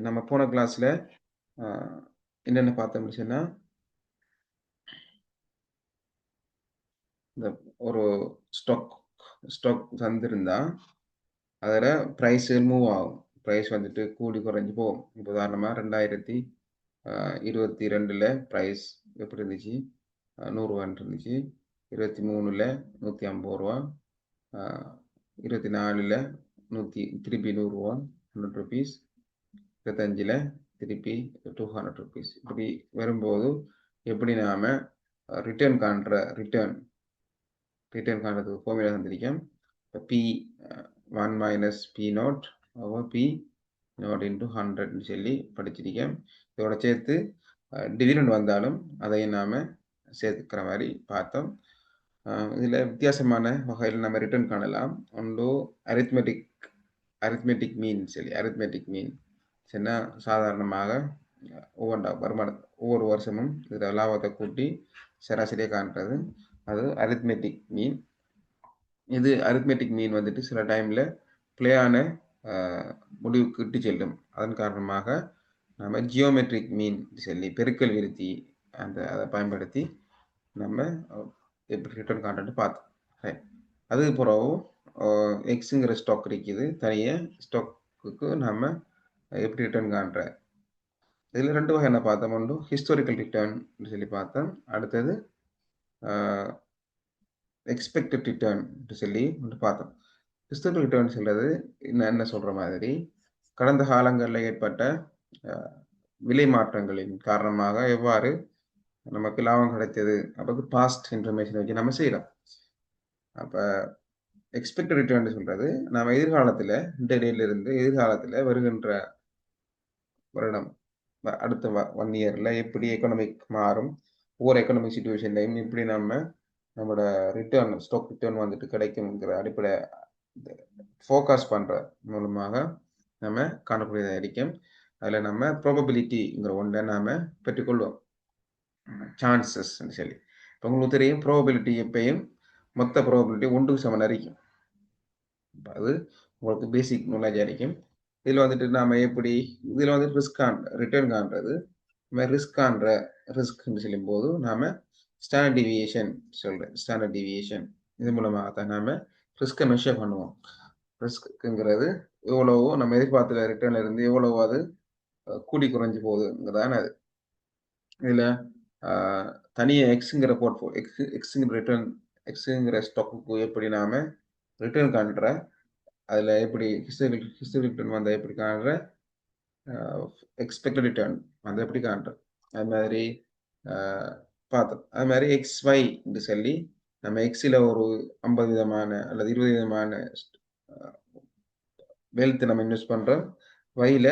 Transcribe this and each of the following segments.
நம்ம போன கிளாஸ்ல என்னென்ன பார்த்தோம்னு சொன்னா இந்த ஒரு ஸ்டாக் ஸ்டாக் தந்திருந்தா அதில் ப்ரைஸ் மூவ் ஆகும். ப்ரைஸ் வந்துட்டு கூடி குறைஞ்சி போகும். இப்போ உதாரணமாக 2022 ப்ரைஸ் எப்படி இருந்துச்சு? 100 இருந்துச்சு. 23 150 ரூபா, 24 திருப்பி 100 ரூபா, 100 ருபீஸ், 25 திருப்பி 200 ருபீஸ். இப்படி வரும்போது எப்படி நாம ரிட்டர்ன் காண்றதுக்கு ஃபார்முலா தந்திருக்கேன். P1 minus P naught over P naught into 100 சொல்லி படிச்சிருக்கேன். இதோட சேர்த்து டிவிடெண்ட் வந்தாலும் அதையும் நாம சேர்த்துக்கிற மாதிரி பார்த்தோம். இதில் வித்தியாசமான வகையில் நம்ம ரிட்டர்ன் காணலாம். ஒன்று அரித்மெட்டிக் மீன் சொன்னா சாதாரணமாக ஒவ்வொரு வருஷமும் இதில் லாபத்தை கூட்டி சராசரியாக காண்றது அது அரித்மெட்டிக் மீன். இது அரித்மெட்டிக் மீன் வந்துட்டு சில டைமில் பிளேயான முடிவுக்கு இட்டு செல்லும். அதன் காரணமாக நம்ம ஜியோமெட்ரிக் மீன் சொல்லி பெருக்கல் விருத்தி அதை பயன்படுத்தி நம்ம எப்படி ரிட்டர்ன் காண்றது பார்த்தோம். அது பிறகு எக்ஸுங்கிற ஸ்டாக் இருக்குது. தனியாக ஸ்டாக்குக்கு நம்ம எப்படி ரிட்டர்ன் காண்ற இதில் 2 வகை என்ன பார்த்தோம். ஒன்று ஹிஸ்டாரிக்கல் ரிட்டர்ன் சொல்லி பார்த்தோம். அடுத்தது எக்ஸ்பெக்டட் ரிட்டர்ன் சொல்லி ஒன்று பார்த்தோம். ஹிஸ்டாரிக்கல் ரிட்டர்ன் சொல்றது என்ன சொல்ற மாதிரி கடந்த காலங்களில் ஏற்பட்ட விலை மாற்றங்களின் காரணமாக எவ்வாறு நமக்கு லாபம் கிடைத்தது அப்போ பாஸ்ட் இன்ஃபர்மேஷன் வச்சு நம்ம செய்யலாம். அப்போ எக்ஸ்பெக்டட் ரிட்டர்ன் சொல்றது நம்ம எதிர்காலத்தில் இந்த டேட்ல எதிர்காலத்தில் வருகின்ற வருடம் அடுத்த 1 இயர்ல எப்படி எக்கனாமிக் மாறும், ஒவ்வொரு எக்கனாமிக் சிச்சுவேஷன்லையும் இப்படி நம்மளோட ஸ்டாக் ரிட்டர்ன் வந்துட்டு கிடைக்கும்ங்கிற அடிப்படை ஃபோகாஸ்ட் பண்ற மூலமாக நம்ம காணக்கூடியதாக இருக்கும். அதில் நம்ம ப்ராபபிலிட்டிங்கிற ஒன்றை நாம பெற்றுக்கொள்வோம். சான்சஸ் சொல்லி இப்போ உங்களுக்கு தெரியும் ப்ராபபிலிட்டி எப்பயும் மொத்த ப்ராபபிலிட்டி 1க்கு சமன் இருக்கும். அது உங்களுக்கு பேசிக் நாலேஜ் இருக்கும். இதில் வந்துட்டு நாம எப்படி இதில் வந்து ரிட்டர்ன் காண்றது ரிஸ்க்னு சொல்லும் போது நாம ஸ்டாண்டர்ட் டிவியேஷன் இது மூலமாக தான் நாம ரிஸ்கை மெஷர் பண்ணுவோம். ரிஸ்க்குங்கிறது எவ்வளவோ நம்ம எதிர்பார்த்த ரிட்டர்ன்ல இருந்து எவ்வளவோ அது கூடி குறைஞ்சு போகுதுங்கிறதான அது. இதுல தனியாக எக்ஸுங்கிற ஸ்டாக்குக்கு எப்படி நாம ரிட்டர்ன் காண்ற அதில் எப்படி ஹிஸ்டரி ரிட்டர்ன் வந்தால் எப்படி காண்ற எக்ஸ்பெக்டட் ரிட்டர்ன் வந்து எப்படி காண்ற அது மாதிரி பார்த்தோம். அது மாதிரி XY என்று சொல்லி நம்ம எக்ஸில் ஒரு 50 விதமான அல்லது 20 விதமான வெல்த் நம்ம இன்வெஸ்ட் பண்றோம். வைல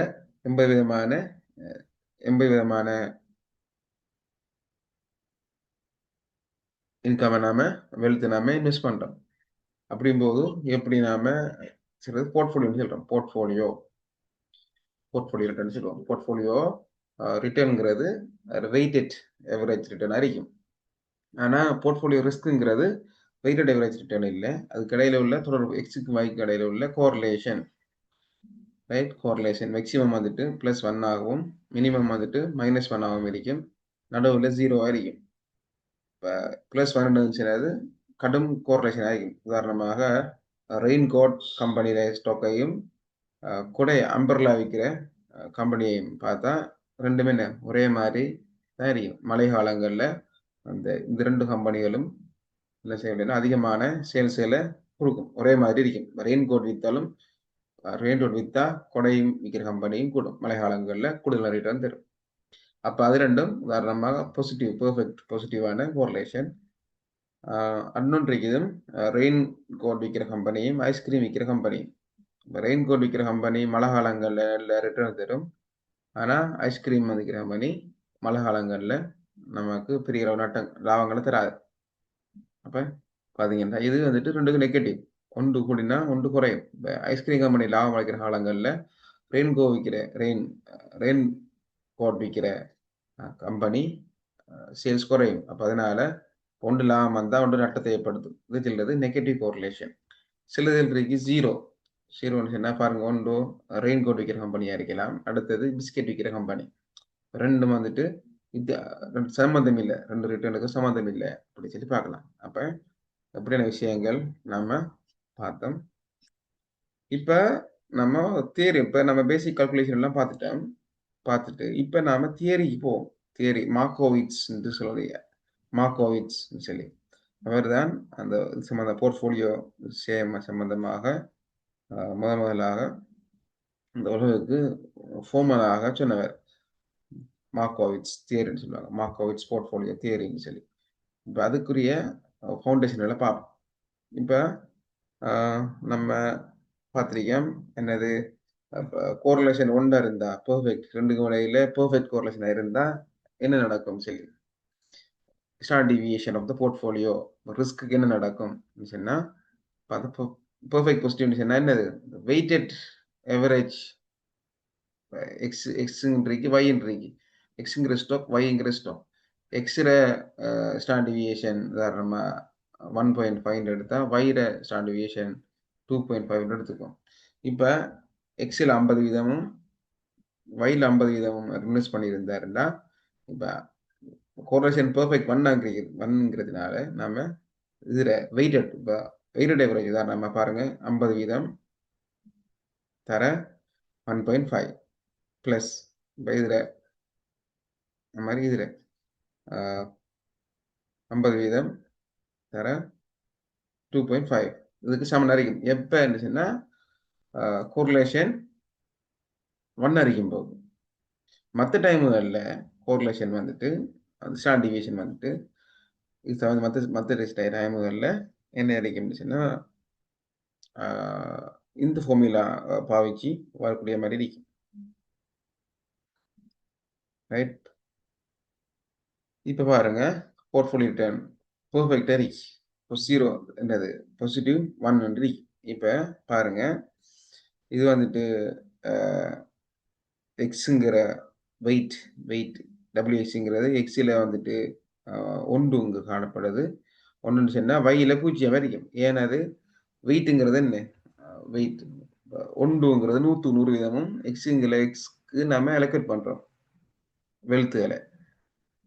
80 விதமான இன்கம் நாம வெல்த் நாம இன்வெஸ்ட் பண்றோம். அப்படிங்கும்போது எப்படி நாம சொல்றது போர்ட்ஃபோலியோன்னு சொல்றோம். போர்ட்ஃபோலியோ ரிட்டர்ன் சொல்லுவோம். போர்ட்ஃபோலியோ ரிட்டர்ன்ங்கிறது வெயிட்டட் எவரேஜ் ரிட்டர்ன் இருக்கும். ஆனா போர்ட்ஃபோலியோ ரிஸ்க்குங்கிறது வெயிட்டட் எவரேஜ் ரிட்டர்ன் இல்லை. அதுக்கு இடையில உள்ள தொடர்பு எக்ஸுக்கு வைக்கு இடையில உள்ள கோரிலேஷன் மேக்சிமம் வந்துட்டு +1 ஆகவும் மினிமம் வந்துட்டு -1 ஆகவும் இருக்கும். நடுவில் 0 இருக்கும். இப்போ +1 இருந்துச்சுன்னா கடும் கோரிலேஷன் ஆகிக்கும். உதாரணமாக ரெயின்கோட் கம்பெனியில ஸ்டாக்கையும் குடை அம்பர்லா விற்கிற கம்பெனியையும் பார்த்தா ரெண்டுமே ஒரே மாதிரி தான் இருக்கும். மழை காலங்களில் இந்த 2 கம்பெனிகளும் என்ன செய்ய அதிகமான சேல்ஸ்களை கொடுக்கும். ஒரே மாதிரி இருக்கும். ரெயின்கோட் விற்றா கொடையும் விற்கிற கம்பெனியும் கூடும். மழை காலங்களில் கூடுதல் ரிட்டர்ன் தரும். அப்போ அது ரெண்டும் உதாரணமாக பாசிட்டிவான கோரிலேஷன். இன்னொன்று இதுவும் ரெயின் கோட் விற்கிற கம்பெனியும் ஐஸ்கிரீம் விற்கிற கம்பெனியும். ரெயின் கோட் விற்கிற கம்பெனி மழை காலங்களில் ரிட்டர்ன் தரும். ஆனால் ஐஸ்கிரீம் விற்கிற கம்பெனி மழை காலங்களில் நமக்கு பெரிய லாபங்களை தராது. அப்போ பார்த்தீங்கன்னா இது வந்துட்டு ரெண்டுக்கும் நெகட்டிவ். ஒன்று கூடினா ஒன்று குறையும். இப்போ ஐஸ்கிரீம் கம்பெனி லாபம் அளிக்கிற காலங்களில் ரெயின் கோட் விற்கிற கம்பெனி சேல்ஸ் குறையும். அப்போ அதனால ஒன்று லாபம் வந்தால் ஒன்று நட்டத்தை ஏற்படுத்தும். இது சொல்றது நெகட்டிவ் கோரிலேஷன். சிலதில் இருக்கு 0 0 சொன்னா பாருங்க, ஒன்று ரெயின் கோட் விற்கிற கம்பெனியா இருக்கலாம், அடுத்தது பிஸ்கெட் விற்கிற கம்பெனி. ரெண்டும் வந்துட்டு இது சம்மந்தம் இல்லை, ரெண்டு ரிட்டர்னுக்கும் சம்மந்தம் இல்லை அப்படி சொல்லி பார்க்கலாம். அப்ப எப்படியான விஷயங்கள் நாம பார்த்தோம். இப்ப நம்ம தியரி, இப்ப நம்ம பேசிக் கால்குலேஷன் எல்லாம் பார்த்துட்டு இப்ப நாம தியரிக்கு போவோம். தியரி மார்கோவிட்ஸ் என்று சொல்லுடைய மார்கோவிட்ஸ் சொல்லி அவர்தான் அந்த சம்பந்த போர்ட்போலியோ சம்பந்தமாக முதலாக இந்த உலகுக்கு ஃபோர்மலாக சொன்னவர். மார்கோவிட்ஸ் தியரின்னு சொல்லுவாங்க, மார்கோவிட்ஸ் போர்ட்போலியோ தியரின்னு சொல்லி. இப்போ அதுக்குரிய ஃபவுண்டேஷன்களை பார்ப்போம். இப்போ நம்ம பார்த்திருக்கோம் என்னது, கோரிலேஷன் ஒன்றா இருந்தா பெர்ஃபெக்ட், ரெண்டுக்கு இடையில பெர்ஃபெக்ட் கோரிலேஷன் இருந்தா என்ன நடக்கும் சொல்லி. Standard deviation of the portfolio ரிஸ்க்கு என்ன நடக்கும் சொன்னா, பெர்ஃபெக்ட் பொசிட்டிவ் சொன்னா என்னது, வெயிட்டட் எவரேஜ் எக்ஸுன்றிக்கு ஒய்ன்றிக்கு, எக்ஸுங்கிற ஸ்டாக் ஒய்ங்கிற ஸ்டாக். எக்ஸில் ஸ்டாண்டர்ட் டிவியேஷன் உதாரணமாக 1.5 எடுத்தால் ஒய்ல ஸ்டாண்டர்ட் டிவியேஷன் 2.5 எடுத்துக்கும். இப்போ எக்ஸில் 50 வீதமும் ஒய்ல 50 வீதமும் இன்வெஸ்ட் பண்ணியிருந்தாருன்னா, இப்போ கோரிலேஷன் பெர்ஃபெக்ட் ஒன்னுங்கிறதுனால நம்ம இதில் வெயிட்டட், இப்போ வெயிட்டட் எவரேஜ் தான் நம்ம பாருங்க, 50 வீதம் தர 1.5 ப்ளஸ் இப்போ இதில் இந்த மாதிரி இதில் 50 வீதம் தர 2.5 இதுக்கு சமன் அறிக்கும். எப்போ இருந்துச்சுன்னா கோரிலேஷன் 1 அறிக்கும் போது. மற்ற டைமுகளில் கோரிலேஷன் வந்துட்டு ஸ்டாண்டர்ட் டிவியேஷன் வந்துட்டு இது மற்ற டைமுகளில் என்ன அறிக்கும்னுச்சுன்னா இந்த ஃபார்முலா பாவிச்சு வரக்கூடிய மாதிரி இருக்கும். ரைட். இப்போ பாருங்க, போர்ட்ஃபோலியோ ரிட்டர்ன் பெர்ஃபெக்டாக இருக்கு. இப்போ 0 என்னது பாசிட்டிவ் 1 இருக்கு. இப்போ பாருங்க, இது வந்துட்டு எக்ஸுங்கிற வெயிட் டபிள்யூஎஸ்ங்கிறது எக்ஸில் வந்துட்டு 1 இங்கே காணப்படுது. 1ன்னு சொன்னால் வையில் 0 வரைக்கும். ஏன்னா அது வெயிட்டுங்கிறது என்ன, வெயிட் 1ங்கிறது 100 வீதமும் எக்ஸுக்கு நம்ம அலோகேட் பண்ணுறோம் வெல்த்துகளை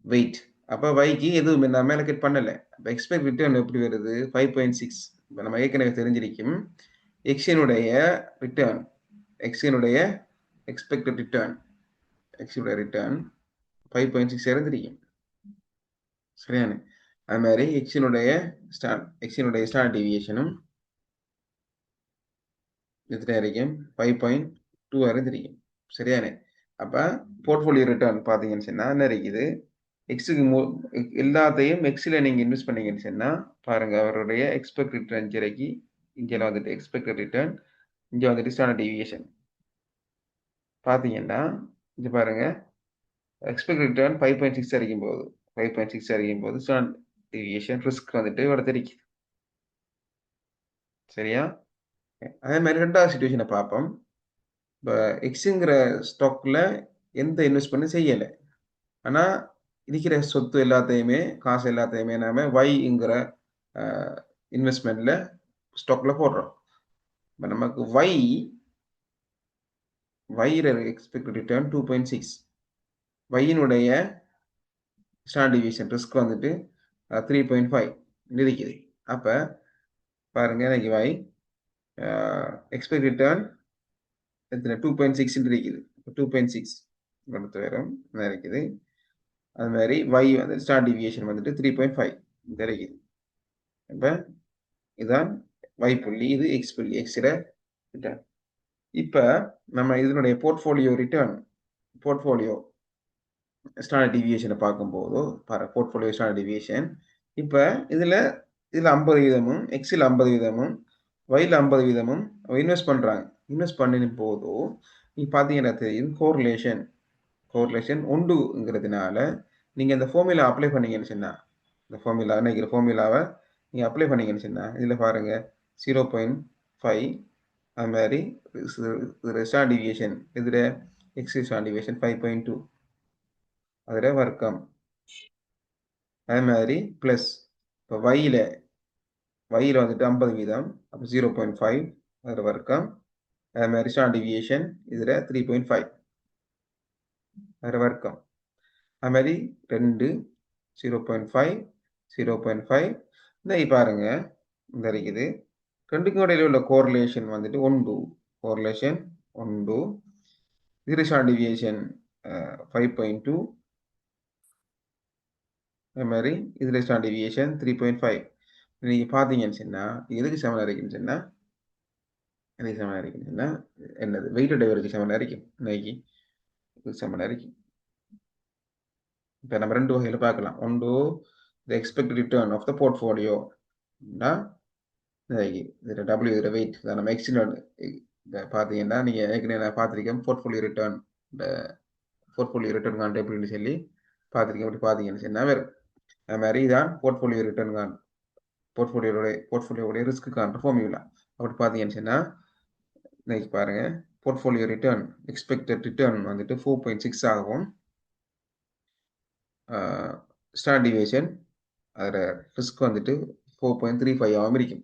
வெயிட். அப்போ வைக்கு எதுவும் நம்ம அலோகேட் பண்ணலை. அப்போ எக்ஸ்பெக்ட் ரிட்டர்ன் எப்படி வருது, 5.6. இப்போ நம்ம ஏற்கனவே தெரிஞ்சிருக்கும் எக்ஸினுடைய ரிட்டர்ன், எக்ஸினுடைய எக்ஸ்பெக்டட் ரிட்டர்ன், எக்ஸினுடைய ரிட்டர்ன் 5.6 இருந்திருக்கும். சரியானு. அது மாதிரி எக்ஸினுடைய ஸ்டாண்டர்ட் டிவியேஷனும் எத்தனை இருக்கும், 5.2 இருந்திருக்கும். சரியானே. அப்போ போர்ட்ஃபோலியோ ரிட்டர்ன் பார்த்தீங்கன்னு சொன்னால் என்ன இருக்குது, எக்ஸுக்கு எல்லாத்தையும் எக்ஸில் நீங்கள் இன்வெஸ்ட் பண்ணீங்கன்னு சொன்னால் பாருங்க, அவருடைய எக்ஸ்பெக்ட் ரிட்டர்ன் இன்றைக்கு இங்கே வந்துட்டு எக்ஸ்பெக்டட் ரிட்டர்ன், இங்கே வந்துட்டு ஸ்டாண்டர்ட் டிவியேஷன் பார்த்தீங்கன்னா இங்கே பாருங்க, எக்ஸ்பெக்ட் ரிட்டர்ன் 5.6 அடிக்கும் போது 5.6 அடிக்கும் போது ஸ்டாண்டர்ட் டிவியேஷன் ரிஸ்க் வந்துட்டு இவ்வளோ தெரிவிக்குது. சரியா. அதே மாதிரி ரெண்டாவது சிச்சுவேஷனை பார்ப்போம். இப்போ எக்ஸுங்கிற ஸ்டாக்ல எந்த இன்வெஸ்ட்மெண்ட்டும் செய்யலை, ஆனால் இருக்கிற சொத்து எல்லாத்தையுமே காசு எல்லாத்தையுமே நாம ஒய்ங்கிற இன்வெஸ்ட்மெண்ட்ல ஸ்டாக்ல போடுறோம். இப்போ நமக்கு ஒய்ல எக்ஸ்பெக்டட் ரிட்டர்ன் 2.6, ஒய்யினுடைய ஸ்டாண்டர்ட் டிவியேஷன் ரிஸ்க் வந்துட்டு 3.5 இருக்குது. அப்போ பாருங்க, எனக்கு ஒய் எக்ஸ்பெக்ட் ரிட்டர்ன் எத்தனை 2.6 இருக்குது. 2.6 கொடுத்து வரும் இருக்குது. அது மாதிரி ஒய் வந்து ஸ்டாண்டர்ட் டிவியேஷன் வந்துட்டு 3.5 இருக்குது. இப்போ இதுதான் ஒய் புள்ளி, இது எக்ஸ் புள்ளி, எக்ஸில் ரிட்டர்ன். இப்போ நம்ம இதனுடைய போர்ட்ஃபோலியோ ஸ்டாண்டர்ட் டிவியேஷனை பார்க்கும்போது போர்ட்ஃபோலியோ ஸ்டாண்டர்ட் டிவியேஷன் இப்போ இதில் 50 வீதமும் எக்ஸில் 50 வீதமும் ஒயில் 50 வீதமும் இன்வெஸ்ட் பண்ணுறாங்க. இன்வெஸ்ட் பண்ணின போதோ நீ பார்த்தீங்கன்னா தெரியும் கோரிலேஷன் உண்டுங்கிறதுனால நீங்கள் இந்த ஃபார்முலா அப்ளை பண்ணீங்கன்னு சொன்னால், இந்த ஃபார்முலா நினைக்கிற ஃபார்முலாவை நீங்கள் அப்ளை பண்ணீங்கன்னு சொன்னால் இதில் பாருங்கள் 0.5, அது மாதிரி ஸ்டாண்டர்ட் டிவியேஷன் இதில் எக்ஸ் ஸ்டாண்டர்ட் டிவியேஷன் 5.2 அதில் வர்க்கம். அதே மாதிரி ப்ளஸ் இப்போ ஒய்யில் வந்துட்டு 50 வீதம், அப்போ 0.5 அதில் வர்க்கம், அதே மாதிரி ஸ்டாண்டர்ட் டிவியேஷன் இதில் 3.5 வேறு வர்க்கம். அது மாதிரி 2 0.5 0.5 இந்த பாருங்க இந்த இருக்குது ரெண்டுக்கும் இடையில உள்ள கோரிலேஷன் வந்துட்டு 1 கோரிலேஷன் 1 இது ஸ்டாண்டர்ட் டிவியேஷன் 5.2 அது மாதிரி இதில் ஸ்டாண்டர்ட் டிவியேஷன் 3.5 நீங்கள் பார்த்தீங்கன்னு சொன்னால் எதுக்கு சமனாக இருக்குன்னு சொன்னால் எதுக்கு சமனாக இருக்குன்னு சொன்னால் என்னது வெயிட் டைவருக்கு சமனாக இருக்கும் இன்னைக்கு இது சமனாக இருக்கும். இப்போ நம்ம ரெண்டு வகையில் பார்க்கலாம். ஒன்று the expected return of the portfolio இதில் டபிள்யூ இதில் வெயிட் இதை நம்ம எக்ஸ்டர்னல் இதை பார்த்தீங்கன்னா நீங்கள் ஏற்கனவே நான் பார்த்துருக்கேன் போர்ட்ஃபோலியோ ரிட்டர்ன் இந்த போர்ட்ஃபோலியோ ரிட்டர்ன் கான் எப்படின்னு சொல்லி பார்த்துருக்கேன். அப்படி பார்த்தீங்கன்னு சொன்னால் வேறு அது மாதிரி தான் போர்ட்ஃபோலியோ ரிட்டர்ன் கான் போர்ட்ஃபோலியோடைய ரிஸ்க்கு காண்ற ஃபார்முலா. அப்படி பார்த்தீங்கன்னு சொன்னால் இன்னைக்கு பாருங்கள் போர்ட்ஃபோலியோ ரிட்டர்ன் எக்ஸ்பெக்டட் ரிட்டர்ன் வந்துட்டு 4.6 ஆகவும் ஸ்டாண்டர்ட் டிவியேஷன் அதில் ரிஸ்க் வந்துட்டு 4.35 ஆகும் இருக்கும்.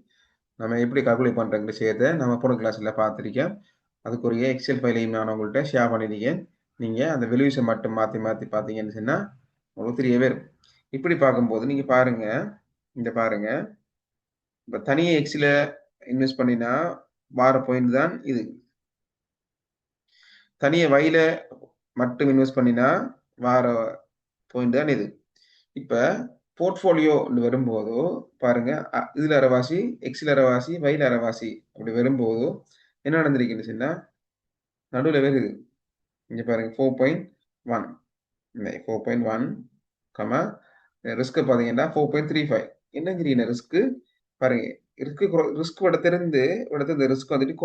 நம்ம எப்படி கால்குலேட் பண்ணுறங்கிற விஷயத்தை நம்ம போன கிளாஸில் பார்த்துருக்கேன். அதுக்குரிய எக்ஸல் ஃபைலையும் நான் உங்கள்கிட்ட ஷேர் பண்ணியிருக்கேன். நீங்கள் அந்த வெல்யூஸை மட்டும் மாற்றி மாற்றி பார்த்தீங்கன்னு சொன்னால் உங்களுக்கு தெரியவே இருக்கும். இப்படி பார்க்கும்போது நீங்கள் பாருங்கள் இந்த பாருங்கள் இப்போ தனியாக எக்ஸில் இன்வெஸ்ட் பண்ணினா வார பாயிண்ட் தான் இது. தனியாக வயல மட்டும் இன்வெஸ்ட் பண்ணினா வார பாயிண்ட் தான் இது. இப்போ போர்ட்ஃபோலியோ வரும்போது பாருங்க இதுல அரைவாசி எக்ஸில் அரைவாசி வயல அரைவாசி அப்படி வரும்போது என்ன நடந்திருக்குன்னு சொன்னா நடுவில் வருது இங்க பாருங்க 4.1 4.1 கமா ரிஸ்க் பார்த்தீங்கன்னா 4.35 என்ன ரிஸ்க் பாருங்க ரிஸ்க் இடத்திலிருந்து இந்த ரிஸ்க் வந்துட்டு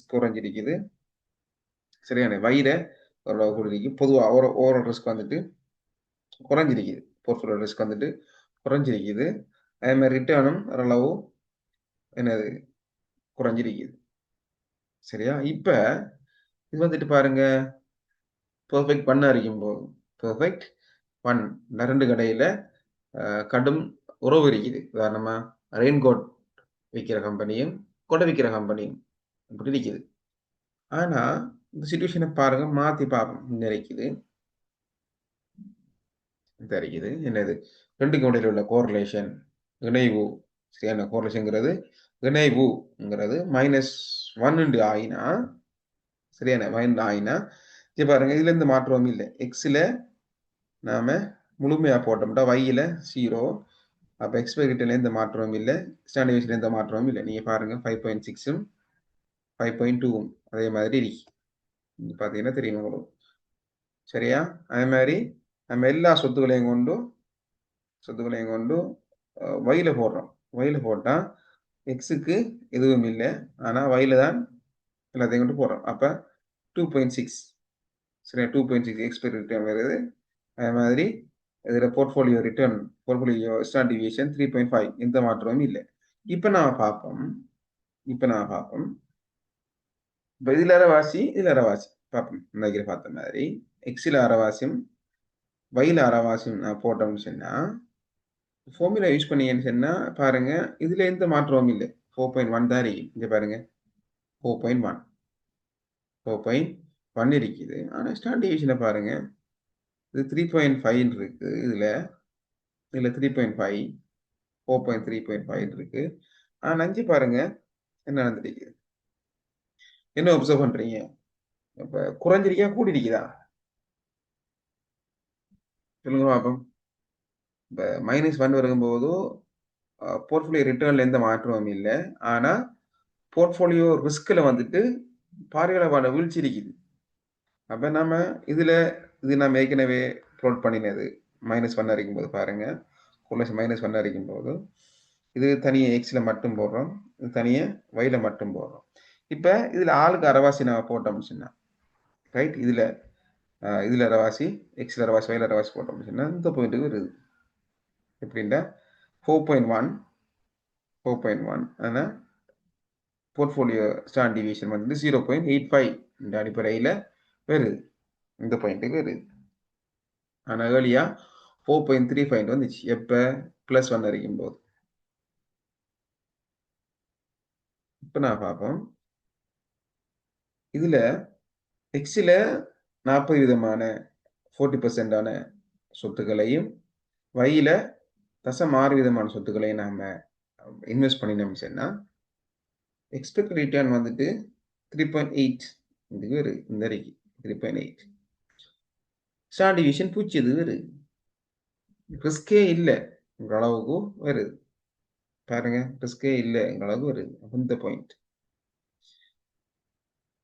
குறைஞ்சிருக்குது சரியான வயிற ஓரளவு கூடிருக்கு. பொதுவாக ஓவரால் ரிஸ்க் வந்துட்டு குறைஞ்சிருக்குது. போர்ட்ஃபோலியோ ரிஸ்க் வந்துட்டு குறைஞ்சிருக்குது. அதே மாதிரி ரிட்டர்னும் ஓரளவு என்னது குறைஞ்சிருக்குது. சரியா? இப்போ இது வந்துட்டு பாருங்க பெர்ஃபெக்ட் பண்ண இருக்கும் போது பெர்ஃபெக்ட் ஒன் ரெண்டு கடையில் கடும் உறவு இருக்குது. உதாரணமா ரெயின்கோட் விற்கிற கம்பெனியும் கொடை விற்கிற கம்பெனியும் இப்படி இருக்குது. ஆனால் இந்த சுச்சுவேஷனை பாருங்க மாற்றி பார்ப்போம். இந்த இருக்குது என்னது ரெண்டுக்கு இடையில உள்ள கோரிலேஷன் இணைவு சரியான கோரிலேஷன்ங்கிறது இணைவுங்கிறது -1 ஆயினா சரியான ஆயினா இது பாருங்க இதுல இருந்து மாற்றமும் இல்லை. எக்ஸில் நாம முழுமையா போட்டோம்னா வையில 0 அப்போ எக்ஸ்பெக்டட்ல எந்த மாற்றமும் இல்லை. ஸ்டாண்டர்ட் எந்த மாற்றமும் இல்லை. நீங்க பாருங்க 5.6ம் 5.2ம் அதே மாதிரி இருக்கு. நீங்க பார்த்தீங்கன்னா தெரியும் உங்களுக்கு. சரியா? அதே மாதிரி நம்ம எல்லா சொத்துக்களையும் கொண்டு வயில போடுறோம். வயில போட்டா எக்ஸுக்கு எதுவும் இல்லை. ஆனால் வயில தான் எல்லாத்தையும் கொண்டு போடுறோம். அப்போ 2.6 சரியா 2.6 எக்ஸ்பெக்ட் ரிட்டர்ன் வருது. அதே மாதிரி இதில் போர்ட்ஃபோலியோ ஸ்டாண்டர்ட் டிவியேஷன் 3.5 எந்த மாற்றமும் இல்லை. இப்போ நான் பார்ப்போம் இப்போ இதில் அரைவாசி பார்ப்போம். இந்த பார்த்த மாதிரி எக்ஸில் அரைவாசியும் வயில அரைவாசியும் நான் போட்டோம்னு சொன்னால் ஃபார்முலா யூஸ் பண்ணீங்கன்னு சொன்னால் பாருங்க இதில் எந்த மாற்றமும் இல்லை. 4.1 தான் இருக்கு. இங்கே பாருங்க 4.1 இருக்குது. ஆனால் ஸ்டாண்டர்ட் டிவியேஷனை பாருங்க இது 3.5 இருக்கு. இதில் 3.5 4.3.5 இருக்கு. ஆனால் அஞ்சு பாருங்க என்ன நடந்துருக்கு. என்ன அப்சர்வ் பண்றீங்க? இப்போ குறைஞ்சிருக்கா கூடிருக்குதா சொல்லுங்க பாப்போம். இப்போ -1 வரும்போது போர்ட்ஃபோலியோ ரிட்டர்ன்ல எந்த மாற்றமும் இல்லை. ஆனால் போர்ட்ஃபோலியோ ரிஸ்கில் வந்துட்டு பாரியளவான வீழ்ச்சி இருக்குது. அப்போ நம்ம இது நம்ம ஏற்கனவே ப்ளோட் பண்ணினது -1 இருக்கும்போது பாருங்க -1 இருக்கும்போது இது தனியாக எக்ஸில் மட்டும் போடுறோம். இது தனியாக வயில மட்டும் போடுறோம். இப்போ இதில் ஆளுக்கு அரைவாசி நம்ம போட்டோம்னு சொன்னால் ரைட் இதில் அரைவாசி எக்ஸில் அரைவாசி வயல அரைவாசி போட்டோம்னு சொன்னால் இந்த பாயிண்ட்டுக்கு வருது. எப்படின்னா 4.1 ஆனால் போர்ட்ஃபோலியோ ஸ்டாண்டர்ட் டிவியேஷன் வந்து 0.85 இந்த அடிப்படையில் வருது. இந்த பாயிண்ட்டுக்கு வருது. ஆனால் ஏர்லியா 4.35 வந்துச்சு. எப்போ +1 இருக்கும் போது. இப்போ நான் பார்ப்போம் இதுல எக்ஸில் 40% 40% சொத்துக்களையும் வையில 0.6% சொத்துக்களையும் நாம இன்வெஸ்ட் பண்ணினோம் சொன்னா எக்ஸ்பெக்ட் ரிட்டர்ன் வந்துட்டு 3.8 இதுக்கு வரும் இந்த அறிக்கை 3.8 ஸ்டார் டிவிஷன் பூச்சியது வரும் ரிஸ்கே இல்லை அளவுக்கு வருது பாருங்க ரிஸ்கே இல்லை அளவுக்கு வருது இந்த பாயிண்ட்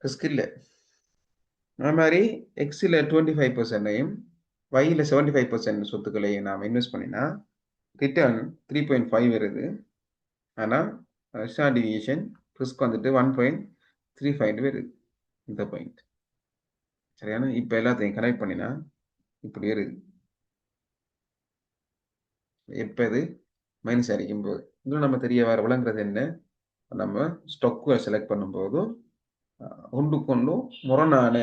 ரிஸ்க் இல்லை அது மாதிரி எக்ஸில் 25%ஐயும் வையில் 75% சொத்துக்களையும் நாம் இன்வெஸ்ட் பண்ணினா ரிட்டர்ன் 3.5 வருது ஆனால் ஸ்டார் டிவியேஷன் ரிஸ்க் வந்துட்டு 1.35 வருது இந்த பாயிண்ட் சரியான இப்போ எல்லாத்தையும் கனெக்ட் பண்ணினா இப்படி வருது எப்போ இது மைனஸ் அடிக்கும் போது இன்னும் நம்ம தெரிய வர விளங்குறது என்ன நம்ம ஸ்டாக்கை செலக்ட் பண்ணும்போது ஒன்றுக்கொன்றும் முரணான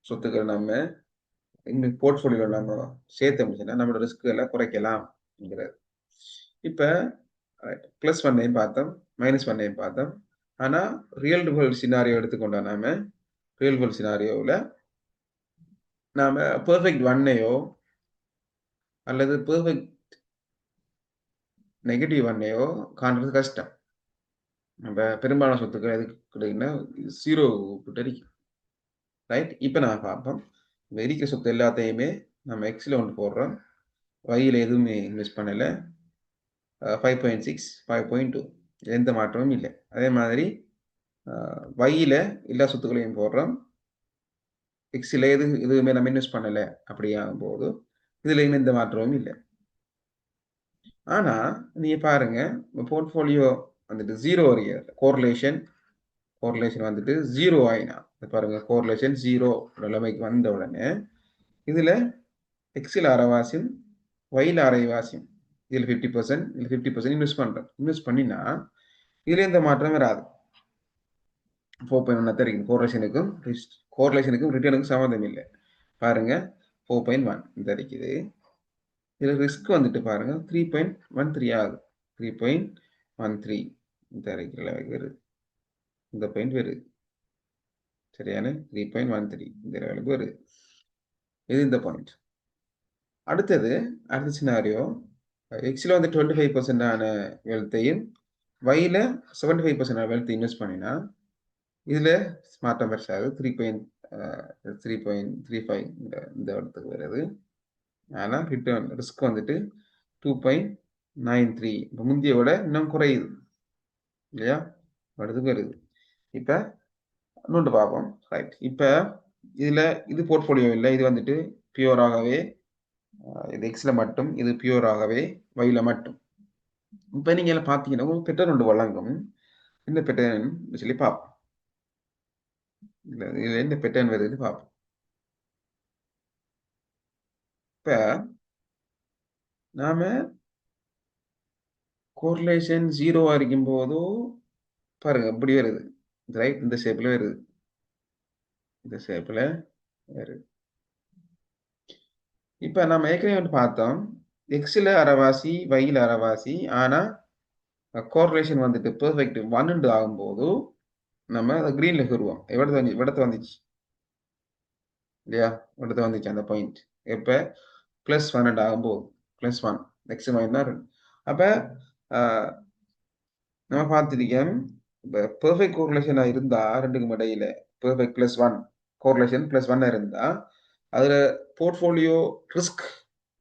சொத்துக்கள் நம்ம இந்த போர்ட்ஃபோலியோ நம்ம சேர்த்தோம்னா நம்மளோட ரிஸ்க் எல்லாம் குறைக்கலாம்ங்கிறது இப்போ +1 பார்த்தோம் -1 பார்த்தோம் ஆனால் ரியல் வேர்ல்ட் சினாரியோ எடுத்துக்கொண்டா நாம ரியல் வேர்ல்ட் சினாரியோவில் நாம பெர்ஃபெக்ட் 1ஐயோ அல்லது பெர்ஃபெக்ட் நெகட்டிவ் 1ஐயோ காண்றது கஷ்டம் நம்ம பெரும்பாலான சொத்துக்கள் எதுக்கு கிடைக்குன்னா 0 கிட்ட இருக்கும் ரைட் இப்போ நான் பார்ப்போம் இருக்கிற சொத்து எல்லாத்தையுமே நம்ம எக்ஸில் ஒன்று போடுறோம் வையில் எதுவுமே இன்வெஸ்ட் பண்ணலை 5.6 5.2 எந்த மாற்றமும் இல்லை அதே மாதிரி வையில் எல்லா சொத்துக்களையும் போடுறோம் எக்ஸில் எதுவுமே நம்ம இன்வெஸ்ட் பண்ணலை அப்படி ஆகும்போது இதில் எந்த மாற்றமும் இல்லை ஆனால் நீங்கள் பாருங்க போர்ட்ஃபோலியோ வந்துட்டு 0 வரையாது கோரிலேஷன் வந்துட்டு 0 ஆயினா பாருங்க கோரிலேஷன் 0 நிலைமைக்கு வந்த உடனே இதில் எக்ஸில் அரைவாசியும் வையில் அரைவாசியும் இதில் 50% இதில் 50% இன்வெஸ்ட் பண்ணுறோம் இன்வெஸ்ட் பண்ணினா இதில் எந்த மாற்றம் வராது 4.1 தெரியும் கோரிலேஷனுக்கும் ரிட்டர்னுக்கும் சம்மந்தம் இல்லை பாருங்க 4.1 இந்த இருக்குது இதில் ரிஸ்க் வந்துட்டு பாருங்க 3.13 ஆகுது 3.13 இந்த அறிக்கையில் வருது இந்த பாயிண்ட் வருது சரியான 3.13 இந்த லெவலுக்கு வருது இது இந்த பாயிண்ட் அடுத்த சினாரியோ எக்ஸில் வந்து 25% வெல்த்தையும் வையில் 75% வெல்த் இன்வெஸ்ட் பண்ணினா இதில் மாற்றம் பெருசாகுது 3.35 இந்த இடத்துக்கு வருது ஆனால் ரிட்டர்ன் ரிஸ்க் வந்துட்டு 2.93 இப்போ முந்தைய விட இன்னும் குறையுது இல்லையா அடுத்துக்கு வருது இப்போ இன்னொன்று பார்ப்போம் ரைட் இப்போ இதில் இது போர்ட்ஃபோலியோ இல்லை இது வந்துட்டு பியூராகவே இது எக்ஸில் மட்டும் இது பியூராகவே வையில் மட்டும் இப்போ நீங்கள் பார்த்தீங்கன்னா உங்களுக்கு பெட்டர் ஒன்று வழங்கும் இந்த பெட்டர்ன் சொல்லி பார்ப்போம் இதில் எந்த பெட்டர்ன் வருதுன்னு பார்ப்போம் இப்போ நாம கோரிலேஷன் 0 இருக்கும் போது பாருங்க இப்படி வருது ரைட் இந்த ஷேப்ல வருது இந்த ஷேப்ல வருது இப்போ நம்ம ஏற்கனவே வந்து பார்த்தோம் எக்ஸில் அரைவாசி வையில் அரைவாசி ஆனால் கோரிலேஷன் வந்துட்டு பெர்ஃபெக்ட் 1 ஆகும்போது நம்ம அதை க்ரீனில் வருவோம் விடத்தை வந்துச்சு இல்லையா விடத்தை வந்துச்சு அந்த பாயிண்ட் எப்போ +12 ஆகும்போது +1 நெக்ஸ்ட் பாயிண்ட் தான் அப்போ நம்ம பார்த்துருக்கோம் இப்போ பெர்ஃபெக்ட் கோரிலேஷனாக இருந்தால் ரெண்டுக்கும் இடையில பெர்ஃபெக்ட் +1 கோரிலேஷன் +1 இருந்தால் அதில் போர்ட்ஃபோலியோ ரிஸ்க்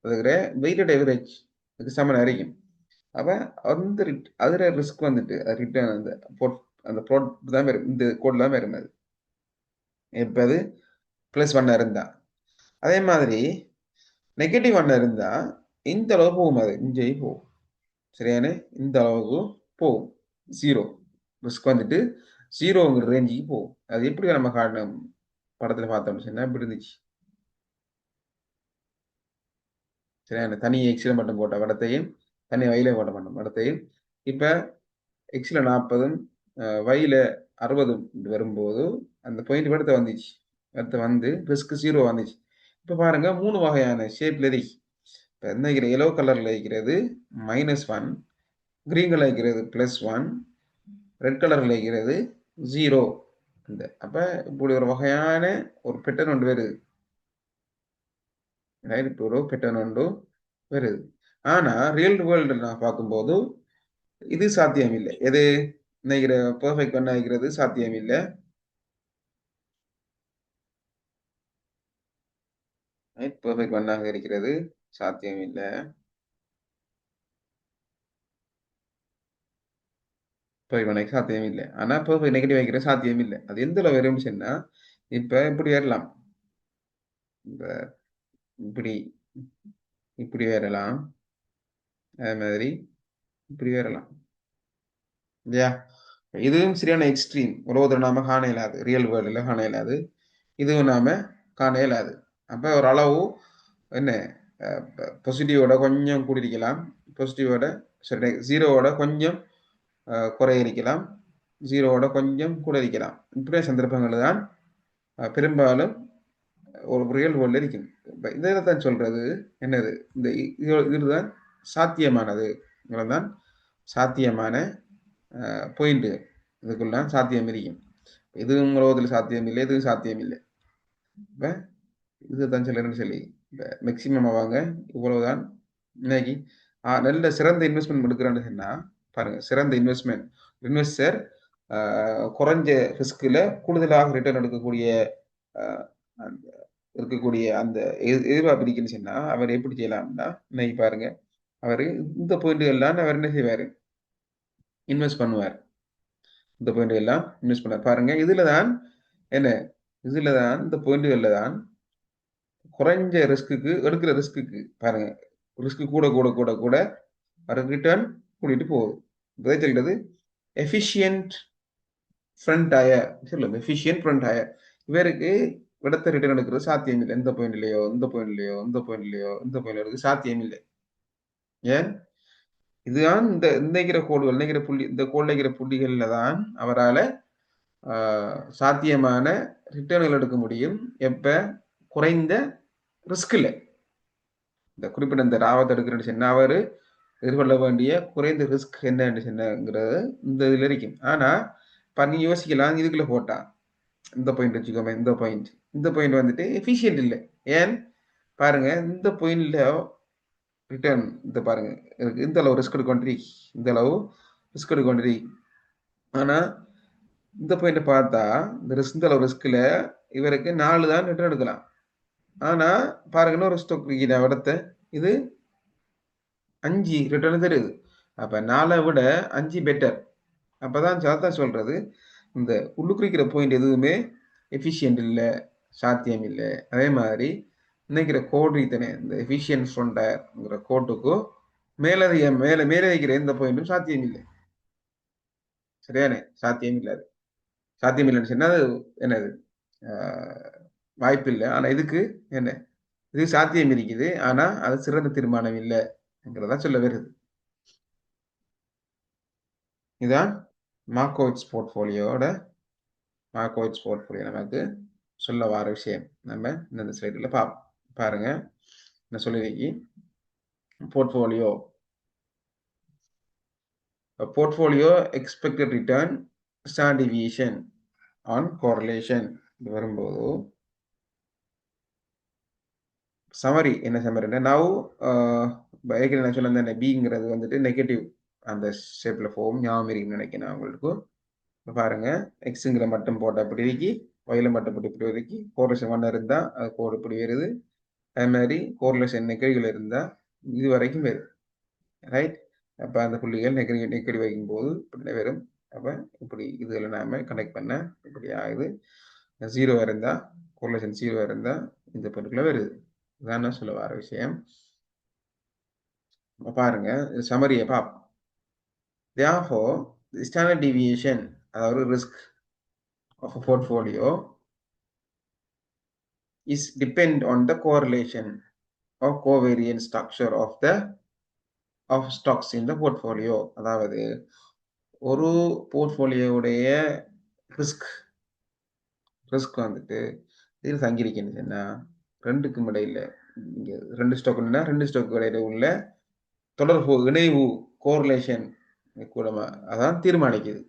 அதுக்கிற வெயிட்டட் எவரேஜ் அதுக்கு சமன் அறிக்கும் அப்போ அந்த அதில் ரிஸ்க் வந்துட்டு ரிட்டர்ன் அந்த ப்ராடக்ட் தான் வரும் இந்த கோட் தான் வரும் அது எப்போ அது +1 இருந்தால் அதே மாதிரி நெகட்டிவ் 1 இருந்தால் இந்த அளவு போகும் அது இங்கே போகும் சரியான இந்த அளவுக்கு போகும் 0 ரிஸ்க் வந்துட்டு 0ங்கிற ரேஞ்சுக்கு போகும் அது எப்படி நம்ம காட்டணும் படத்தில் பார்த்தோம்னு சொன்னால் இப்படி இருந்துச்சு சரியான தனி எக்ஸில் மட்டும் போட்ட படத்தையும் தனி வையில போட்ட மட்டும் படத்தையும் இப்போ எக்ஸில் 40 வையில் 60 வரும்போது அந்த பாயிண்ட் இடத்த வந்துச்சு இடத்த வந்து ரிஸ்க் 0 வந்துச்சு இப்போ பாருங்க 3 வகையான ஷேப்ல இருக்கு இப்போ என்ன எல்லோ கலர்ல இருக்கிறது -1 கிரீன் கலர் இருக்கிறது +1 ரெட் கலர்ல இருக்கிறது 0 இந்த அப்ப இப்படி ஒரு வகையான ஒரு பெட்டர்ன் ஒன்று வருது. ரைட்? இப்படி ஒரு பெட்டர்ன் ஒன்று வருது. ஆனா ரியல் வேர்ல்டு நான் பார்க்கும்போது இது சாத்தியம் இல்லை. எது நினைக்கிற பெர்ஃபெக்ட் பண்ண சாத்தியம் இல்லை. ரைட்? பெர்ஃபெக்ட் பண்ணாக இருக்கிறது சாத்தியம் இல்லை. பெர்ஃபெக்ட் பண்ண சாத்தியம் இல்லை. ஆனா பெர்ஃபெக்ட் நெகட்டிவ் வைக்கிற சாத்தியம் இல்லை. அது எந்த அளவு வரும்னு சொன்னா இப்ப இப்படி வரலாம். இப்ப இப்படி இப்படி வரலாம். அதே மாதிரி இப்படி வரலாம். இல்லையா? இதுவும் சரியான எக்ஸ்ட்ரீம். உலகத்துல நாம காண இயலாது. ரியல் வேர்ல்டுல காண இயலாது. இதுவும் நாம காண இயலாது. அப்ப ஒரு அளவு என்ன பாசிட்டிவோட கொஞ்சம் கூடியிருக்கலாம். பாசிட்டிவோட சரி ஜீரோவோட கொஞ்சம் குறையிருக்கலாம். ஜீரோவோட கொஞ்சம் கூட இருக்கலாம். இப்படியே சந்தர்ப்பங்கள் தான் பெரும்பாலும் ஒரு ரியல் வேர்ல்ட்ல இருக்கும். இப்ப இதை தான் சொல்றது என்னது இந்த இதுதான் சாத்தியமானது. இவ்வளவுதான் சாத்தியமான பாயிண்ட். இதுக்குள்ள சாத்தியம் இருக்கும். இதுவும் உலகத்தில் சாத்தியம் இல்லை, இதுவும் சாத்தியம் இல்லை. இப்ப இதுதான் சொல்லணும்னு சொல்லி இப்ப மேக்சிமம் வாங்க இவ்வளவுதான் இன்னைக்கு நல்ல சிறந்த இன்வெஸ்ட்மெண்ட் எடுக்கிறான்னு சொன்னா பாருங்க, சிறந்த இன்வெஸ்டர் குறைஞ்ச ரிஸ்க்ல கூடுதலாக ரிட்டர்ன் எடுக்கக்கூடிய ஆஹ், அந்த இருக்கக்கூடிய அந்த எதிர்பார்ப்பு இருக்குன்னு சொன்னா அவர் எப்படி செய்யலாம்னா இன்னைக்கு பாருங்க, அவர் இந்த பாயிண்ட்கள்லாம் அவர் என்ன செய்வாரு, இன்வெஸ்ட் பண்ணுவார். இந்த பாயிண்ட் எல்லாம் இன்வெஸ்ட் பண்ணுவார். பாருங்க இதுலதான் என்ன, இதுலதான் இந்த பாயிண்ட்கள்ல தான் குறைஞ்ச ரிஸ்க்குக்கு எடுக்கிற ரிஸ்க்குக்கு பாருங்க, ரிஸ்க் கூட கூட கூட கூட அது ரிட்டர்ன் கூட்டிட்டு போகுது. இதை சொல்றது எஃபிஷியன்ட் ஃப்ரண்ட் டயர் சொல்லுங்க. எஃபிஷியன்ட் ஃப்ரண்ட் டயர் இவருக்கு இடத்த ரிட்டர்ன் எடுக்கிறது சாத்தியம் இல்லை. எந்த பாயிண்ட்லயோ இந்த பாயிண்ட்லயோ இந்த பாயிண்ட்லயோ இந்த பாயிண்ட் எடுக்க சாத்தியம் இல்லை. ஏன்? இதுதான் இந்த இன்றைக்கிற கோடுகள் நினைக்கிற புள்ளி, இந்த கோல் நினைக்கிற புள்ளிகள்ல தான் அவரால் சாத்தியமான ரிட்டர்ன்கள் எடுக்க முடியும். எப்ப குறைந்த ரிஸ்க்ல இந்த குறிப்பிட்ட இந்த ராவத்தை எடுக்கிறேன்னு சொன்னா அவரு எதிர்கொள்ள வேண்டிய குறைந்த ரிஸ்க் என்னன்னு சொன்னங்கிறது இந்த இதுல இருக்கும். ஆனா பண்ணி யோசிக்கலாம், இதுக்குள்ள போட்டா இந்த பாயிண்ட் வச்சுக்கோமே, இந்த பாயிண்ட் வந்துட்டு எஃபிஷியன்ட் இல்லை. ஏன் பாருங்க, இந்த பாயிண்ட்ல ரிட்டர்ன் இந்த பாருங்க இந்த அளவு ரிஸ்க் எடுக்க இந்த அளவு ரிஸ்க் எடுக்க. ஆனா இந்த பாயிண்ட் பார்த்தா இந்த ரிஸ்க் இந்த அளவு ரிஸ்க்ல இவருக்கு 4 தான் ரிட்டர்ன் எடுக்கலாம். ஆனா பாருங்க இன்னொரு ஸ்டாக் இடத்த இது 5 ரிட்டர்ன் தருது. அப்ப 4 விட 5 பெட்டர். அப்பதான் சாத்தா சொல்றது இந்த உள்ளுக்குறிக்கிற பாயிண்ட் எதுவுமே எஃபிஷியன்ட் இல்லை, சாத்தியம் இல்லை. அதே மாதிரி நினைக்கிற கோடு இத்தனை இந்த எஃபிஷியன்ட் ஃப்ரண்டர்ங்கிற கோட்டுக்கு மேலதிக மேலே வைக்கிற எந்த பாயிண்ட்டும் சாத்தியம் இல்லை. சரியானே? சாத்தியம் இல்லை. அது சாத்தியம் இல்லைன்னு சொன்னா அது என்னது வாய்ப்பு இல்லை. ஆனா இதுக்கு என்ன, இது சாத்தியம் இருக்குது. ஆனா அது சிறந்த தீர்மானம் இல்லைங்கிறதா சொல்ல வருது. இதுதான் மார்க்கோவிட்ஸ் போர்ட்ஃபோலியோட நமக்கு சொல்ல வர விஷயம். நம்ம இந்த ஸ்லைடில் பாருங்க என்ன சொல்லிருக்கி. Portfolio expected return standard deviation and correlation வரும்போது சமரி என்ன சமரின்னா நவ் ஏற்கனவே நான் சொன்ன பிங்கிறது வந்துட்டு நெகட்டிவ் அந்த ஷேப்ல போகும். ஞாபகம் இருக்குன்னு நினைக்கிறேன் உங்களுக்கு. பாருங்க, எக்ஸுங்கிற மட்டும் போட்ட அப்படி இருக்கி, ஒயில மட்டும் போட்டு இப்படி ஒதுக்கி கோரிலேஷன் 1 இருந்தா அது கோடு இப்படி வருது. அதே மாதிரி கோரிலேஷன் நெகடிவ்ல இருந்தா இது வரைக்கும் வருது. ரைட்? அப்ப அந்த புள்ளிகள் நெகடி வைக்கும் போது இப்படி வரும். அப்ப இப்படி இதுல நாம கனெக்ட் பண்ண இப்படி ஆகுது. 0 இருந்தா கோரிலேஷன் 0 இருந்தா இந்த பொருட்களை வருது. இதான் சொல்ல வர விஷயம். பாருங்க சமரியை பார்ப்போம். Therefore, the standard deviation, அதாவது risk of a portfolio is depend on the correlation or covariance structure of stocks in the portfolio. அதாவது ஒரு போர்ட்ஃபோலியோவுடைய ரிஸ்க் வந்துட்டு இதில் தங்கியிருக்குன்னு சொன்னா ரெண்டுக்கும் இடையில இங்க 2 ஸ்டாக்னா 2 ஸ்டாக் இடையில உள்ள தொடர்பு, இணைவு, கோரிலேஷன் கூடமா அதான் தீர்மானிக்குது.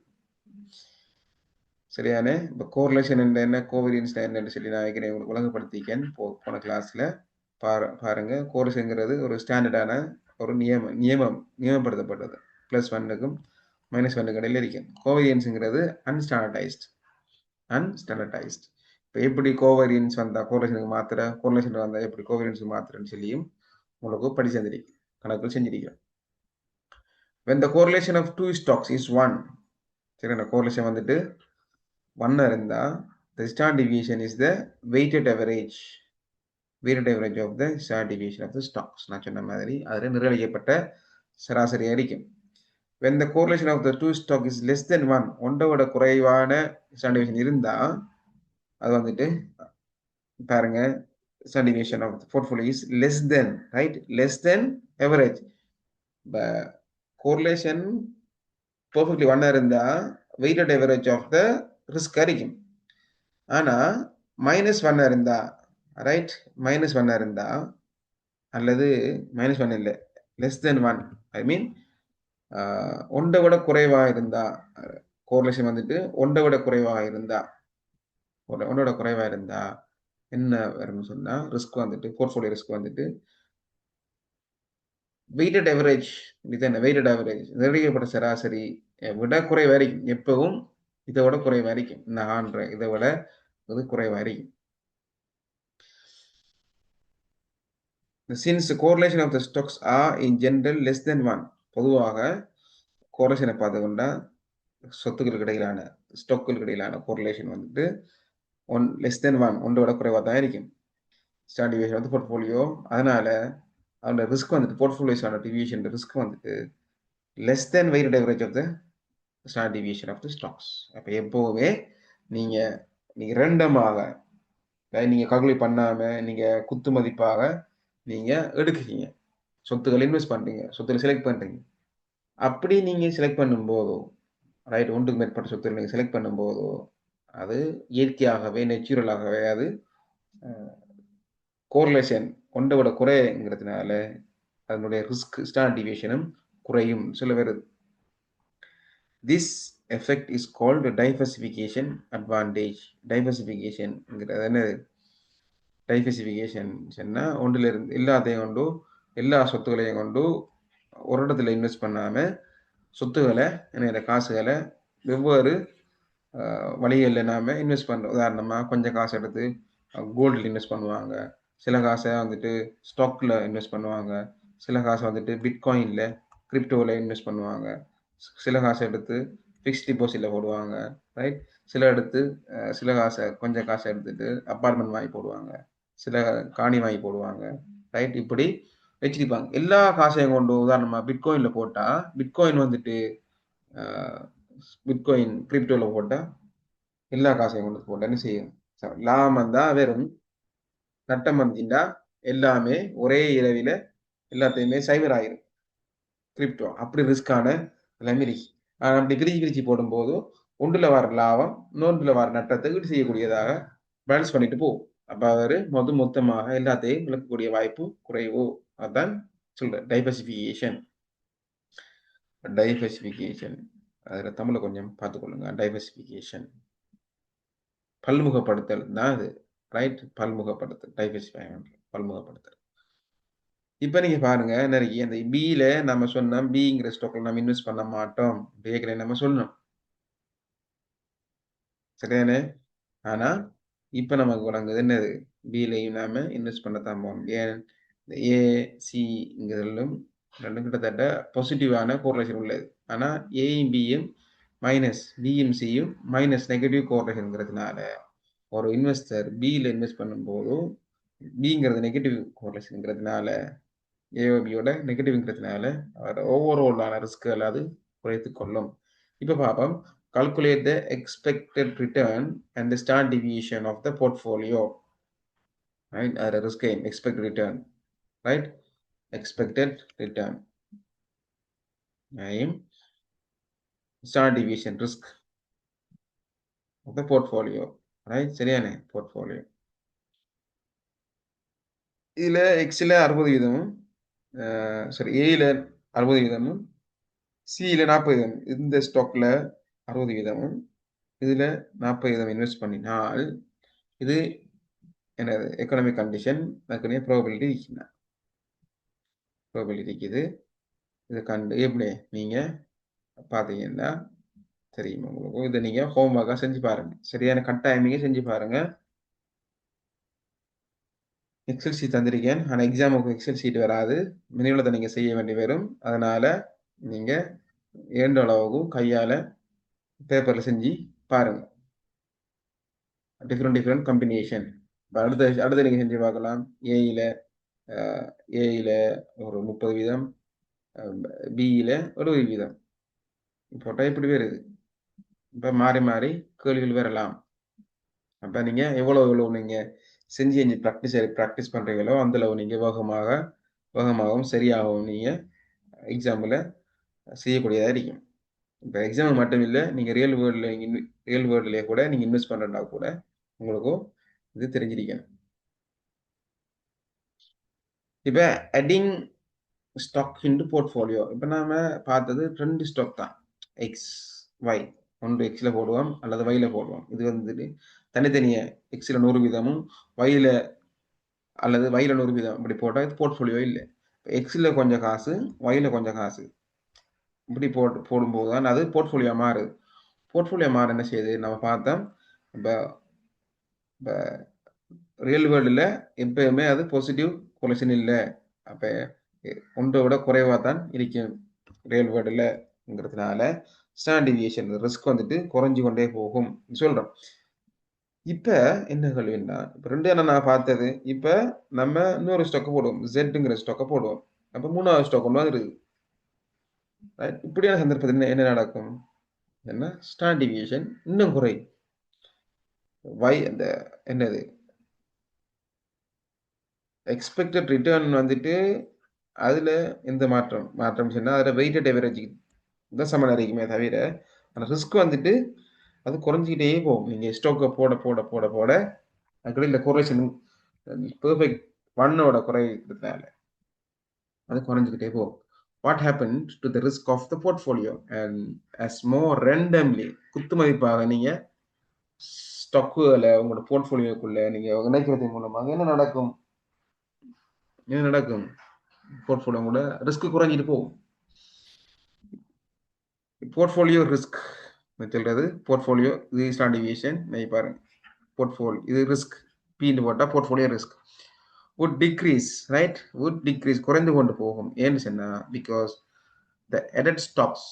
சரியானே? இப்போ கோரிலேஷன் என்ன, கோவேரியன்ஸ் என்னன்னு சொல்லி நான் ஏற்கனவே உங்களுக்கு விளங்கப்படுத்தியிருக்கேன் போன கிளாஸ்ல. பாருங்க கோரிலேஷன்ங்கிறது ஒரு ஸ்டாண்டர்டான ஒரு நியமப்படுத்தப்பட்டது. +1க்கும் -1க்கும் இடையில இருக்கும். கோவேரியன்ஸ்ங்கிறது அன்ஸ்டாண்டர்டைஸ்ட். இப்போ எப்படி கோவேரியன்ஸ் வந்தா கோரிலேஷனுக்கு மாத்திர, கோரிலேஷன் வந்தா எப்படி கோவேரியன்ஸுக்கு மாத்திரன்னு சொல்லியும் உங்களுக்கு படிச்சு தந்திருக்கு. கணக்கு செஞ்சிருக்கோம். When the correlation of two stocks is 1, சரி, கோரிலேஷன் வந்துட்டு 1 இருந்தா the standard deviation is the weighted average of the standard deviation of the stocks. நான் சொன்ன மாதிரி அதில் நிர்ணயிக்கப்பட்ட சராசரி இருக்கும். When the correlation of the two stock is less than 1, ஒன்றை விட குறைவான standard deviation இருந்தா அது வந்துட்டு பாருங்க standard deviation of the portfolio is less than, right, less than average. correlation perfectly 1 இருந்தா weighted average of the risk இருக்கும். ஆனா -1 இருந்தா, ரைட், -1 இருந்தா அல்லது -1 இல்லை, லெஸ் தென் 1, ஐ மீன் ஒன்றை விட குறைவா இருந்தா, கோரிலேஷன் வந்துட்டு ஒன்றை விட குறைவா இருந்தா, ஒன்றோட குறைவா இருந்தா என்ன வரும்னு சொன்னா ரிஸ்க் வந்துட்டு, போர்ட்ஃபோலியோ ரிஸ்க் வந்துட்டு வெயிட்டட் ஆவரேஜ், இது என்ன வெயிட்டட் ஆவரேஜ், நிர்ணயிக்கப்பட்ட சராசரி விட குறைவா இருக்கும். எப்பவும் இதை விட குறைவா இருக்கும். நான் இதை விட இது குறைவா இருக்கும். Since the correlation of the stocks are in general less than 1, பொதுவாக கோரிலேஷனை பார்த்துக்கொண்டா சொத்துக்களுக்கு இடையிலான, ஸ்டாக்குகளுக்கு இடையிலான கோரிலேஷன் வந்துட்டு லெஸ் தென் 1, ஒன்றை விட குறைவாக தான் இருக்கும். ஸ்டாண்டர்ட் டிவியேஷன் வந்து போர்ட்ஃபோலியோ, அதனால அதோட ரிஸ்க் வந்துட்டு போர்ட்ஃபோலியோஸான டிவியேஷன் ரிஸ்க் வந்துட்டு less than weighted average of the standard deviation of the stocks. அப்போ எப்போவுமே நீங்கள் ரெண்டமாக நீங்கள் கால்குலேட் பண்ணாமல் நீங்கள் குத்து மதிப்பாக நீங்கள் எடுக்கிறீங்க, சொத்துக்கள் இன்வெஸ்ட் பண்ணுறீங்க, சொத்துக்களை செலக்ட் பண்ணுறீங்க. அப்படி நீங்கள் செலக்ட் பண்ணும்போதோ, ரைட், ஒன்றுக்கு மேற்பட்ட சொத்துக்களை நீங்கள் செலக்ட் பண்ணும்போதோ அது இயற்கையாகவே நேச்சுரலாகவே அது கோரிலேஷன் ஒன்றை விட குறைங்கிறதுனால அதனுடைய ரிஸ்க் ஸ்டாண்டர்ட் டிவியேஷனும் குறையும் சொல்ல வருது. This effect is called diversification advantage. டைவர்சிஃபிகேஷன்ங்கிறது என்னது? டைவர்சிஃபிகேஷன் சொன்னால் ஒன்றில் இருந்து எல்லாத்தையும் கொண்டு, எல்லா சொத்துக்களையும் கொண்டு ஒரு இடத்துல இன்வெஸ்ட் பண்ணாமல் சொத்துக்களை, என்ன காசுகளை வெவ்வேறு வழிகளில் நாம் இன்வெஸ்ட் பண்ணுறோம். உதாரணமாக கொஞ்சம் காசு எடுத்து கோல்டில் இன்வெஸ்ட் பண்ணுவாங்க, சில காசை வந்துட்டு ஸ்டாக்கில் இன்வெஸ்ட் பண்ணுவாங்க, சில காசை வந்துட்டு பிட்காயினில், கிரிப்டோவில் இன்வெஸ்ட் பண்ணுவாங்க, சில காசை எடுத்து ஃபிக்ஸ்ட் டிபாசிட்டில் போடுவாங்க, ரைட், சில காசை கொஞ்சம் காசை எடுத்துட்டு அப்பார்ட்மெண்ட் வாங்கி போடுவாங்க, சில காணி வாங்கி போடுவாங்க, ரைட், இப்படி வச்சிருப்பாங்க. எல்லா காசையும் கொண்டு உதாரணமாக பிட்காயினில் போட்டால் பிட்காயின் வந்துட்டு பிட்காயின் கிரிப்டோவில் போட்டால் எல்லா காசையும் கொண்டு போட்டால் என்ன செய்யும்? லாபம் தான் வெறும், நட்டம் வந்தீங்கன்னா எல்லாமே ஒரே இரவில எல்லாத்தையுமே சைபர் ஆயிரும் கிரிப்டோ. அப்படி ரிஸ்கான எல்லாமே இருக்கு. அப்படி பிரிச்சு போடும்போது ஒன்றுல வர லாபம் இன்னொன்றுல வர நட்டத்தை ஈடு செய்யக்கூடியதாக பேலன்ஸ் பண்ணிட்டு போகும். அப்ப அவரு மொத்தமாக எல்லாத்தையும் விளக்கக்கூடிய வாய்ப்பு குறைவு. அதான் சொல்றேன் டைவர்சிஃபிகேஷன். அதுல தமிழை கொஞ்சம் பார்த்துக்கொள்ளுங்க. டைவர்சிஃபிகேஷன் பல்முகப்படுத்தல் தான் அது, ரைட், பல்முகப்படுத்தல், பல்முகப்படுத்தல். இப்ப நீங்க பாருங்க, நிறைய இந்த பில நம்ம சொன்னோம், பிங்கிற ஸ்டாக்ல நம்ம இன்வெஸ்ட் பண்ண மாட்டோம் ஏற்கனவே நம்ம சொன்னோம், சரியானே? ஆனா இப்ப நமக்கு வழங்குது என்னது? பிலையும் நாம இன்வெஸ்ட் பண்ணத்தான் போகணும். ஏன்? இந்த ஏ சிங்கிறதும் ரெண்டும் கிட்டத்தட்ட பாசிட்டிவான கோரிலேஷன் உள்ளது. ஆனா ஏயும் பியும் மைனஸ், பியும் சியும் மைனஸ் நெகட்டிவ் கோரிலேஷன்ங்கிறதுனால ஒரு இன்வெஸ்டர் பியில் இன்வெஸ்ட் பண்ணும்போது பிங்கிறது நெகட்டிவ் கோரிலேஷன்ங்கிறதுனால, ஏஓபியோட நெகட்டிவ்ங்கிறதுனால அவர் ஓவராலான ரிஸ்க்குகள் அது குறைத்து கொள்ளும். இப்போ பார்ப்போம், calculate the expected return and the standard deviation of the portfolio, right? Ada risk gain, expected return, right? Expected return, right? Standard deviation, risk of the portfolio, right? சரியானே? portfolio. இதுல எக்ஸ்ல 60 வீதமும், சரி, ஏல 60 வீதமும், சில 40 வீதமும், இந்த ஸ்டாக்ல 60 வீதமும், இதுல 40% இன்வெஸ்ட் பண்ணினால் இது என்னது எக்கனாமிக் கண்டிஷன் அதுக்குரிய ப்ராபபிலிட்டி இருக்குண்ணா ப்ராபபிலிட்டி இருக்குது இதை கண்டு எப்படி நீங்க பார்த்தீங்கன்னா தெரியும் உங்களுக்கு இதை நீங்க ஹோம் ஒர்க்காக செஞ்சு பாருங்க சரியான கட்டாயமிங்க செஞ்சு பாருங்க எக்ஸல் ஷீட் தந்திருக்கேன் ஆனால் எக்ஸாமுக்கு எக்ஸல் ஷீட் வராது மினிமத்தை நீங்க செய்ய வேண்டி வரும் அதனால நீங்க ஏண்ட அளவுக்கு கையால பேப்பர்ல செஞ்சு பாருங்க டிஃப்ரெண்ட் காம்பினேஷன் அடுத்த நீங்க செஞ்சு பார்க்கலாம் ஏஇல ஏஇல ஒரு 30 வீதம் பிஇல ஒரு வீதம் போட்டால் இப்படி வருது இப்போ மாறி மாறி கேள்விகள் வரலாம் அப்போ நீங்கள் எவ்வளோ நீங்கள் செஞ்சு ப்ராக்டிஸ் பண்ணுறீங்களோ அந்தளவு நீங்கள் வேகமாகவும் சரியாகவும் நீங்கள் எக்ஸாம்பிள் செய்யக்கூடியதாக இருக்கும் இப்போ எக்ஸாம் மட்டும் இல்லை நீங்கள் ரியல் வேர்ல்டுலேயே கூட நீங்கள் இன்வெஸ்ட் பண்ணுறதா கூட உங்களுக்கும் இது தெரிஞ்சிருக்கணும் இப்போ அடிங் ஸ்டாக் இன்டு போர்ட்ஃபோலியோ இப்போ நாம பார்த்தது 2 ஸ்டாக் தான் எக்ஸ் ஒய் ஒன்று எக்ஸில் போடுவோம் அல்லது ஒய்ல போடுவோம் இது வந்துட்டு தனித்தனிய எக்ஸில் 100 வீதமும் ஒய்ல அல்லது ஒய்ல 100 வீதம் இப்படி போட்டால் இது போர்ட்ஃபோலியோ இல்லை எக்ஸில் கொஞ்சம் காசு ஒய்ல கொஞ்சம் காசு இப்படி போடும்போது தான் அது போர்ட்ஃபோலியோ மாறுது போர்ட்ஃபோலியோ மாற என்ன செய்யுது நம்ம பார்த்தோம் இப்போ இப்போ ரியல் வேர்ல்டில் எப்பயுமே அது பாசிட்டிவ் கொலெக்ஷன் இல்லை அப்போ ஒன்றை விட குறைவாக தான் இருக்கும் ரியல் வேர்ல்டுலங்கிறதுனால ஸ்டாண்டர்ட் டிவியேஷன் ரிஸ்க் வந்துட்டு குறைஞ்சு கொண்டே போகும் சொல்கிறோம் இப்போ என்ன கேள்வின்னா இப்போ 2 நான் பார்த்தது இப்போ நம்ம இன்னொரு ஸ்டாக்கை போடுவோம் ஜெட்டுங்கிற ஸ்டாக்கை போடுவோம் அப்போ 3வது ஸ்டாக் ஒன்று இருக்குது ரைட் இப்படியான சந்தர்ப்பத்தில் என்ன நடக்கும் என்ன ஸ்டாண்டர்ட் டிவியேஷன் இன்னும் குறையும் அந்த என்னது எக்ஸ்பெக்டட் ரிட்டர்ன் வந்துட்டு அதில் எந்த மாற்றம் சொன்னால் அதில் வெயிட்டட் எவரேஜ் தான் சமன் அறிக்குமே தவிர அந்த ரிஸ்க் வந்துட்டு அது குறைஞ்சிக்கிட்டே போகும் நீங்கள் ஸ்டாக்கை போட போட போட போட அதுக்கடையில் குறைச்சல் பெர்ஃபெக்ட் ஒன்னோட குறைக்கிறதுனால அது குறைஞ்சிக்கிட்டே போகும் what happen to the risk of the portfolio and as more randomly குத்து மதிப்பாக நீங்கள் ஸ்டாக்குகளை உங்களோட போர்ட்ஃபோலியோக்குள்ள நீங்கள் இணைக்கிறது மூலமாக என்ன நடக்கும் போர்ட்ஃபோலியோ கூட ரிஸ்க் குறைஞ்சிட்டு போகும் போர்ட்ஃபோலியோ ரிஸ்க் சொல்றது போர்ட்ஃபோலியோ இது ஸ்டாண்டர்ட் டிவியேஷன் பாருங்க போர்ட்ஃபோலியோ இது ரிஸ்க் பீன்னு போட்டால் portfolio risk would decrease right would decrease குறைந்து கொண்டு போகும் ஏன்னு சொன்னா பிகாஸ் the added stocks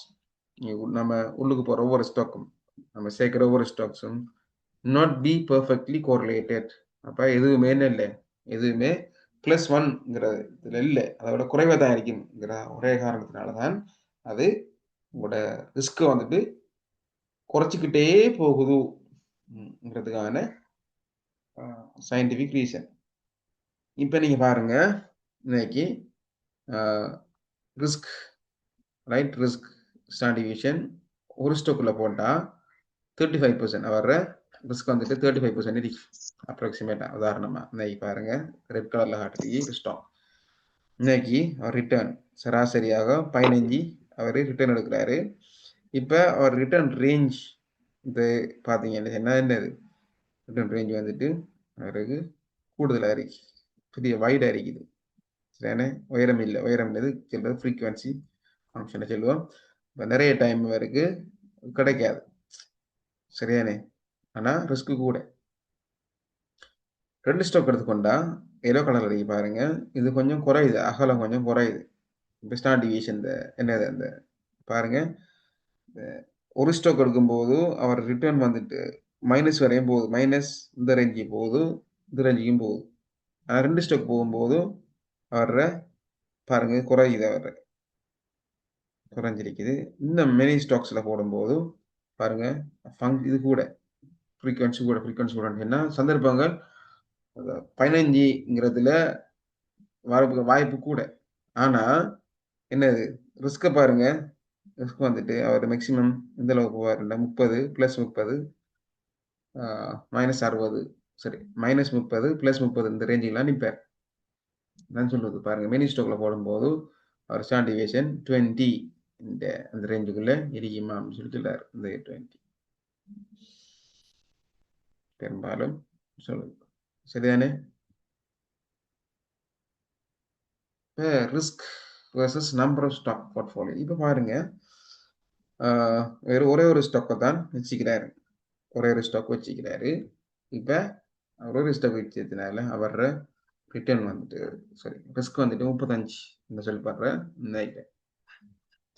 நம்ம உள்ளுக்கு போகிற ஒவ்வொரு ஸ்டாக்கும் நம்ம சேர்க்குற ஒவ்வொரு ஸ்டாக்ஸும் நாட் பி பர்ஃபெக்ட்லி கோரிலேட்டட் அப்போ எதுவுமே இல்லை எதுவுமே +1ங்கிறது இதில் இல்லை அதோட குறைவாக தான் இருக்குங்கிற ஒரே காரணத்தினால தான் அது உங்களோட ரிஸ்க்கு வந்துட்டு குறைச்சிக்கிட்டே போகுதுங்கிறதுக்கான சயின்டிஃபிக் ரீசன் இப்போ நீங்கள் பாருங்க இன்னைக்கு risk right risk standard deviation ஒரு ஸ்டாக்குள்ள போட்டால் 35% வர்ற ரிஸ்க் வந்துட்டு 35% இருக்கு அப்ராக்சிமேட்டா உதாரணமாக இன்னைக்கு பாருங்க ரெட் கலரில் காட்டுறீங்க ஸ்டாக் இன்னைக்கு அவர் ரிட்டர்ன் சராசரியாக 15 அவர் ரிட்டர்ன் எடுக்கிறாரு இப்போ அவர் ரிட்டர்ன் ரேஞ்ச் இது பார்த்தீங்கன்னா என்னது ரிட்டர்ன் ரேஞ்ச் வந்துட்டு அவருக்கு கூடுதலாக இருக்கு பெரிய வைடாக இருக்குது சரியான உயரம் இல்லை உயரம் இது சொல்றது ஃப்ரீக்குவன்சி ஃபங்க்ஷனை சொல்லுவோம் இப்போ நிறைய டைம் அவருக்கு கிடைக்காது சரியானே ஆனால் ரிஸ்க்கு கூட 2 ஸ்டாக் எடுத்துக்கொண்டா எல்லோ கலர் அடிக்க பாருங்க இது கொஞ்சம் குறையுது அகலம் கொஞ்சம் குறையுது இப்போ ஸ்டாண்டர்ட் டிவியேஷன் என்னது அந்த பாருங்க ஒரு ஸ்டாக் எடுக்கும்போது அவர் ரிட்டர்ன் வந்துட்டு மைனஸ் வரையும் போகுது மைனஸ் இந்த ரேஞ்சுக்கு போகுது இந்த ரேஞ்சுக்கும் போகுது ஆனால் 2 ஸ்டாக் போகும்போது அவர பாருங்க குறையுது அவர் குறைஞ்சிருக்குது இன்னும் மெனி ஸ்டாக்ஸில் போடும்போது பாருங்க இது கூட ஃப்ரீக்வன்சி கூட என்ன சந்தர்ப்பங்கள் 15ங்கிறதுல வாய்ப்பு கூட ஆனால் என்னது ரிஸ்க்கை பாருங்க ரிஸ்க் வந்துட்டு அவர் மேக்சிமம் எந்த அளவுக்கு போவார்ல 30 +30 -60 சரி -30 +30 இந்த ரேஞ்சுக்கெல்லாம் நிற்பார் நான் சொல்றது பாருங்க மினி ஸ்டாக்ல போடும்போது அவர் ஸ்டாண்டர்ட் டிவியேஷன் 20 அந்த ரேஞ்சுக்குள்ள இருக்குமா அப்படின்னு சொல்லி சொல்லார் இந்த 20 பெரும்பாலும் சரிதானே? இப்போ risk versus number of stock portfolio. இப்போ பாருங்க, ஒரே ஒரு ஸ்டாக்கை தான் வச்சுக்கிறாரு. ஒரே ஒரு ஸ்டாக் வச்சுக்கிறாரு. இப்போ ஒரே ஒரு ஸ்டாக் வச்சதுனால அவர் ரிட்டர்ன் வந்துட்டு ரிஸ்க் வந்துட்டு 35 இந்த சொல்லப்படுற இந்த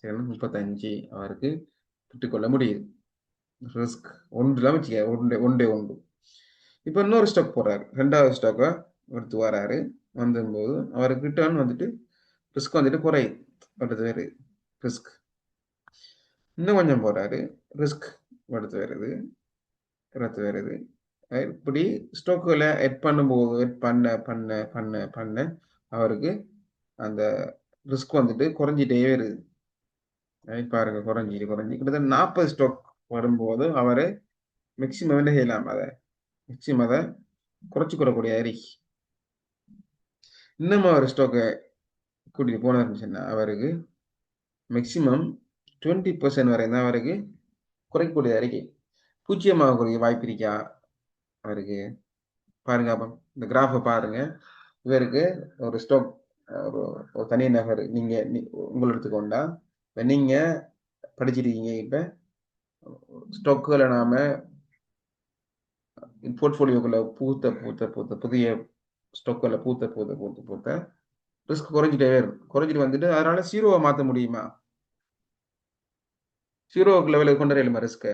சரி 35 அவருக்கு பெற்றுக்கொள்ள முடியுது. ரிஸ்க் ஒன்றுலாம் வச்சுக்க ஒன்றே ஒன்று. இப்போ இன்னொரு ஸ்டாக் போடுறாரு, ரெண்டாவது ஸ்டாக்கை எடுத்து வராரு. வந்தும்போது அவருக்கு ரிட்டர்ன் வந்துட்டு ரிஸ்க் வந்துட்டு குறையுது. அடுத்து வருது ரிஸ்க். இன்னும் கொஞ்சம் போறாரு, ரிஸ்க் அடுத்து வருது. இப்படி ஸ்டாக்குகளை எட் பண்ணும்போது எட் பண்ண பண்ண பண்ண பண்ண அவருக்கு அந்த ரிஸ்க் வந்துட்டு குறைஞ்சிட்டே வருது. பாருங்க, குறைஞ்சி கிட்டத்தட்ட 40 ஸ்டாக் வரும்போது அவரு மேக்சிமம் என்ன செய்யலாம், மேக்சிமம் அதை குறைச்சிக்கூடக்கூடிய அறிக்கை. இன்னும் அவர் ஸ்டாக்கை கூட்டிட்டு போனாருன்னு சொன்னா அவருக்கு மேக்சிமம் 20% வரை தான் அவருக்கு குறைக்கக்கூடிய அறிக்கை. பூஜ்ஜியமாகக்கூடிய வாய்ப்பு இருக்கா அவருக்கு? பாருங்க, அப்போ இந்த கிராஃபை பாருங்க. இவருக்கு ஒரு ஸ்டாக், ஒரு தனி நபர் உங்களை எடுத்துக்கொண்டா, இப்போ நீங்க படிச்சிருக்கீங்க. இப்போ ஸ்டாக்குகளை நாம போர்ட்ஃபோலியோக்குள்ள பூத்த புதிய ஸ்டாக்குகளை பூத்த ரிஸ்க் குறைஞ்சிட்டு வந்துட்டு அதனால ஜீரோவை மாற்ற முடியுமா? ஜீரோவுக்கு லெவலுக்கு கொண்டு வரலுமா ரிஸ்க?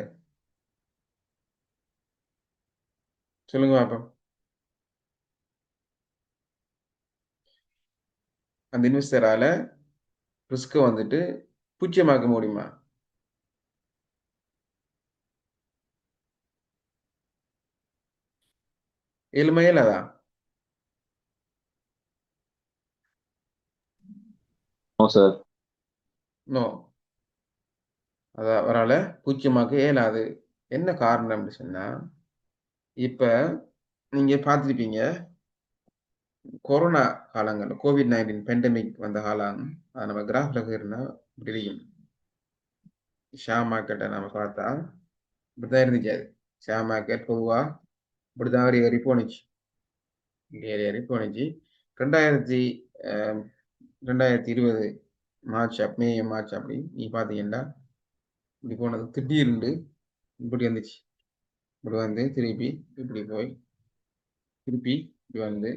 சொல்லுங்க பாப்போம். அந்த இன்வெஸ்டரால ரிஸ்க் வந்துட்டு பூஜ்ஜியமாக்க முடியுமா? இயலுமையிலதா? No sir. நோ. அதை அவரால் பூஜ்ஜியமாக்க இயலாது. என்ன காரணம் அப்படின்னு சொன்னா, இப்ப நீங்க பார்த்துருப்பீங்க, கொரோனா காலங்கள், COVID-19 பேண்டமிக் வந்த காலம், அதை நம்ம கிராஃப்ல போயிருந்தா தெரியும். ஷேர் மார்க்கெட்டை நம்ம பார்த்தா இப்படிதான் இருந்துச்சு. அது ஷேர் மார்க்கெட் பொதுவா இப்படிதான் ஏறி போணுச்சு. ஏறி போணுச்சு. 2020 மே மார்ச் அப்படி நீ பார்த்தீங்கன்னா இப்படி போனது திடீர்னு இப்படி வந்துச்சு. இப்படி வந்து திருப்பி இப்படி போய் திருப்பி இப்படி வந்து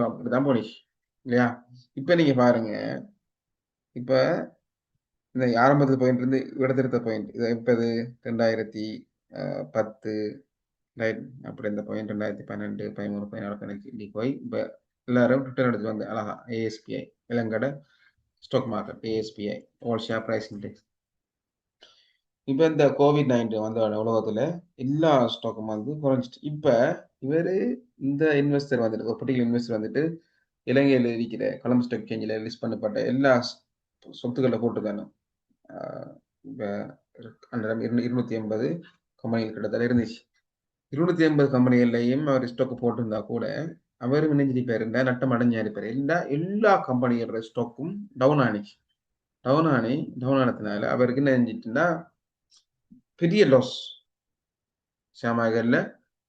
அப்படிதான் போனிச்சு இல்லையா? இப்ப நீங்க பாருங்க, இப்ப இந்த ஆரம்பத்தில் பாயிண்ட் இருந்து இடத்திருத்த பாயிண்ட் இது இப்ப இது 2010 ரைட், அப்படி இந்த பாயிண்ட் 2012 13 14 15 இப்படி போய் இப்ப எல்லாரும் ரிட்டர்ன் எடுத்து வந்து அழகா ASPI இளங்கட stock market ASPI all share price index. இப்ப இந்த COVID-19 வந்த உலகத்துல எல்லா ஸ்டாக்கும் வந்து குறைஞ்சிட்டு. இப்ப இவரு இந்த இன்வெஸ்டர் வந்துட்டு ஒரு பர்டிகுலர் இன்வெஸ்டர் வந்துட்டு இலங்கையில் இருக்கிற கொலம்பஸ் ஸ்டாக் எக்ஸ்சேஞ்சில் லிஸ்ட் பண்ணப்பட்ட எல்லா சொத்துக்களை போட்டுக்கானு. இப்போ 280 கம்பெனிகள் கிட்டத்தட்ட இருந்துச்சு. 280 கம்பெனிகள்லையும் அவர் ஸ்டாக் போட்டிருந்தா கூட அவர் நினைஞ்சிருப்பாரு, நட்டம் அடைஞ்சிருப்பாரு. எல்லா கம்பெனிகளோட ஸ்டாக்கும் டவுன் ஆனிச்சு. டவுன் ஆனதுனால அவருக்கு என்ன செஞ்சிட்டுன்னா பெரிய லாஸ். ஷேர்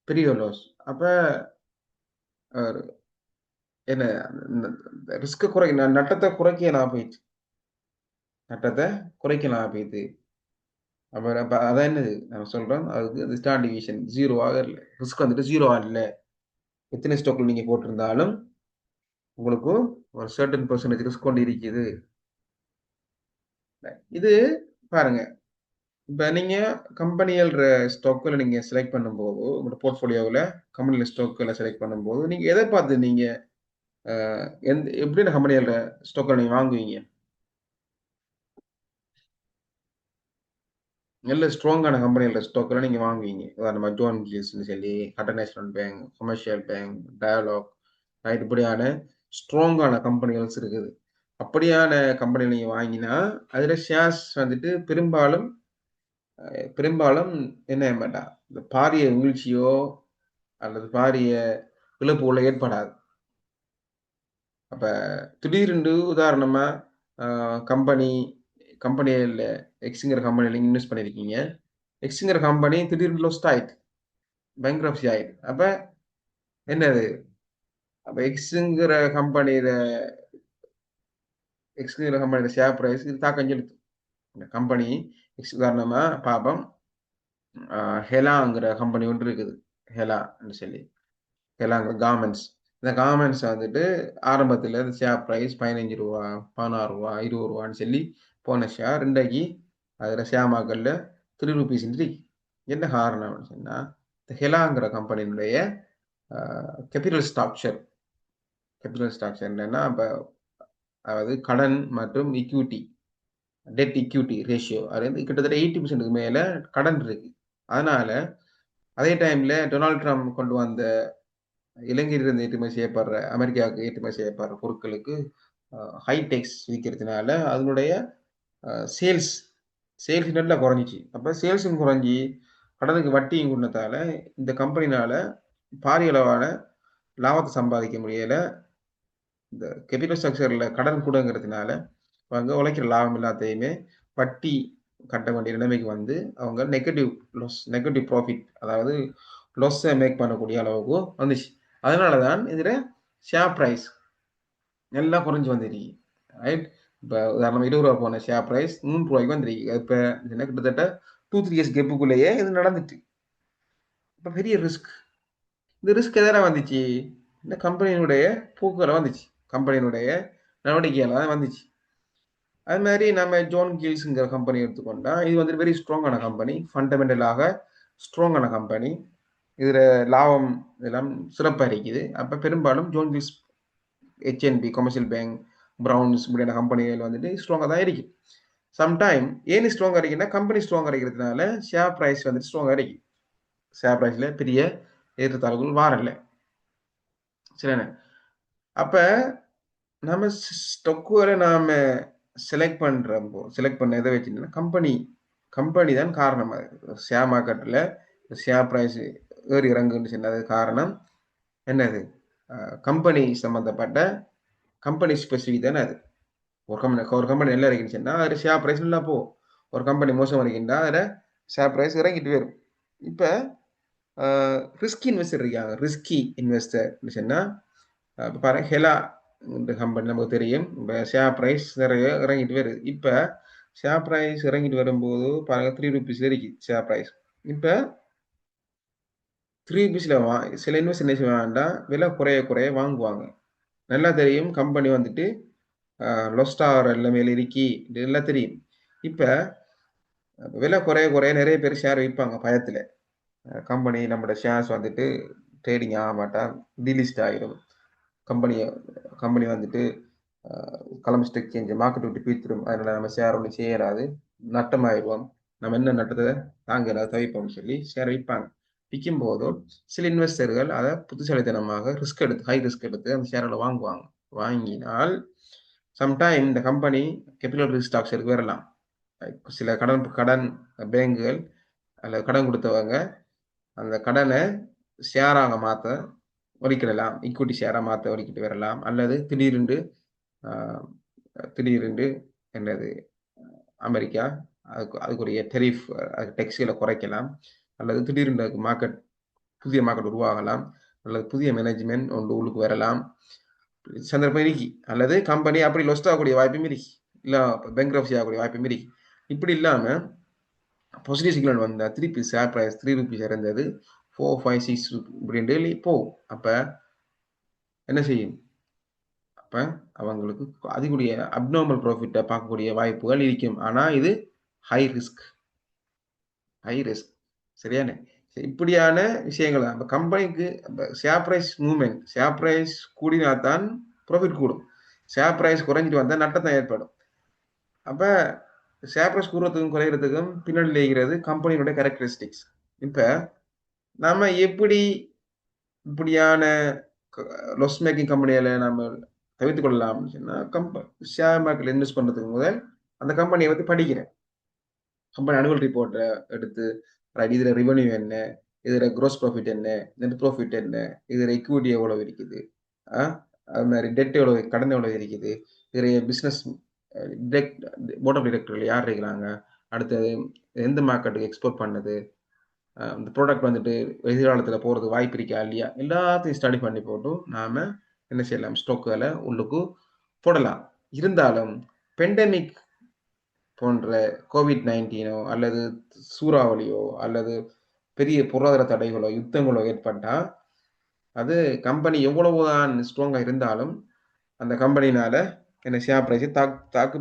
பெரிய லாஸ். அப்ப என்ன ரிஸ்க் நட்டத்தை குறைக்கலாம் போயிடுச்சு. நட்டத்தை குறைக்கலாம் போயிடுது. அப்புறம் அப்ப அதான் என்னது நம்ம சொல்றோம், அதுக்கு ஸ்டாண்ட் டிவிஷன் ஜீரோவாக இல்லை. ரிஸ்க் வந்துட்டு ஜீரோவா இல்லை. எத்தனை ஸ்டாக்ல நீங்க போட்டிருந்தாலும் உங்களுக்கு ஒரு சர்டன் பெர்சன்டேஜ் ரிஸ்க் கொண்டு இருக்குது. இது பாருங்க, இப்ப நீங்க கம்பெனிகள் ஸ்டாக்ல நீங்க செலக்ட் பண்ணும்போது உங்களோட போர்ட்ஃபோலியோவில் கம்பெனியில் ஸ்டாக்ல செலக்ட் பண்ணும்போது நீங்க எதை பார்த்து நீங்க எப்படியான கம்பெனியோட ஸ்டாக்ல நீங்க வாங்குவீங்க? நல்ல ஸ்ட்ராங்கான கம்பெனியோட ஸ்டாக்ல நீங்க வாங்குவீங்க. உதாரணமா ஜோன் கில்ஸ்னு சொல்லி, கட்டர் national bank, commercial bank, Dialog, இப்படியான ஸ்ட்ராங்கான கம்பெனிகள்ஸ் இருக்குது. அப்படியான கம்பெனி நீங்க வாங்கினா அதுல ஷேர்ஸ் வந்துட்டு பெரும்பாலும் என்ன மாட்டா, இந்த பாரிய வீழ்ச்சியோ அல்லது பாரிய இழப்புகளோ ஏற்படாது. அப்ப திடீரென்று உதாரணமா கம்பெனியில் எக்ஸுங்கிற கம்பெனியில் இன்வெஸ்ட் பண்ணியிருக்கீங்க. எக்ஸுங்கிற கம்பெனி திடீர்னு லொஸ்ட் ஆயிட்டு பேங்க்ரப்சி ஆயிடுது. அப்ப என்னது? அப்ப எக்ஸுங்கிற கம்பெனியோட ஷேர் பிரைஸ் இது தாக்கம் செலுத்தும். இந்த கம்பெனி எக்ஸ் உதாரணமா பாப்போம். ஹெலாங்கிற கம்பெனி ஒன்று இருக்குது. ஹெலான்னு சொல்லி. ஹெலாங்கிற கார்மெண்ட்ஸ். இந்த கார்மெண்ட்ஸ் வந்துட்டு ஆரம்பத்துல இந்த ஷேர் பிரைஸ் ரூ. 15, ரூ. 16, ரூ. 20ன்னு சொல்லி போன ஷேர் இன்றைக்கு அதுல ஷேர் மார்க்கெட்ல ₹3 இருக்கு. என்ன காரணம்னு சொன்னா, இந்த ஹெலாங்கிற கம்பெனியினுடைய கேபிட்டல் ஸ்ட்ரக்சர். கேபிட்டல் ஸ்ட்ரக்சர் என்னன்னா, இப்ப அதாவது கடன் மற்றும் ஈக்விட்டி, டெட் ஈக்விட்டி ரேஷியோ அது வந்து கிட்டத்தட்ட 80%க்கு மேல கடன் இருக்கு. அதனால அதே டைம்ல டொனால்ட் ட்ரம்ப் கொண்டு வந்த இலங்கையிலிருந்து ஏற்றுமதி செய்யப்படுற அமெரிக்காவுக்கு ஏற்றுமதி செய்யப்படுற பொருட்களுக்கு ஹை டெக்ஸ் விதிக்கிறதுனால அதனுடைய சேல்ஸ் சேல்ஸ் நல்லா குறைஞ்சிச்சு. அப்ப சேல்ஸும் குறைஞ்சி கடனுக்கு வட்டியும் கொண்டதால இந்த கம்பெனினால பாரிய அளவான லாபத்தை சம்பாதிக்க முடியல. இந்த கேபிட்டல் ஸ்ட்ரக்சர்ல கடன் கூடங்கிறதுனால அவங்க உழைக்கிற லாபம் எல்லாத்தையுமே வட்டி கட்ட வேண்டிய நிலைமைக்கு வந்து அவங்க நெகட்டிவ் ப்ராஃபிட், அதாவது லொஸ்ஸை மேக் பண்ணக்கூடிய அளவுக்கு வந்துச்சு. அதனால தான் இதில் ஷேர் ப்ரைஸ் எல்லாம் குறைஞ்சி வந்துருக்கு. ரைட். இப்போ உதாரணம் ₹20 போன ஷேர் ப்ரைஸ் ₹3 வந்துருக்கு. இப்போ என்ன கிட்டத்தட்ட 2-3 இயர்ஸ் கெப்புக்குள்ளேயே இது நடந்துட்டு. இப்போ பெரிய ரிஸ்க். இந்த ரிஸ்க் எதால வந்துச்சு? இந்த கம்பெனியினுடைய போக்குகளை வந்துச்சு. கம்பெனியினுடைய நடவடிக்கையால தான் வந்துச்சு. அது மாதிரி நம்ம ஜோன் கீல்ஸ்ங்கிற கம்பெனி எடுத்துக்கொண்டா இது வந்து வெரி ஸ்ட்ராங்கான கம்பெனி, ஃபண்டமெண்டலாக ஸ்ட்ராங்கான கம்பெனி. இதில் லாபம் இதெல்லாம் சிறப்பாக இருக்குது. அப்போ பெரும்பாலும் John Keells, HNB, commercial bank, Browns இப்படியான கம்பெனிகள் வந்துட்டு ஸ்ட்ராங்காக தான் இருக்கு. சம்டைம் ஏன் ஸ்ட்ராங்காக இருக்குன்னா கம்பெனி ஸ்ட்ராங்காக இருக்கிறதுனால ஷேர் ப்ரைஸ் வந்துட்டு ஸ்ட்ராங்காக இருக்கு. ஷேர் ப்ரைஸில் பெரிய ஏற்றத்தாழ்வுகள் வாரல. சரிண்ணே. அப்போ நம்ம ஸ்டொக்குகளை நாம செலக்ட் பண்ண எதை வச்சுன்னா கம்பெனி தான் காரணம். ஷேர் மார்க்கெட்டில் ஷேர் ப்ரைஸ் ஏறி இறங்குன்னு சொன்னது காரணம் என்னது? கம்பெனி சம்மந்தப்பட்ட கம்பெனி ஸ்பெசிஃபிக் தானே அது. ஒரு கம்பெனி நல்லா இருக்குன்னு சொன்னால் அதில் ஷேர் ப்ரைஸ் நல்லா போகும். ஒரு கம்பெனி மோசம் இருக்குன்னா அதில் ஷேர் ப்ரைஸ் இறங்கிட்டு வரும். இப்போ ரிஸ்கி இன்வெஸ்டர் இருக்காங்க. ரிஸ்கி இன்வெஸ்டர்னு சொன்னால் இப்போ பாருங்க, ஹெலா இந்த கம்பெனி நமக்கு தெரியும். இப்போ ஷேர் ப்ரைஸ் நிறைய இறங்கிட்டு வருது. இப்போ ஷேர் ப்ரைஸ் இறங்கிட்டு வரும்போது பாருங்க ₹3 இருக்கு ஷேர் ப்ரைஸ். இப்போ ₹3 சில இன்வெஸ்ட் என்ன செய்வாங்கன்னா விலை குறைய வாங்குவாங்க. நல்லா தெரியும் கம்பெனி வந்துட்டு லொஸ்ட் ஆகிற நிலைமையில் இருக்கி இதெல்லாம் தெரியும். இப்போ விலை குறைய நிறைய பேர் ஷேர் விற்பாங்க பயத்தில். கம்பெனி நம்மளோட ஷேர்ஸ் வந்துட்டு ட்ரேடிங் ஆக மாட்டா, டீலிஸ்ட் ஆகிடும். கம்பெனி வந்துட்டு கலம்பு ஸ்டாக் எக்ஸ்சேஞ்ச் மார்க்கெட் விட்டு பீத்துரும். அதனால நம்ம ஷேர் ஒன்றும் செய்யறாது, நட்டமாயிடுவோம். நம்ம என்ன நட்டத்தை தாங்கல தவிப்போம்னு சொல்லி ஷேர் விற்பாங்க. விற்கும் போதும் சில இன்வெஸ்டர்கள் அதை புத்திசாலித்தனமாக ஹை ரிஸ்க் எடுத்து அந்த ஷேர்களை வாங்குவாங்க. வாங்கினால் சம்டைம் இந்த கம்பெனி கேபிட்டல் ரிஸ்க் ஸ்ட்ரக்சருக்கு வரலாம். சில கடன் பேங்குகள் அல்லது கடன் கொடுத்தவங்க அந்த கடனை ஷேராக மாற்ற ஒதுக்கிடலாம், ஈக்விட்டி ஷேராக மாற்ற ஒதுக்கிட்டு வரலாம். அல்லது திடீரென்று என்னது அமெரிக்கா அதுக்குரிய டெரிஃப் டெக்ஸ்களை குறைக்கலாம். அல்லது திடீரென்று புதிய மார்க்கெட் உருவாகலாம். அல்லது புதிய மேனேஜ்மெண்ட் ஒன்று உள்ளுக்கு வரலாம். சந்தர்ப்பம் இருக்கு. அல்லது கம்பெனி அப்படி லொஸ்ட் ஆகக்கூடிய வாய்ப்பும் இருக்கு. இல்லை பேங்க்ரப்சி ஆகக்கூடிய வாய்ப்பும் இருக்கு. இப்படி இல்லாமல் பாசிட்டிவ் சிக்னல் வந்தால் திருப்பி ஷேர் ப்ரைஸ் ₹3 இறந்தது 4, 5, 6 இப்படின்னு டெய்லி போகும். அப்போ என்ன செய்யும்? அப்போ அவங்களுக்கு அதிகூடிய அப்நார்மல் ப்ராஃபிட்டை பார்க்கக்கூடிய வாய்ப்புகள் இருக்கும். ஆனால் இது ஹை ரிஸ்க். சரியானே? இப்படியான விஷயங்கள் தான். இப்போ கம்பெனிக்கு share price movement, share price கூடினா தான் ப்ராஃபிட் கூடும். ஷேர் ப்ரைஸ் குறைஞ்சிட்டு வந்தால் நட்டத்தை ஏற்படும். அப்போ ஷேர் ப்ரைஸ் கூடுறதுக்கும் குறைகிறதுக்கும் பின்னாடி இருக்கிறது கம்பெனியோட கேரக்டரிஸ்டிக்ஸ். இப்போ நம்ம இப்படியான லாஸ் மேக்கிங் கம்பெனிகளை நம்ம தவிர்த்து கொள்ளலாம்னு சொன்னால் ஷேர் மார்க்கெட்டில் இன்வெஸ்ட் பண்ணுறதுக்கு முதல் அந்த கம்பெனியை பற்றி படிக்கிறேன். கம்பெனி அனுவல் ரிப்போர்ட்டை எடுத்து இதில் ரெவன்யூ என்ன, இதில் க்ரோஸ் ப்ராஃபிட் என்ன, நெட் ப்ராஃபிட் என்ன, இதில் எக்யூட்டி எவ்வளோ இருக்குது, அது மாதிரி டெட் எவ்வளோ, கடன் எவ்வளோ இருக்குது, இதில் பிஸ்னஸ் போர்ட் ஆஃப் டைரக்டர்கள் யார் இருக்கிறாங்க, அடுத்தது எந்த மார்க்கெட்டுக்கு எக்ஸ்போர்ட் பண்ணது, இந்த ப்ராடக்ட் வந்துட்டு எதிர்காலத்தில் போகிறது வாய்ப்பு இருக்கா இல்லையா எல்லாத்தையும் ஸ்டடி பண்ணி போட்டு நாம் என்ன செய்யலாம் ஸ்டாக்குகளை உள்ளுக்கு போடலாம். இருந்தாலும் பெண்டமிக் போன்ற கோவிட்-19 அல்லது சூறாவளியோ அல்லது பெரிய பொருளாதார தடைகளோ யுத்தங்களோ ஏற்பட்டால் அது கம்பெனி எவ்வளவுதான் ஸ்ட்ராங்காக இருந்தாலும் அந்த கம்பெனினால என்ன ஷேர் பிரைஸை தாக்கு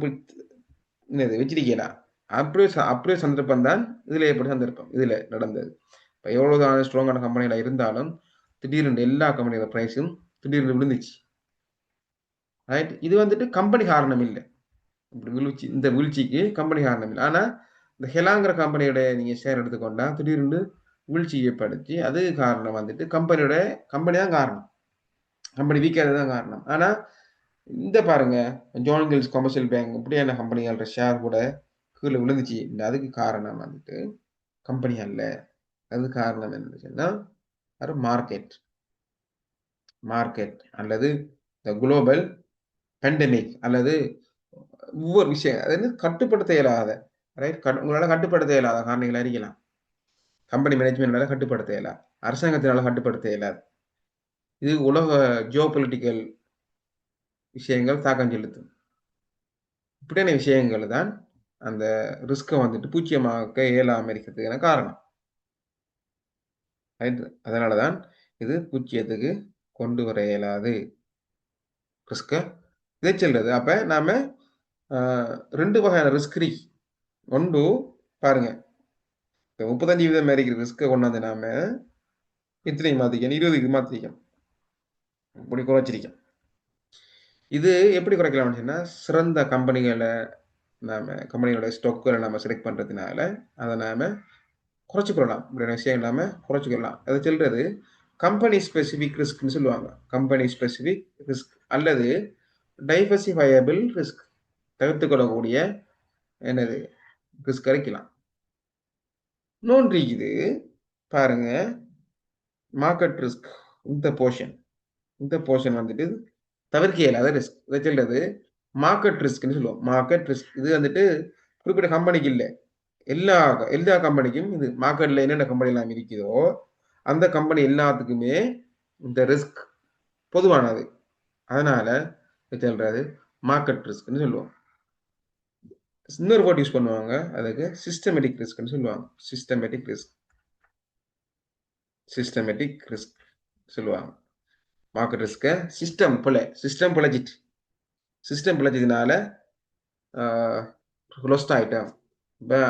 என்னது வச்சிருக்கலாம். அப்படியே சந்தர்ப்பம் தான் இதில் ஏற்பட்ட சந்தர்ப்பம் இதில் நடந்தது. இப்போ எவ்வளோதான் ஸ்ட்ராங்கான கம்பெனியில் இருந்தாலும் திடீர்னு எல்லா கம்பெனியோட ப்ரைஸும் திடீர்னு விழுந்துச்சு. ரைட், இது வந்துட்டு கம்பெனி காரணம் இல்லை. இப்படி இந்த வீழ்ச்சிக்கு கம்பெனி காரணம் இல்லை. ஆனால் இந்த ஹெலாங்கிற கம்பெனியோட நீங்கள் ஷேர் எடுத்துக்கொண்டா திடீர்னு வீழ்ச்சி ஏற்படுத்தி அது காரணம் வந்துட்டு கம்பெனி தான் காரணம். கம்பெனி வீக்காக தான் காரணம். ஆனால் இந்த பாருங்க ஜான் கில்ஸ் கமர்ஷியல் பேங்க் இப்படியான கம்பெனிகளோட ஷேர் கூட கீழே விழுந்துச்சு. அதுக்கு காரணம் வந்துட்டு கம்பெனி அல்ல. அது காரணம் என்னன்னா அது மார்க்கெட் அல்லது இந்த குளோபல் பேண்டமிக் அல்லது ஒவ்வொரு விஷயம் அது கட்டுப்படுத்த இயலாத ரைட் உங்களால கட்டுப்படுத்த இயலாத காரணங்கள் அறிக்கலாம். கம்பெனி மேனேஜ்மெண்ட்னால கட்டுப்படுத்த இயலாது, அரசாங்கத்தினால கட்டுப்படுத்த இயலாது. இது உலக ஜியோ பொலிட்டிக்கல் விஷயங்கள் தாக்கம் செலுத்தும். இப்படியான விஷயங்கள் தான் அந்த ரிஸ்கை வந்துட்டு பூச்சியமாக்க இயலாம இருக்கிறதுக்கான காரணம். அதனால தான் இது பூச்சியத்துக்கு கொண்டு வர இயலாது ரிஸ்கை இதை செல்றது. அப்போ நாம 2 வகையான ரிஸ்க் இருக்கு. ஒன்று பாருங்க, இப்போ 35% இருக்கிற ரிஸ்கை கொண்டாந்து நாம இத்தனை மாற்றிக்கணும், 20க்கு மாற்றிக்கணும், இப்படி குறைச்சிருக்கோம். இது எப்படி குறைக்கலாம்னு சொன்னால் சிறந்த கம்பெனிகளை கம்பெனியோட ஸ்டாக்குகளை நம்ம செலக்ட் பண்ணுறதுனால அதை நாம் குறைச்சிக்கொள்ளலாம். இப்படியான விஷயம் இல்லாமல் குறைச்சிக்கொள்ளலாம். அதை சொல்கிறது கம்பெனி ஸ்பெசிஃபிக் ரிஸ்க்னு சொல்லுவாங்க. கம்பெனி ஸ்பெசிஃபிக் ரிஸ்க் அல்லது டைவர்சிஃபையபிள் ரிஸ்க், தவிர்த்துக்கொள்ளக்கூடிய என்னது ரிஸ்க் கிடைக்கலாம். இன்னொன்று இது பாருங்க, மார்க்கெட் ரிஸ்க். இந்த போர்ஷன் வந்துட்டு தவிர்க்க இயலாத ரிஸ்க். இதை சொல்றது மார்க்கெட் ரிஸ்க்னு சொல்லுவோம். மார்க்கெட் ரிஸ்க் இது வந்துட்டு குறிப்பிட்ட கம்பெனிக்கு இல்லை, எல்லா கம்பெனிக்கும் இது மார்க்கெட்ல என்னென்ன கம்பெனி எல்லாம் இருக்குதோ அந்த கம்பெனி எல்லாத்துக்குமே இந்த ரிஸ்க் பொதுவானது. அதனால சொல்றது மார்க்கெட் ரிஸ்க்னு சொல்லுவோம். இன்னொரு வேர்ட் யூஸ் பண்ணுவாங்க, அதுக்கு சிஸ்டமேட்டிக் ரிஸ்க்னு சொல்லுவாங்க. சிஸ்டமேட்டிக் ரிஸ்க் சொல்லுவாங்க. மார்க்கெட் ரிஸ்கை சிஸ்டம் பிழைச்சதுனால லொஸ்ட் ஆயிட்டோம். இப்போ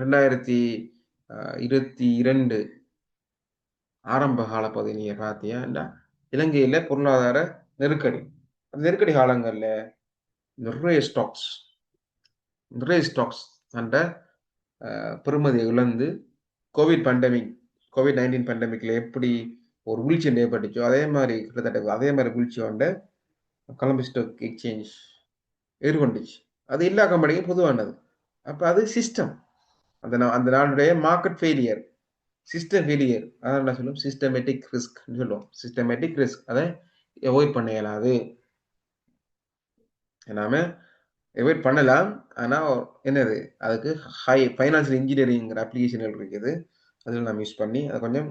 2022 ஆரம்ப கால பகுதி நீங்க பார்த்தீங்கன்னா இலங்கையில் பொருளாதார நெருக்கடி காலங்களில் நிறைய ஸ்டாக்ஸ் அந்த பெறுமதியை இழந்து கோவிட்-19 பேண்டமிக்ல எப்படி ஒரு வீழ்ச்சி ஏற்பட்டுச்சோ அதே மாதிரி வீழ்ச்சி வந்து கொலம்பஸ் ஸ்டாக் எக்ஸ்சேஞ்ச் எதிர்கொண்டுச்சு. அது எல்லா கம்பெனிக்கும் பொதுவானது. அப்போ அது சிஸ்டம், அந்த நாளுடைய மார்க்கெட் ஃபெயிலியர், சிஸ்டம் ஃபெயிலியர். அதான் என்ன சொல்லுவோம், சிஸ்டமேட்டிக் ரிஸ்க்னு சொல்லுவோம். சிஸ்டமேட்டிக் ரிஸ்க் அதை அவாய்ட் பண்ண இயலாது. நாம அவாய்ட் பண்ணலாம். ஆனால் என்னது அதுக்கு ஃபைனான்சியல் இன்ஜினியரிங்கிற அப்ளிகேஷன்கள் இருக்குது. அதில் நம்ம யூஸ் பண்ணி அதை கொஞ்சம்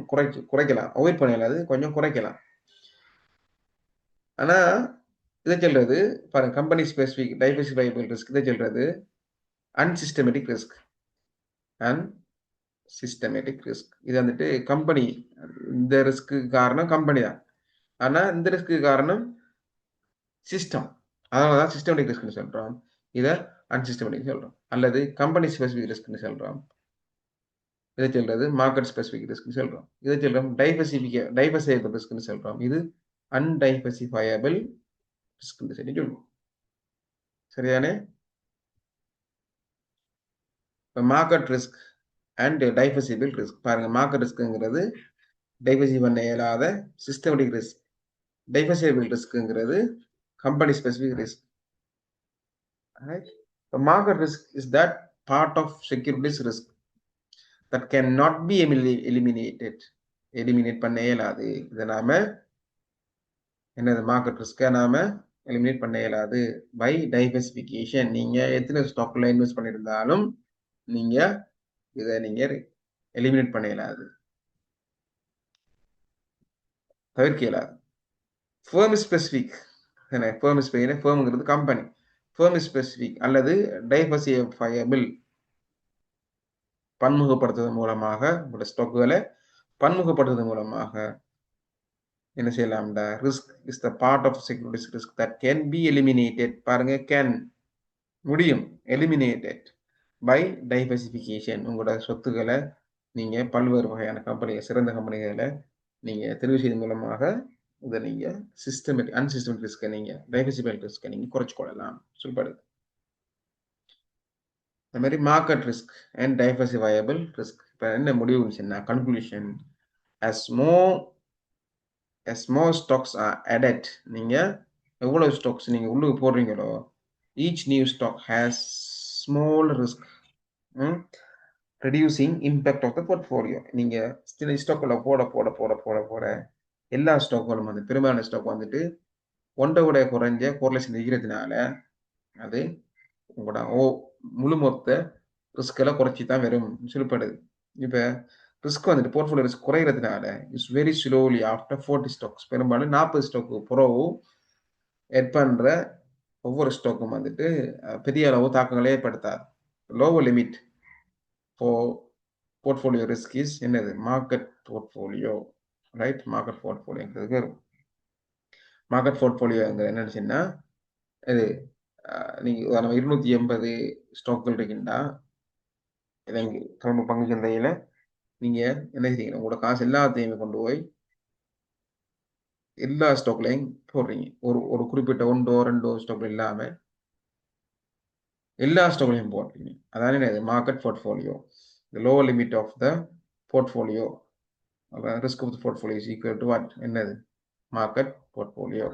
குறைக்கலாம். அவாய்ட் பண்ண இயலாது, கொஞ்சம் குறைக்கலாம். ஆனால் இதை சொல்றது பாருங்க, கம்பெனி ஸ்பெசிஃபிக் டைவர்சிஃபைபிள் ரிஸ்க். இதை சொல்றது அன்சிஸ்டமேட்டிக் ரிஸ்க். இது வந்துட்டு கம்பெனி, இந்த ரிஸ்க்கு காரணம் கம்பெனி தான். ஆனால் இந்த ரிஸ்க்கு காரணம் சிஸ்டம். அதனால தான் சிஸ்டமேட்டிக் ரிஸ்க்னு சொல்கிறோம். இதை அன்சிஸ்டமேட்டிக் சொல்கிறோம். அல்லது கம்பெனி ஸ்பெசிஃபிக் ரிஸ்க்னு சொல்கிறோம். இதை சொல்றது மார்க்கெட் ஸ்பெசிஃபிக் ரிஸ்க்னு சொல்கிறோம். இதை சொல்கிறோம் டைவர்சிஃபைபிள் ரிஸ்க்னு சொல்கிறோம். இது அன்டைவர்சிஃபையபிள் ரிஸ்க்னு சொல்லி சொல்லுவோம். சரியானே? இப்போ market risk and diversifiable risk பாருங்க. மார்க்கெட் ரிஸ்க்குங்கிறது டைவர்சிஃபை பண்ண இயலாத சிஸ்டமேட்டிக் ரிஸ்க். டைவர்சிஃபைபிள் ரிஸ்க்குங்கிறது company specific risk. The market risk is that part of securities risk that cannot be eliminate பண்ண இயலாது. இதை நாம என்னது மார்க்கெட் ரிஸ்கை நாம எலிமினேட் பண்ண இயலாது பை டைவர்சிஃபிகேஷன். நீங்க எத்தனை ஸ்டாக்ல இன்வெஸ்ட் பண்ணியிருந்தாலும் நீங்க இதை எலிமினேட் பண்ண இயலாது, தவிர்க்க இயலாது. ஃபேர்ம் ஸ்பெசிஃபிக், ஃபேர்ம் ஸ்பெசிஃபிக், ஃபேர்ம்ங்கிறது கம்பெனி. ஃபேர்ம் ஸ்பெசிஃபிக் அல்லது டைவர்சிஃபையபிள், பன்முகப்படுத்துவதன் மூலமாக உங்களோட ஸ்டாக்குகளை பன்முகப்படுத்துவதன் மூலமாக என்ன செய்யலாம்டா, risk is the part of securities risk that can be eliminated. பாருங்க, கேன் முடியும், எலிமினேட்டட் பை டைவர்சிஃபிகேஷன். உங்களோட சொத்துக்களை நீங்க பல்வேறு வகையான கம்பெனிகள், சிறந்த கம்பெனிகளை நீங்க தெரிவு செய்வதன் மூலமாக இதை நீங்க சிஸ்டமேட்டிக் அன்சிஸ்டமேட்டிக் ரிஸ்கை நீங்க டைவர்சிஃபைட் ரிஸ்கை நீங்க குறைச்சு கொள்ளலாம் சொல்லப்படுது. இந்த மாதிரி மார்க்கெட் ரிஸ்க் அண்ட் டைவர்சிஃபையபிள் ரிஸ்க். இப்போ என்ன முடிவுன்னு சொன்னா, conclusion, as more stocks are added, நீங்க எவ்வளவு ஸ்டாக்ஸ் நீங்க உள்ளுக்கு போடுறீங்களோ, each new stock has small risk, reducing impact of the portfolio. நீங்க சில ஸ்டாக்ல போட போட போட போட போட எல்லா ஸ்டாக்குகளும் வந்து பெரும்பாலான ஸ்டாக் வந்துட்டு ஒன்றை விட குறைஞ்ச கோரிலேஷன் இருக்கிறதுனால அது உங்களோட முழு மொத்த ரிஸ்கெல்லாம் குறைச்சி தான் வரும் சொல்லப்படுது. இப்போ ரிஸ்க் வந்துட்டு போர்ட்ஃபோலியோ ரிஸ்க் குறைகிறதுனால it's very slowly after 40 stocks, பெரும்பாலும் 40 ஸ்டாக்கு புறவு எட் பண்ணுற ஒவ்வொரு ஸ்டாக்கும் வந்துட்டு பெரிய அளவு தாக்கங்களே ஏற்படுத்தாது. Lower limit for portfolio risk is என்னது, மார்க்கெட் போர்ட்ஃபோலியோ, ரைட்? மார்க்கெட் போர்ட்ஃபோலியோங்கிறது, மார்க்கெட் போர்ட்ஃபோலியோங்கிறது என்னச்சுன்னா, இது நீங்கள் நம்ம 280 ஸ்டாக்கள் இருக்குன்னா கிளம்பு பங்கு சந்தையில் நீங்கள் என்ன செய்றீங்க, உங்களோட காசு எல்லாத்தையுமே கொண்டு போய் எல்லா ஸ்டாக்லையும் போடுறீங்க. ஒரு குறிப்பிட்ட 1 2 ஸ்டாக்ல இல்லாமல் எல்லா ஸ்டாக்லையும் போடுறீங்க. அதான என்னது, market portfolio. The lower limit of the portfolio, risk of the portfolio is equal to what? என்னது, market portfolio.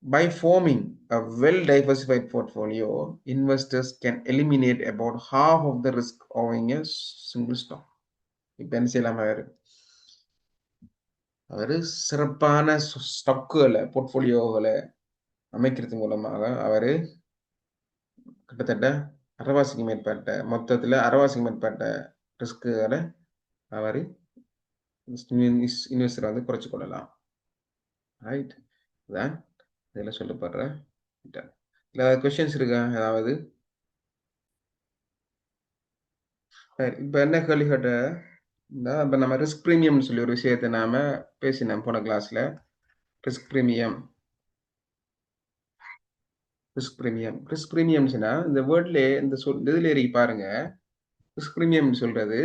By forming a well-diversified portfolio, investors can eliminate about half of the risk owing a single stock. இப்போ என்ன செய்யலாம், அவர் சிறப்பான ஸ்டாக்குகளை போர்ட்ஃபோலியோகளை அமைக்கிறது மூலமாக அவர் கிட்டத்தட்ட அரைவாசிக்கு மேற்பட்ட, மொத்தத்தில் அரைவாசிக்கு மேற்பட்ட ரிஸ்க்குகளை அவர் இன்வெஸ்டர் வந்து குறைச்சு கொள்ளலாம். ரைட், இதுதான் இதில் சொல்லப்படுற. இல்லை கொஸ்டின்ஸ் இருக்கா ஏதாவது? இப்போ என்ன கேள்வி கேட்ட, இப்போ நம்ம ரிஸ்க் ப்ரீமியம்னு சொல்லி ஒரு விஷயத்தை நாம பேசினோம் போன கிளாஸ்ல. Risk premium, risk premium, risk ப்ரீமியம்ஸ்னா இந்த வேர்ட்ல இந்த இதில் இருக்கு பாருங்க. ரிஸ்க் ப்ரீமியம் சொல்றது,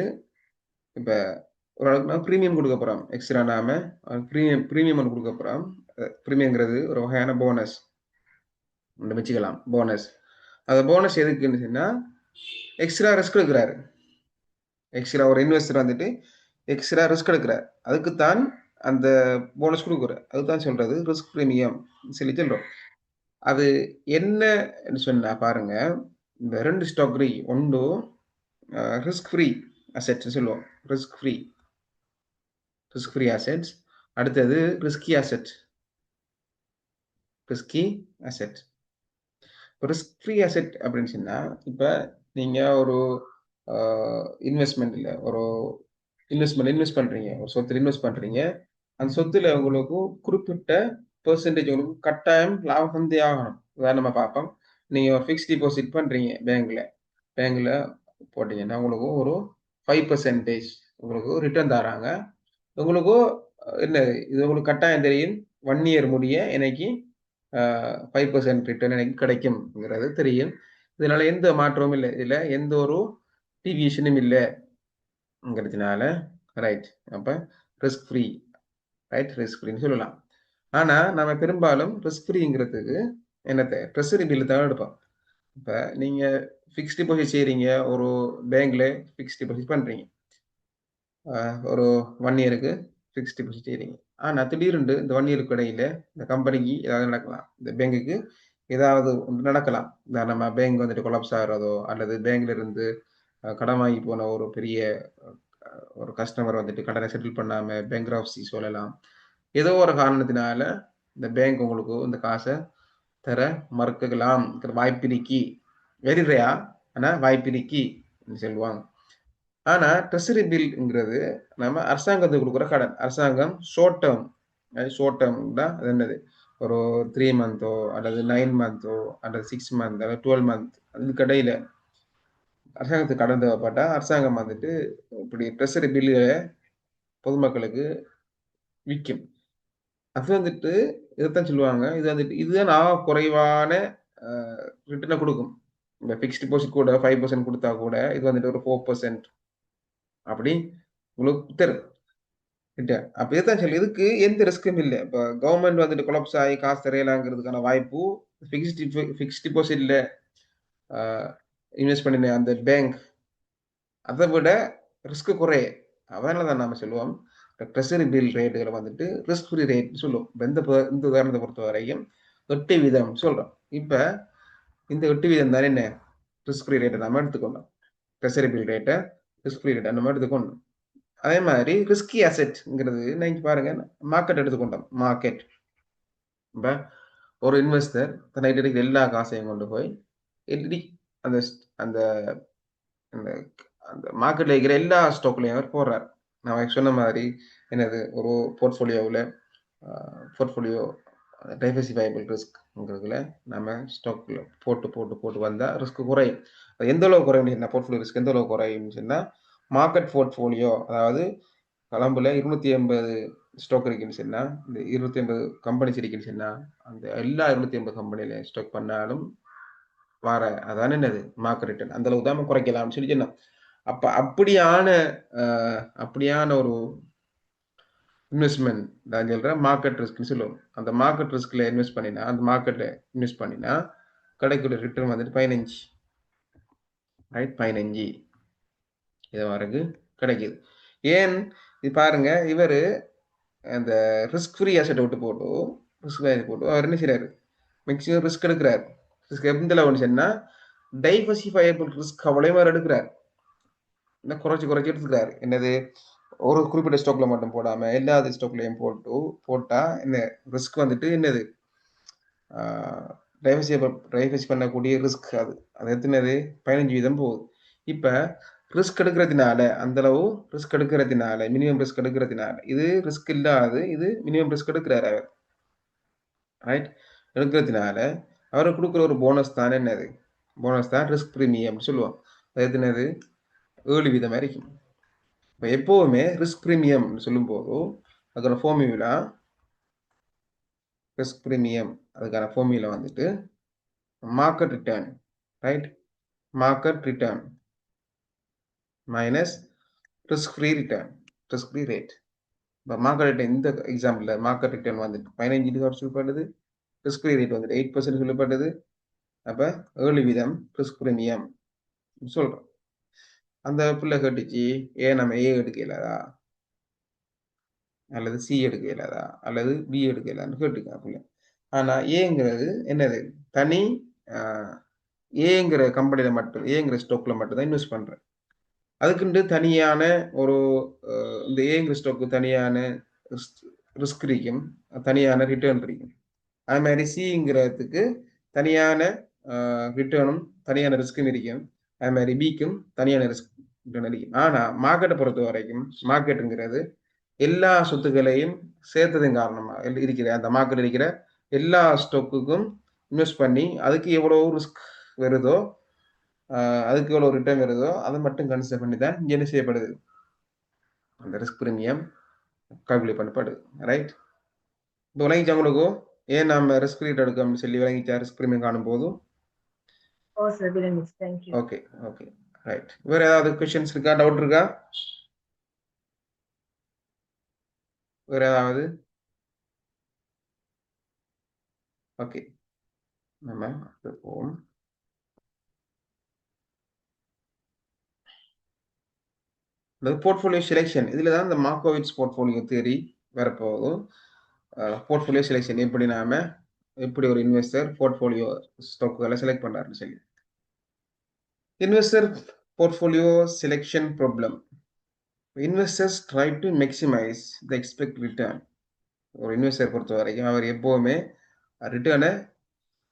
இப்போ ஒரு அளவுக்கு நான் ப்ரீமியம் கொடுக்க போகிறோம், எக்ஸ்ட்ரா நாம ப்ரீமியம் ஒன்று கொடுக்க போகிறோம். ப்ரீமியம்ங்கிறது ஒரு வகையான போனஸ் வச்சுக்கலாம், போனஸ். அந்த போனஸ் எதுக்குன்னு சொன்னால், எக்ஸ்ட்ரா ரிஸ்க் எடுக்கிறாரு, எக்ஸ்ட்ரா ஒரு இன்வெஸ்டர் வந்துட்டு எக்ஸ்ட்ரா ரிஸ்க் எடுக்கிறார், அதுக்குத்தான் அந்த போனஸ் கொடுக்குற, அதுதான் சொல்றது ரிஸ்க் ப்ரீமியம் சொல்லி சொல்றோம். அது என்ன சொன்னா பாருங்க, இந்த 2 ஸ்டாக் ஒன்று ரிஸ்க் ஃப்ரீ அசெட்ஸ் சொல்லுவோம், ரிஸ்க் ஃப்ரீ அசெட்ஸ். அடுத்தது risky asset, risky asset. Risk free asset அப்படின்னு சொன்னா, இப்போ நீங்க ஒரு இன்வெஸ்ட்மெண்ட்ல ஒரு இன்வெஸ்ட் பண்றீங்க, ஒரு சொத்துல இன்வெஸ்ட் பண்றீங்க. அந்த சொத்துல உங்களுக்கு குறிப்பிட்ட பெர்சன்டேஜ் உங்களுக்கு கட்டாயம் லாபம் வந்தே ஆகணும். உதாரணமா பார்ப்போம், நீங்க ஒரு ஃபிக்ஸ்ட் டிபாசிட் பண்றீங்க பேங்க்ல போட்டீங்கன்னா உங்களுக்கு ஒரு 5% உங்களுக்கு ரிட்டர்ன் தராங்க. உங்களுக்கு என்ன, இது உங்களுக்கு கட்டாயம் தெரியும், 1 இயர் முடிய எனக்கு 5% ரிட்டர்ன் எனக்கு கிடைக்கும்ங்கிறது தெரியும். இதனால எந்த மாற்றமும் இல்லை, இதுல எந்த ஒரு டிவியேஷனும் இல்லைங்கிறதுனால ரைட். அப்ப ரிஸ்க் ஃப்ரீ, ரைட், ரிஸ்க் ஃப்ரீன்னு சொல்லலாம். ஆனா நம்ம பெரும்பாலும் ரிஸ்க் ஃப்ரீங்கிறதுக்கு என்னத்தை ட்ரெஸரி பில்லு தான் எடுப்போம். இப்போ நீங்க ஃபிக்ஸ்ட் டிபாசிட் செய்றீங்க, ஒரு பேங்க்ல ஃபிக்ஸ்ட் டிபாசிட் பண்றீங்க, ஒரு 1 இயருக்கு ஃபிக்ஸ்ட் டிபாசிட் செய்றீங்க. ஆனா திடீர்னு இந்த 1 இயருக்கு இடையில இந்த கம்பெனிக்கு ஏதாவது நடக்கலாம், இந்த பேங்குக்கு ஏதாவது ஒன்று நடக்கலாம். நம்ம பேங்க் வந்துட்டு கொலாப்ஸ் ஆகிறதோ, அல்லது பேங்க்ல இருந்து கடன் வாங்கி போன ஒரு பெரிய ஒரு கஸ்டமர் வந்துட்டு கடனை செட்டில் பண்ணாம பேங்க்ரப்சி சொல்லலாம். ஏதோ ஒரு காரணத்தினால இந்த பேங்க் உங்களுக்கு இந்த காசை தர மறுக்கலாம் வாய்ப்பு இருக்கி, வெரி ரேர், ஆனா வாய்ப்பு இருக்கி சொல்லுவாங்க. ஆனா ட்ரெஷரி பில்ங்கிறது நம்ம அரசாங்கத்துக்கு கொடுக்குற கடன். அரசாங்கம் ஷார்ட் டேர்ம் தான் அது என்னது ஒரு 3 மந்த்தோ அல்லது 9 மந்த்தோ அல்லது 6 மந்த் அல்லது 12 மந்த் அதுக்கு இடையில அரசாங்கத்துக்கு கடன் தேவைப்பட்டா அரசாங்கம் வந்துட்டு இப்படி ட்ரெஷரி பில்லுகளை பொதுமக்களுக்கு விக்கும். அது வந்துட்டு இதைத்தான் சொல்லுவாங்க. இது வந்துட்டு இதுதான் குறைவான ரிட்டர்னை கொடுக்கும். இந்த ஃபிக்ஸ்ட் டிபாசிட் கூட 5% கொடுத்தா கூட இது வந்துட்டு ஒரு 4% அப்படி உங்களுக்கு தரும். அப்ப இதுதான் சொல்லி இதுக்கு எந்த ரிஸ்க்கும் இல்ல. இப்ப கவர்மெண்ட் வந்துட்டு கொலாப்ஸ் ஆகி காசு தரையலாங்கிறதுக்கான வாய்ப்பு ஃபிக்ஸ்ட் டிபாசிட்ல இன்வெஸ்ட் பண்ணின அந்த பேங்க் அதை விட ரிஸ்க் குறைய. அதனால தான் நாம சொல்லுவோம் ட்ரெஷரி பில் ரேட்டுகளை வந்துட்டு ரிஸ்க் ஃப்ரீ ரேட் சொல்லுவோம். இந்த உதாரணத்தை பொறுத்த வரைக்கும் 8% சொல்றோம். இப்ப இந்த 8% தானே என்ன ரிஸ்க் ஃப்ரீ ரேட்டை நம்ம எடுத்துக்கொண்டோம். ட்ரெஷரி பில் ரேட்டை ரிஸ்க் ஃப்ரீ ரேட்டை நம்ம எடுத்துக்கொண்டோம். அதே மாதிரி ரிஸ்கி அசெட்ங்கிறது நீங்க பாருங்க மார்க்கெட் எடுத்துக்கொண்டோம். மார்க்கெட் இப்ப ஒரு இன்வெஸ்டர் தன்னை இருக்கிற எல்லா காசையும் கொண்டு போய் அந்த அந்த அந்த அந்த மார்க்கெட்ல இருக்கிற எல்லா ஸ்டாக்லையும் அவர் போடுறார். நான் சொன்ன மாதிரி என்னது ஒரு போர்ட்ஃபோலியோவில் போர்ட்ஃபோலியோ டைவர்சிஃபைபிள் ரிஸ்க்ங்கிறதுல நம்ம ஸ்டாக்ல போட்டு போட்டு போட்டு வந்தால் ரிஸ்க் குறையும். எந்த அளவு குறையும் போர்ட்ஃபோலியோ ரிஸ்க் எந்த அளவு குறையும் சொன்னால் மார்க்கெட் போர்ட்ஃபோலியோ அதாவது கொலம்புல 280 ஸ்டாக் இருக்குன்னு சொன்னா இந்த 280 கம்பெனிஸ் இருக்குன்னு சொன்னா அந்த எல்லா 280 கம்பெனியில ஸ்டாக் பண்ணாலும் வர அதான என்னது மார்க்கெட் ரிட்டர்ன் அந்த அளவு தான் குறைக்கலாம்னு சொல்லி சொன்னோம். அப்ப அப்படியான ஒரு இன்வெஸ்ட்மெண்ட் நான் சொல்றேன் மார்க்கெட் ரிஸ்க்னு சொல்லுவோம். அந்த மார்க்கெட் ரிஸ்க்ல இன்வெஸ்ட் பண்ணினா அந்த மார்க்கெட்ல இன்வெஸ்ட் பண்ணினா கிடைக்கிற ரிட்டர்ன் வந்துட்டு 15 ரைட் 15 இது வரைக்கும் கிடைக்குது. ஏன் இது பாருங்க இவர் அந்த ரிஸ்க் ஃப்ரீ அசெட் விட்டு போட்டு ரிஸ்க் போட்டு அவர் என்ன செய்யறாரு மேக்ஸிமம் ரிஸ்க் எடுக்கிறார். ரிஸ்க் எந்த லெவல்னு சொன்னா டைவர்சிஃபைபிள் ரிஸ்க் அவ்வளவு மாதிரி எடுக்கிறார். குறைச்சி எடுத்துக்கிறாரு. என்னது ஒரு குறிப்பிட்ட ஸ்டாக்ல மட்டும் போடாம எல்லா ஸ்டாக்லயும் போட்டா என்ன ரிஸ்க் வந்துட்டு என்னது டைவர்சி பண்ணக்கூடிய ரிஸ்க் அது எத்தனது 15% போகுது. இப்ப ரிஸ்க் எடுக்கிறதுனால அந்த அளவு ரிஸ்க் எடுக்கிறதுனால மினிமம் ரிஸ்க் எடுக்கிறதுனால இது ரிஸ்க் இல்லாது இது மினிமம் ரிஸ்க் எடுக்கிறாரு அவர் ரைட் எடுக்கிறதுனால அவருக்கு கொடுக்குற ஒரு போனஸ் தான் என்னது போனஸ் தான் ரிஸ்க் பிரீமியம் சொல்லுவோம். அது எத்தனது 7% இருக்கும். இப்போ எப்போவுமே ரிஸ்க் பிரீமியம் சொல்லும் போது அதுக்கான ஃபார்முலா ரிஸ்க் பிரீமியம் அதுக்கான ஃபார்முலா வந்துட்டு market return right market return minus risk free return risk free rate. இப்போ மார்க்கெட் ரிட்டர்ன் இந்த எக்ஸாம்பிளில் மார்க்கெட் ரிட்டர்ன் வந்துட்டு 15% சொல்லப்படுது. ரிஸ்க் ஃப்ரீ ரேட் வந்துட்டு 8% சொல்லப்படுது. அப்போ 7% ரிஸ்க் பிரீமியம் சொல்கிறோம். அந்த பிள்ளை கேட்டுச்சு ஏன் நம்ம ஏ எடுக்கலதா அல்லது சி எடுக்கலதா அல்லது பி எடுக்கலான்னு கேட்டுக்காப்புல. ஆனா ஏங்கிறது என்னது தனி ஏங்கிற கம்பெனியில மட்டும் ஏங்கிற ஸ்டாக்ல மட்டும் தான் இன்வெஸ்ட் பண்றேன். அதுக்குண்டு தனியான ஒரு இந்த ஏங்கிற ஸ்டாக்கு தனியான ரிஸ்க் இருக்கும், தனியான ரிட்டர்ன் இருக்கும். அது மாதிரி சிங்கிறதுக்கு தனியான ரிட்டர்னும் தனியான ரிஸ்க்கும் இருக்கும். அது மாதிரி பிக்கும் தனியான ரிஸ்க் ரிட்டர்ன் இருக்கும். ஆனா மார்க்கெட்டை பொறுத்த வரைக்கும் மார்க்கெட்டுங்கிறது எல்லா சொத்துக்களையும் சேர்த்ததன் காரணமா இருக்கிற அந்த மார்க்கெட் இருக்கிற எல்லா ஸ்டாக்குக்கும் இன்வெஸ்ட் பண்ணி அதுக்கு எவ்வளவு ரிஸ்க் வருதோ அதுக்கு எவ்வளவு ரிட்டர்ன் வருதோ அதை மட்டும் கன்சிடர் பண்ணி தான் இங்க என்ன செய்யப்படுது அந்த ரிஸ்க் பிரீமியம் கால்குலேட் பண்ணப்படுது ரைட். இப்போ விளங்கிச்சா உங்களுக்கு ஏன் நம்ம ரிஸ்க் ரேட் எடுக்கணும்னு சொல்லி விளங்கிச்சா ரிஸ்க் பிரீமியம் காணும் போதும். Okay okay right. வேற ஏதாவது கொஸ்டின்ஸ் இருக்கா டவுட் இருக்கா வேற ஏதாவது? ஓகே நம்ம போவோம். போர்ட்ஃபோலியோ செலெக்ஷன் இதுல தான் இந்த மார்க்கோவிட்ஸ் போர்ட்ஃபோலியோ தியரி வரப்போகுது. போர்ட்ஃபோலியோ செலெக்ஷன் எப்படி நாம எப்படி ஒரு இன்வெஸ்டர் போர்ட்ஃபோலியோ ஸ்டாக்குகளை செலக்ட் பண்றாருன்னு சொல்லி. Investor portfolio selection problem. Investors try to maximise the expect return. ஒரு இன்வெஸ்டர் பொறுத்த வரைக்கும் அவர் எப்போவுமே ரிட்டர்னை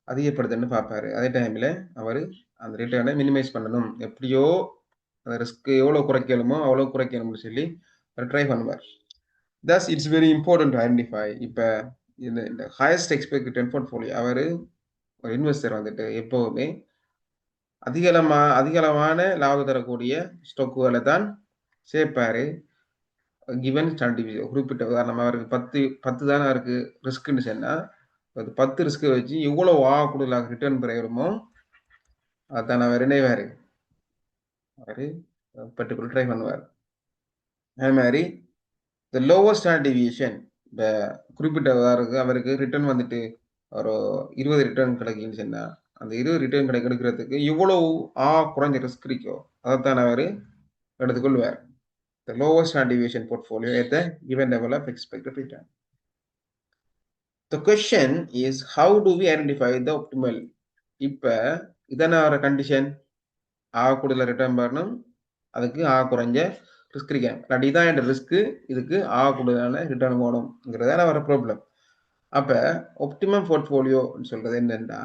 அதிகப்படுத்துன்னு பார்ப்பாரு. அதே டைம்ல அவர் அந்த ரிட்டர்னை மினிமைஸ் பண்ணணும். எப்படியோ அந்த ரிஸ்க் எவ்வளவு குறைக்கணுமோ அவ்வளவு குறைக்கணும்னு சொல்லி ட்ரை பண்ணுவார். Thus, it's very important to identify. இப்ப இந்த ஹையஸ்ட் எக்ஸ்பெக்ட் ரிட்டர்ன் போர்ட்ஃபோலியோ அவரு ஒரு இன்வெஸ்டர் வந்துட்டு எப்பவுமே அதிகளவான லாபம் தரக்கூடிய ஸ்டாக்குகளை தான் சேர்ப்பாரு. கிவன் ஸ்டாண்டிவிஜன் குறிப்பிட்ட உதாரணமா அவருக்கு 10 தானே அவருக்கு ரிஸ்க்ன்னு சொன்னா, அது 10 ரிஸ்க் வச்சு எவ்வளவு கூடுதலாக ரிட்டர்ன் பெறுமோ அதான் அவர் இணைவாரு. அவரு பர்டிகுலர் ட்ரை பண்ணுவார். அதே மாதிரி இந்த லோவர் ஸ்டாண்டர்ட் டிவியேஷன் இந்த குறிப்பிட்ட அவருக்கு ரிட்டர்ன் வந்துட்டு ஒரு 20 ரிட்டர்ன் கிடைக்குன்னு சொன்னா, அந்த 20 ரிட்டர்ன் எடுக்கிறதுக்கு இவ்வளவு குறைஞ்ச ரிஸ்க் இருக்கோ அதைத்தான் அவர் எடுத்துக்கொள்வார். The lowest standard deviation portfolio at the given level of expected return. The question is, how do we identify the optimal? இப்ப இதான ஒரு கண்டிஷன் கூடுதல் ரிட்டர்ன் வரணும், அதுக்கு குறைஞ்ச ரிஸ்க் இருக்கேன். பட் இதான் என் ரிஸ்க், இதுக்கு கூடுதலான ரிட்டர்ன் போகணுங்கிறதான வர ப்ராப்ளம். அப்ப ஒப்டிமம் போர்ட்ஃபோலியோன்னு சொல்றது என்னன்னா,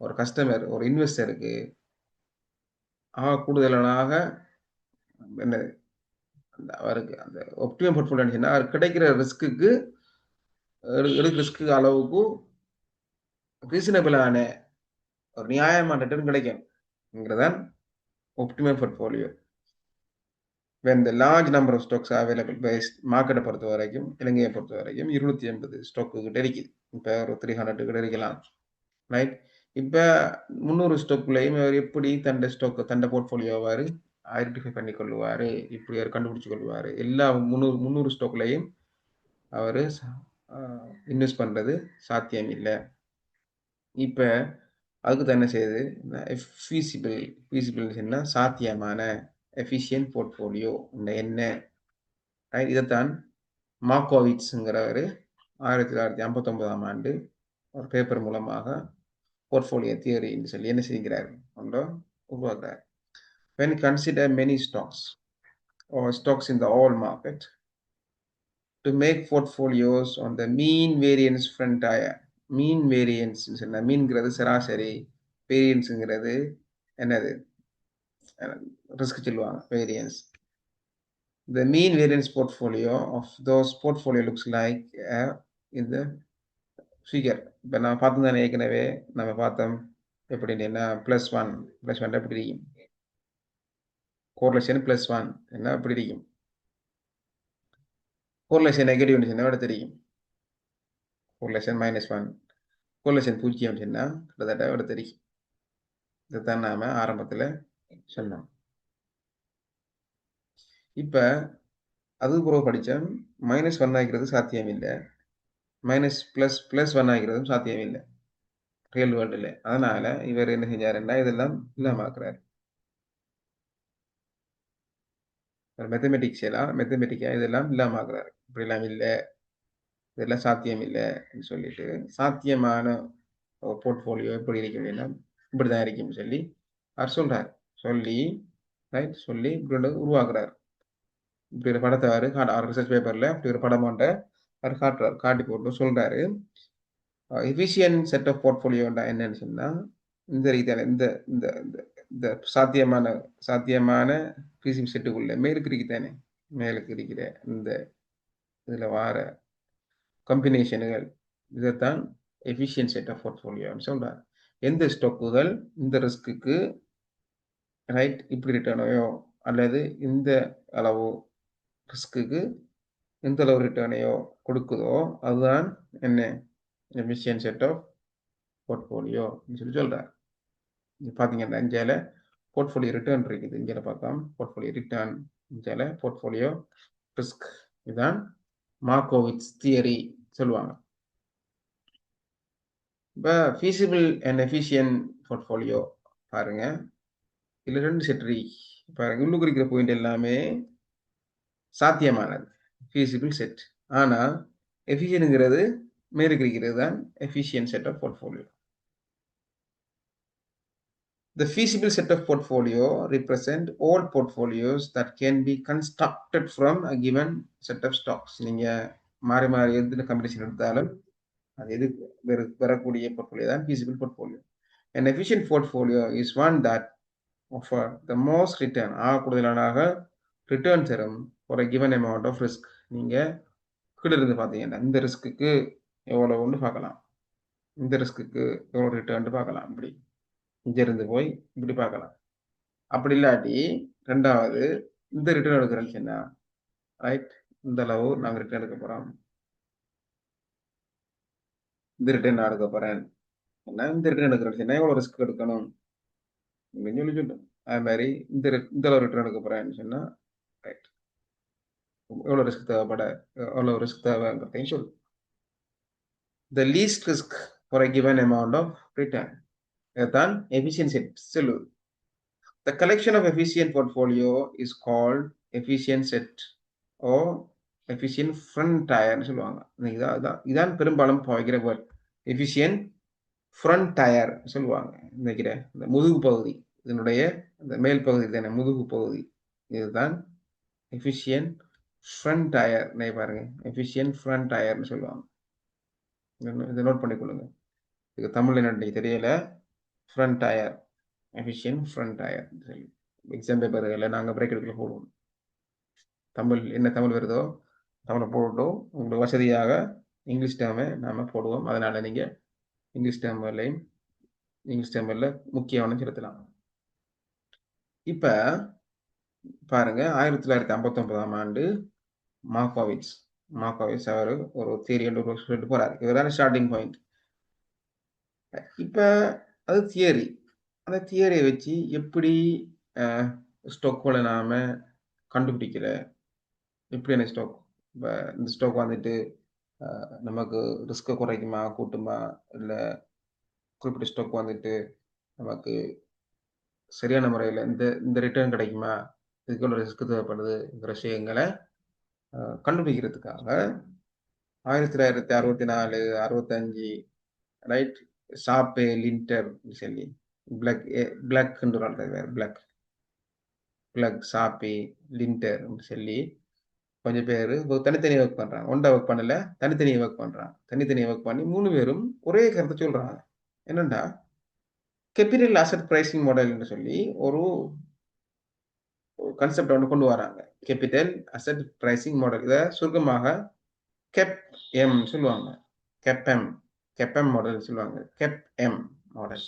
ஒரு கஸ்டமர் ஒரு இன்வெஸ்டருக்கு கூடுதலாக என்ன அவருக்கு அந்த ஒப்டிமம் போர்ட்ஃபோலியோன்னு சொன்னா அவருக்கு கிடைக்கிற ரிஸ்க்கு ரிஸ்க் அளவுக்கு ரீசனபிளான ஒரு நியாயமான ரிட்டர்ன் கிடைக்கும்ங்கிறதான் optimum portfolio. when the large number of stocks are available based மார்க்கெட்டை பொறுத்த வரைக்கும், இலங்கையை பொறுத்த வரைக்கும் 280 ஸ்டாக்கு கிட்ட இருக்குது. இப்போ ஒரு 300 கிட்ட இருக்கலாம், ரைட்? இப்போ 300 ஸ்டாக்குலையும் அவர் எப்படி தண்டை போர்ட்ஃபோலியோவாரு ஐடென்டிஃபை பண்ணி கொள்ளுவாரு, இப்படி அவர் கண்டுபிடிச்சு கொள்வாரு. எல்லா 300 ஸ்டாக்லையும் அவர் இன்வெஸ்ட் பண்றது சாத்தியம் இல்லை. இப்ப அதுக்கு தான் என்ன செய்யுது, ஃபீசிபிள் சாத்தியமான எஃபிஷியன்ட் போர்ட்ஃபோலியோ என்ன, இதைத்தான் மார்கோவிட்ஸ்ங்கிறவர் 1959ஆம் ஆண்டு ஒரு பேப்பர் மூலமாக போர்ட்ஃபோலியோ தியரின்னு சொல்லி என்ன செய்கிறார் உருவாக்குறார். when you consider many stocks or stocks in the all market to make portfolios on the mean variance frontier. Mean variance சொன்ன மீன்கிறது சராசரி, வேரியன்ஸுங்கிறது என்னது ரிஸ்க் சொல்லுவாங்க variance. The mean variance portfolio of those portfolio looks like in the figure. இப்போ நான் பார்த்தோம் தானே ஏற்கனவே நம்ம பார்த்தோம் எப்படின்னா +1 எப்படி இருக்கும், கோரிலேஷன் +1 என்ன எப்படி இருக்கும், கோரிலேஷன் நெகட்டிவ் சொன்னா விட தெரியும், கோரிலேஷன் -1, கோரிலேஷன் 0 சொன்னா கிட்டத்தட்ட விட தெரியும். இதைத்தான் நாம ஆரம்பத்துல சொன்னோம். இப்ப அது பிறகு படித்தோம் -1 ஆகிறது சாத்தியம் இல்லை, +1 ஆகிறதும் சாத்தியம் இல்லை ரியல் வேர்ல்டுல. அதனால இவர் என்ன செஞ்சாருன்னா இதெல்லாம் இல்லாமக்கிறார். மெத்தமெட்டிக்கா இதெல்லாம் இல்லாமக்கிறார். இப்படிலாம் இல்லை, இதெல்லாம் சாத்தியம் இல்லைன்னு சொல்லிட்டு சாத்தியமான போர்ட்ஃபோலியோ எப்படி இருக்கும், இப்படிதான் இருக்குன்னு சொல்லி அவர் சொல்றார். சொல்லி இப்படி உருவாக்குறாரு. இப்படி ஒரு படத்தை அவர் ரிசர்ச் பேப்பர்ல இப்படி ஒரு படம் ஒன்றை அவர் காட்டுறாரு, காட்டி போட்டு சொல்றாரு எஃபிஷியன்ட் செட் ஆஃப் போர்ட்ஃபோலியோண்டா என்னன்னு சொன்னா, இந்த ரீதியான இந்த சாத்தியமான பிசிபி செட்டுக்குள்ள மேலுக்கு இருக்குதானே, மேலுக்கு இருக்கிற இந்த இதுல வார கம்பினேஷன்கள், இதைத்தான் எஃபிஷியன்ட் செட் ஆஃப் போர்ட்ஃபோலியோன்னு சொல்றாரு. எந்த ஸ்டாக்குகள் இந்த ரிஸ்க்கு ரைட் இப்படி ரிட்டர்னையோ அல்லது இந்த அளவு ரிஸ்க்கு எந்த அளவு ரிட்டர்னையோ கொடுக்குதோ அதுதான் என்ன எஃபிஷியன்ட் செட் ஆஃப் போர்ட்ஃபோலியோ சொல்லி சொல்றாரு. பார்த்தீங்கன்னா இந்தியாவில் போர்ட்ஃபோலியோ ரிட்டர்ன் இருக்குது, இந்தியாவில் பார்த்தோம் போர்ட்ஃபோலியோ ரிட்டர்ன், இந்தியாவில் போர்ட்ஃபோலியோ ரிஸ்க். இதுதான் மார்கோவிட்ஸ் தியரி சொல்லுவாங்க. இப்போ ஃபீசிபிள் அண்ட் எஃபிஷியன்ட் போர்ட்ஃபோலியோ பாருங்க, இதுல 2 செட்ரி பாருங்க, உள்ளுக்கு இருக்கிற பாயிண்ட் எல்லாமே சாத்தியமானது ஃபீசிபிள் செட். ஆனா எஃபிஷியன்ட்ங்கிறது மேலுக்கு இருக்கிறது தான் efficient set of portfolio. The feasible set of portfolio represent all portfolios that can be constructed from a given set of stocks. நீங்க மாறி எந்த கம்பெனிஷன் எடுத்தாலும் அது எது வரக்கூடிய போர்ட்ஃபோலியோ தான் feasible portfolio. An efficient portfolio is one that offer the most return கூடுதலாக return தரும் for a given amount of risk. நீங்க கீழ இருந்து பார்த்தீங்கன்னா இந்த ரிஸ்க்குக்கு எவ்வளவுன்னு பார்க்கலாம், இந்த ரிஸ்க்குக்கு எவ்வளோ ரிட்டர்ன் பார்க்கலாம். இப்படி இங்க இருந்து போய் இப்படி பார்க்கலாம். அப்படி இல்லாட்டி ரெண்டாவது இந்த ரிட்டர்ன் எடுக்கிறேன்னு சொன்னா ரைட், இந்த அளவு நாங்கள் ரிட்டர்ன் எடுக்க போறோம், இந்த ரிட்டர்ன் நான் எடுக்க போறேன். இந்த ரிட்டர்ன் எடுக்கிறேன்னு சொன்னா எவ்வளோ ரிஸ்க் எடுக்கணும் அப்படின்னு சொல்லி சொல்லும். அது மாதிரி இந்த அளவு ரிட்டர்ன் எடுக்க போறேன்னு சொன்னா ரைட், எவ்வளோ ரிஸ்க் தேவைப்பட எவ்வளோ ரிஸ்க் தேவைங்கிறதையும் சொல்லு. The least risk for a given amount of return. இதுதான் efficiency சொல்லுது. The collection of efficient portfolio is called efficient set or efficient frontier சொல்லுவாங்க. இதான் பெரும்பாலும் பாய்க்கிற வேர்ட். efficient frontier சொல்லுவாங்க. நினைக்கிற இந்த முதுகு பகுதி, இதனுடைய இந்த மேல் பகுதி தானே முதுகு பகுதி, இதுதான் efficient frontier. பாருங்க, efficient frontier சொல்லுவாங்க. இதை நோட் பண்ணிக்கொள்ளுங்க. இதுக்கு தமிழ் என்ன தெரியல. frontier, efficient frontier சொல்லி எக்ஸாம் பேப்பர்ல நாங்கள் பிரேக் எடுக்கல போடுவோம். தமிழ் என்ன தமிழ் வருதோ தமிழை போட்டோம், உங்களுக்கு வசதியாக இங்கிலீஷ் டேர்மை நாம போடுவோம். அதனால நீங்க இங்கிலீஷ் டேர்ம்லையும் இங்கிலீஷ் டேர்மில் முக்கிய கவனம் செலுத்தலாம். இப்ப பாருங்க, 1959ஆம் ஆண்டு மார்கோவிட்ஸ் அவர் ஒரு தியரி சொல்லிட்டு போறாரு. இதுதான் ஸ்டார்டிங் பாயிண்ட். இப்ப அது தியரி. அந்த தியரியை வச்சு எப்படி ஸ்டாக்குகளை நாம கண்டுபிடிக்கல, எப்படியான ஸ்டாக், இப்போ இந்த ஸ்டாக் வந்துட்டு நமக்கு ரிஸ்கை குறைக்குமா கூட்டுமா, இல்லை குறிப்பிட்ட ஸ்டாக் வந்துட்டு நமக்கு சரியான முறையில் இந்த ரிட்டர்ன் கிடைக்குமா, இதுக்குள்ள ரிஸ்க் தேவைப்படுதுங்கிற விஷயங்களை கண்டுபிடிக்கிறதுக்காக 1964 65 ரைட், சாப்பே லிண்டர் சொல்லி பிளக் சாப்பி லிண்டர் சொல்லி கொஞ்சம் பேர் தனித்தனி ஒர்க் பண்றாங்க. ஒன்றா ஒர்க் பண்ணல, தனித்தனியை ஒர்க் பண்றாங்க. தனித்தனியை ஒர்க் பண்ணி 3 பேரும் ஒரே கருத்தை சொல்றாங்க. என்னன்னா கேபிட்டல் அசெட் பிரைசிங் மாடல்னு சொல்லி ஒரு கான்செப்ட் ஒன்று கொண்டு வராங்க. கேபிட்டல் அசெட் பிரைசிங் மாடல், இதை சுருக்கமாக கெப் எம் சொல்லுவாங்க. கெப்எம் மாடல் சொல்லுவாங்க. CAPM model.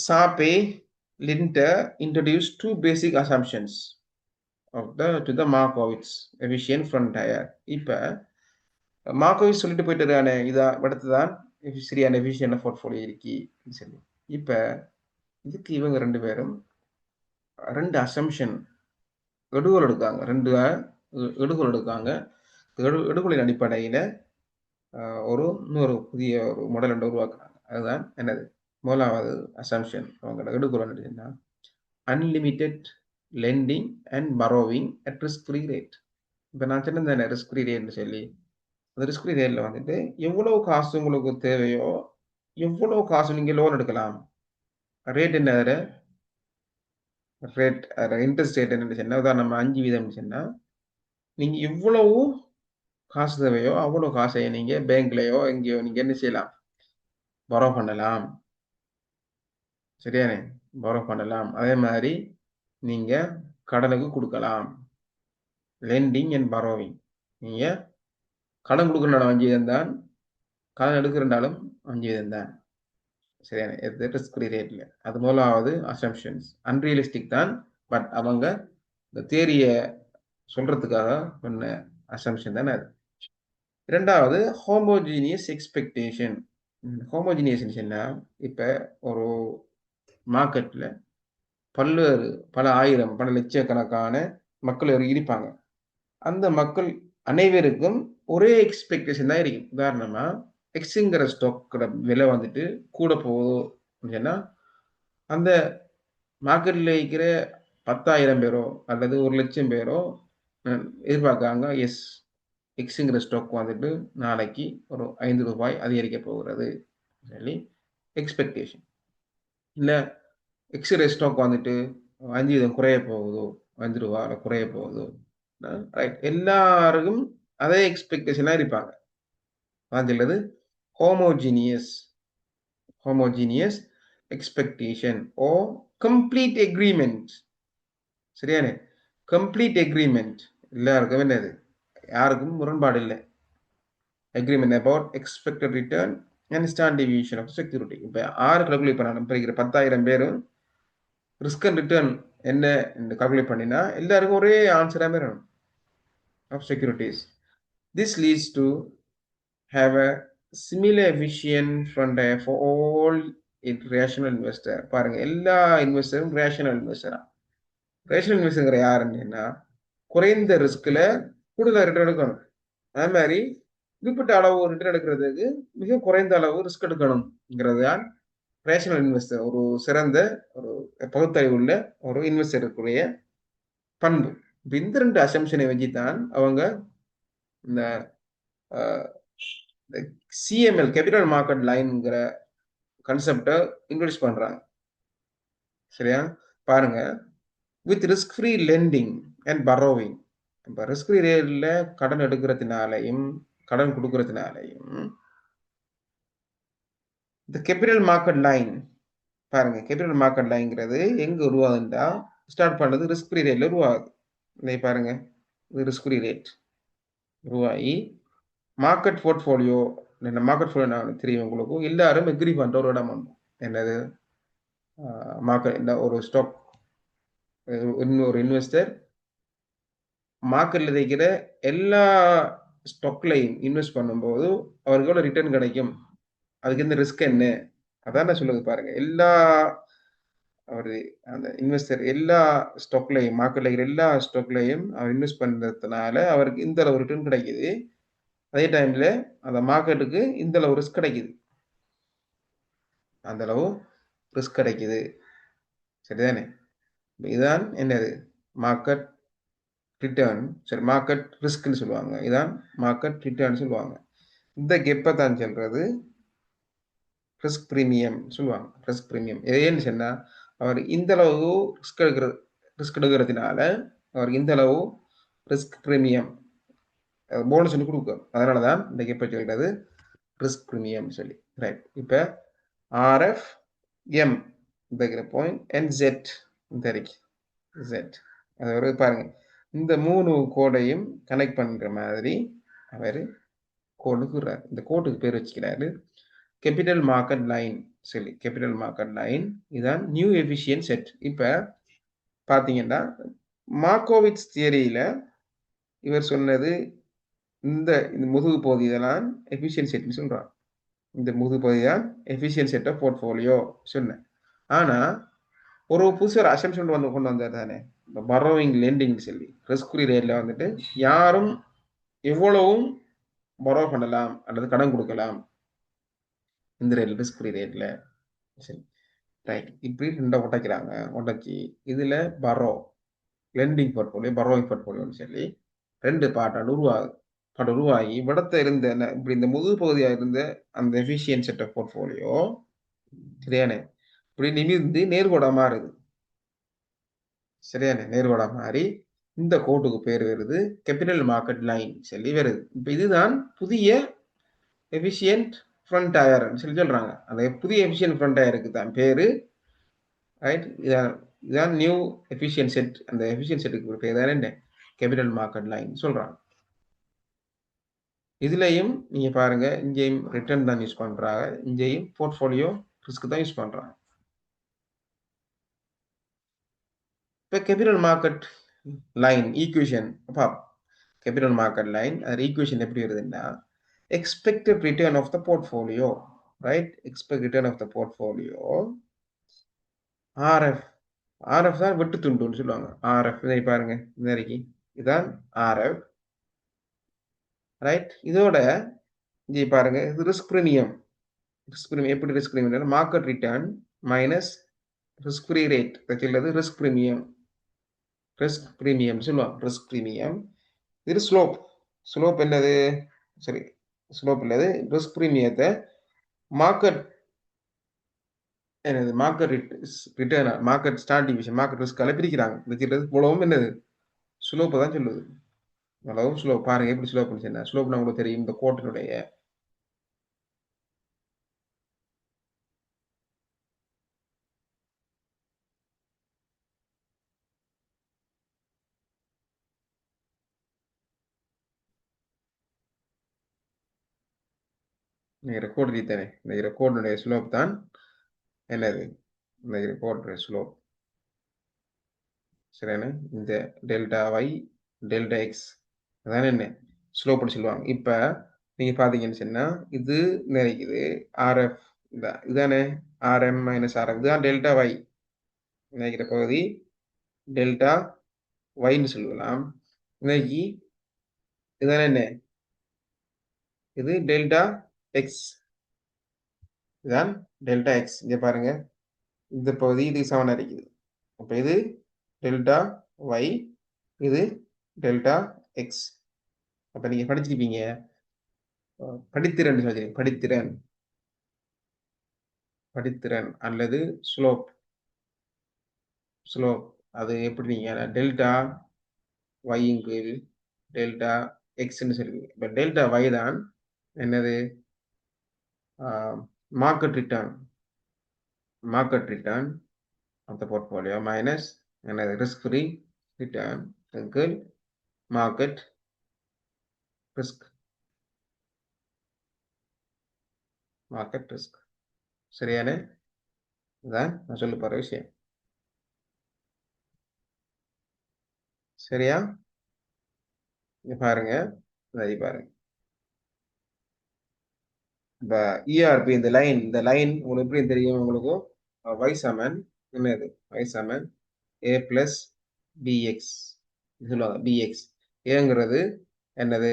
Sharpe Lintner introduced 2 basic assumptions to the Markowitz efficient frontier. இப்ப மார்கோவிட்ஸ் சொல்லிட்டு போயிட்டு இதா அடுத்துதான் சரியான எஃபிஷியன்ட் போர்ட்ஃபோலியோ இருக்கு சொல்லி. இப்ப இதுக்கு இவங்க 2 பேரும் 2 அசம்ஷன் எடுகோல் எடுக்காங்க. 2 எடுகோல் எடுக்காங்க. எடுகோலின் அடிப்படையில இன்னொரு புதிய ஒரு மாடல் ஒன்று உருவாக்குறாங்க. அதுதான் என்னது, முதலாவது அசம்ஷன் அவங்களோட எடுகோல் என்னன்னா unlimited lending and borrowing at risk free rate. இப்போ நான் சொன்னேன் ரிஸ்க் ஃப்ரீ ரேட்னு சொல்லி, அந்த ரிஸ்க் ஃப்ரீ ரேட்டில் வந்துட்டு எவ்வளவு காசு உங்களுக்கு தேவையோ எவ்வளவு காசு நீங்கள் லோன் எடுக்கலாம். ரேட் என்ன, ரேட் இன்ட்ரெஸ்ட் ரேட் என்னன்னு சொன்னால் உதாரணம் 5% சொன்னால் நீங்கள் எவ்வளவு காசு தேவையோ அவ்வளோ காசை நீங்கள் பேங்க்லேயோ எங்கேயோ நீங்கள் என்ன செய்யலாம், பரோ பண்ணலாம். சரியானே, பரோ பண்ணலாம். அதே மாதிரி நீங்கள் கடனுக்கு கொடுக்கலாம். லெண்டிங் அண்ட் பரோவிங், நீங்கள் கடன் கொடுக்குறனால 5% தான், கடன் எடுக்கிறனாலும் 5% தான். சரியான ரிஸ்க் ஃப்ரீ ரேட்ல. அது முதலாவது அசம்ஷன்ஸ் அன்ரியலிஸ்டிக் தான், பட் அவங்க இந்த தியரியை சொல்றதுக்காக பண்ண அசம்ஷன் தானே அது. இரண்டாவது ஹோமோஜீனியஸ் எக்ஸ்பெக்டேஷன். ஹோமோஜீனியஸ் என்ன, இப்ப ஒரு மார்க்கெட்ல பல ஆயிரம் பல லட்சக்கணக்கான மக்கள் இருப்பாங்க. அந்த மக்கள் அனைவருக்கும் ஒரே எக்ஸ்பெக்டேஷன் தான் இருக்கும். உதாரணமா எக்ஸுங்கிற ஸ்டாக்கோட விலை வந்துட்டு கூட போகுதுன்னா அந்த மார்க்கெட்ல இருக்கிற 10,000 பேரோ அல்லது 1,00,000 பேரோ எதிர்பார்க்காங்க, எஸ் எக்ஸுங்கிற ஸ்டாக் வந்துட்டு நாளைக்கு ஒரு ₹5 அதிகரிக்க போகிறது சொல்லி எக்ஸ்பெக்டேஷன். இல்லை எக்ஸுங்கிற ஸ்டாக் வந்துட்டு 5% குறைய போகுதோ, ₹5 குறைய போகுதோ, ரைட், எல்லாருக்கும் அதே எக்ஸ்பெக்டேஷனா இருப்பாங்க. அதுலது homogeneous expectation or complete agreement. சரியானே? Complete agreement. எல்லாருக்கும் என்னது? யாருக்கும் முரண்பாடு இல்லை. Agreement about expected return and stand deviation of security. இப்போ 6 கால்குலேட் பண்ணணும். பிரிக்கிற 10,000 பேரும் ரிஸ்க் அண்ட் ரிட்டர்ன் என்ன கால்குலேட் பண்ணினா எல்லாருக்கும் ஒரே ஆன்சராக வரணும் of securities. This leads to have a similar vision fund for all rational investor. பாருங்க எல்லா இன்வெஸ்டரும் ரேஷனல் இன்வெஸ்டரா. ரேஷனல் இன்வெஸ்டர் யாருன்னா குறைந்த ரிஸ்க்ல கூடுதல் ரிட்டர்ன் எடுக்கணும். அதே மாதிரி குறிப்பிட்ட அளவு ரிட்டர்ன் எடுக்கிறதுக்கு மிக குறைந்த அளவு ரிஸ்க் எடுக்கணும்ங்கிறது தான் ரேஷனல் இன்வெஸ்டர் ஒரு சிறந்த ஒரு பகுத்தறிவு உள்ள ஒரு இன்வெஸ்டருக்குரிய பண்பு. இப்போ இந்த 2 அசம்ஷனை வச்சு தான் அவங்க இந்த சிஎம்எல் கேபிட்டல் மார்க்கெட் லைன்ங்கிற கான்செப்டை இன்ட்ரோடியூஸ் பண்றாங்க. சரியா? பாருங்க, with risk free lending and borrowing. இப்போ ரிஸ்க் ஃப்ரீ ரேட்ல கடன் எடுக்கிறதுனாலையும் கடன் கொடுக்கறதுனாலையும் இந்த கேபிட்டல் மார்க்கெட் லைன் பாருங்க, கேபிட்டல் மார்க்கெட் லைன்ங்கிறது எங்க உருவாகுதுன்னா ஸ்டார்ட் பண்ணது ரிஸ்க் ஃப்ரீ ரேட்ல உருவாகுது. இதை பாருங்க, இது ரிஸ்க் ஃப்ரீ ரேட் உருவாகி மார்க்கெட் போர்ட்ஃபோலியோ மார்க்கெட் போர்ட்ஃபோலியோ தெரியும் உங்களுக்கு. எல்லாரும் எக்ரி பண்ற ஒரு இடம் வந்து என்னது மார்க்கெட். இந்த ஒரு ஸ்டாக் ஒரு இன்வெஸ்டர் மார்க்கெட்ல இருக்கிற எல்லா ஸ்டாக்லையும் இன்வெஸ்ட் பண்ணும்போது அவருக்கு எவ்வளவு ரிட்டர்ன் கிடைக்கும், அதுக்கு இந்த ரிஸ்க் என்ன, அதான் நான் சொல்லுது பாருங்க. எல்லா அவரு அந்த இன்வெஸ்டர் எல்லா ஸ்டாக்லையும் மார்க்கெட்ல இருக்கிற எல்லா ஸ்டாக்லையும் அவர் இன்வெஸ்ட் பண்றதுனால அவருக்கு இந்த அளவு ரிட்டர்ன் கிடைக்குது. அதே டைம்ல அந்த மார்க்கெட்டுக்கு இந்த அளவு ரிஸ்க் கிடைக்குது, அந்த அளவு ரிஸ்க் கிடைக்குது. சரிதானே? இதுதான் என்னது மார்க்கெட் ரிட்டர்ன். சரி, மார்க்கெட் ரிஸ்க்னு சொல்லுவாங்க. இதான் மார்க்கெட் ரிட்டர்ன் சொல்லுவாங்க. இந்த கெப்பை தான் சொல்றது ரிஸ்க் பிரீமியம் சொல்லுவாங்க. ரிஸ்க் பிரீமியம் ஏன்னு சொன்னா அவர் இந்த அளவு ரிஸ்க் எடுக்கிறதுனால அவருக்கு இந்த அளவு ரிஸ்க் பிரீமியம் போனஸ் சொல்லி கொடுக்கும். அதனாலதான் இந்த கெப்பை சொல்றது ரிஸ்க் பிரீமியம் சொல்லி. ரைட். இப்ப ஆர்எஃப் எம் இந்த பாயிண்ட் அண்ட் ஜெட் இந்த ஜெட் அது ஒரு பாருங்க, இந்த 3 கோடையும் கனெக்ட் பண்ற மாதிரி அவர் கோடுக்குறார். இந்த கோட்டுக்கு பேர் வச்சுக்கிறாரு கேபிட்டல் மார்க்கெட் லைன் சொல்லி. கேபிட்டல் மார்க்கெட் லைன் இதான் நியூ எஃபிஷியன்ட் செட். இப்ப பாத்தீங்கன்னா மார்கோவிட்ஸ் தியரியில இவர் சொன்னது இந்த முதுகு பகுதி இதெல்லாம் எஃபிஷியன்ட் செட்னு சொல்றான். இந்த முதுகு பகுதி தான் எஃபிஷியன்ட் செட் ஆஃப் போர்ட்ஃபோலியோ சொன்னேன். ஆனா ஒரு புதுசு ஒரு அசம்ஷன் கொண்டு வந்தார் தானே, பரோவிங் லெண்டிங் சொல்லி. ரிஸ்க் ஃப்ரீ ரேட்ல வந்துட்டு யாரும் எவ்வளவும் பரோ பண்ணலாம் அல்லது கடன் கொடுக்கலாம் இந்த ரேட்ல, ரிஸ்க் ஃப்ரீ ரேட்ல. சரி, ரைட். இப்படி 2 உடைக்கிறாங்க. உடைச்சி இதுல பரோ லெண்டிங் போர்ட்ஃபோலியோ பரோவிங் போர்ட்ஃபோலியோன்னு சொல்லி 2 பாட்டாண்டு உருவாகுது. உருவாகி விடத்தை இருந்த இப்படி இந்த முதுகு பகுதியா இருந்த அந்த எஃபிஷியன்ட் செட் ஆஃப் போர்ட்ஃபோலியோ சரியானே இப்படி நிமிர்ந்து நேர்கோடா மாறுது. சரியானே? நேர்கோடா மாறி இந்த கோட்டுக்கு பேர் வருது கேபிட்டல் மார்க்கெட் லைன் சொல்லி வருது. இப்ப இதுதான் புதிய எஃபிஷியன்ட் ஃப்ரண்ட் டயர் சொல்லி சொல்றாங்க. அந்த புதிய எஃபிஷியன்ட் ஃப்ரண்ட் டயருக்கு தான் பேரு. ரைட். இதான் நியூ எஃபிஷியன்ட் செட். அந்த எஃபிஷியன்ட் செட்டுக்கு பேர் தான் என்ன, கேபிட்டல் மார்க்கெட் லைன் சொல்றாங்க. இதுலயும் நீங்க பாருங்க, இங்கேயும் ரிட்டர்ன் தான் யூஸ் பண்றாங்க, இங்கேயும் போர்ட்ஃபோலியோ ரிஸ்க் தான் யூஸ் பண்றாங்க. இப்போ capital market line equation capital market line அது ஈக்குவேஷன் எப்படி வருதுன்னா expected return of the portfolio, right? Expected return of the portfolio RF. RF தான் வெட்டு துண்டுன்னு சொல்லுவாங்க. RF இதை பாருங்க, இந்த வரைக்கும் இதுதான் RF. ரைட். இதோட இங்கே பாருங்க, இது ரிஸ்க் பிரீமியம். ரிஸ்க் பிரீமியம் எப்படி risk premium, market return minus risk free rate வச்சுள்ளது ரிஸ்க் பிரீமியம். ரிஸ்க் பிரீமியம் சொல்லுவாங்க. ரிஸ்க் பிரீமியம் இது ஸ்லோப். ஸ்லோப் என்னது, சரி ஸ்லோப் இல்லது ரிஸ்க் பிரீமியத்தை மார்க்கெட் என்னது market return market standard deviation market ரிஸ்கால பிரிக்கிறாங்க. வச்சுக்கிறது இவ்வளவும் என்னது ஸ்லோப்பை தான் சொல்லுது. அவ்வளவு ஸ்லோப் பாருங்க எப்படி ஸ்லோப்னு சொன்னா ஸ்லோப் உங்களுக்கு தெரியும். இந்த கோட்டினுடைய நீங்கள் ரெக்கார்ட் ரீத்தானே இந்த ரெக்கார்டுடைய ஸ்லோப் தான் என்னது இந்த ரெக்கார்டுடைய ஸ்லோப் சரியான இந்த டெல்டா ஒய் டெல்டா எக்ஸ் அதான் என்ன ஸ்லோப்னு சொல்லுவாங்க இப்போ நீங்கள் பார்த்தீங்கன்னு சொன்னால் இது நினைக்குது ஆர்எஃப் இதானே ஆர்எம் மைனஸ் ஆர்எஃப் இதுதான் டெல்டா ஒய் நினைக்கிற பகுதி டெல்டா ஒய்ன்னு சொல்லலாம் இன்னைக்கு இதுதானே என்ன இது டெல்டா எக்ஸ் இதுதான் டெல்டா எக்ஸ் இங்கே பாருங்க இந்த பகுதி இதுக்கு சமனாக இருக்குது அப்போ இது டெல்டா ஒய் இது டெல்டா எக்ஸ் அப்போ நீங்கள் படிச்சிருப்பீங்க படித்திறன் சொல்றீங்க படித்திறன் படித்திறன் அல்லது ஸ்லோப் ஸ்லோப் அது எப்படி நீங்கள் டெல்டா ஒய்ங்கு டெல்டா எக்ஸ்ன்னு சொல்லுவீங்க இப்போ டெல்டா ஒய் தான் என்னது market return of the portfolio minus another risk-free return equal market risk. சரியான இதான் நான் சொல்ல போற விஷயம் சரியா பாருங்க பாருங்க இந்த இஆர்பி இந்த லைன் உங்களுக்கு எப்படி தெரியும் உங்களுக்கு y சமன் என்னது y சமன் a பிளஸ் bx சொல்லுவாங்க bx ஏங்கிறது என்னது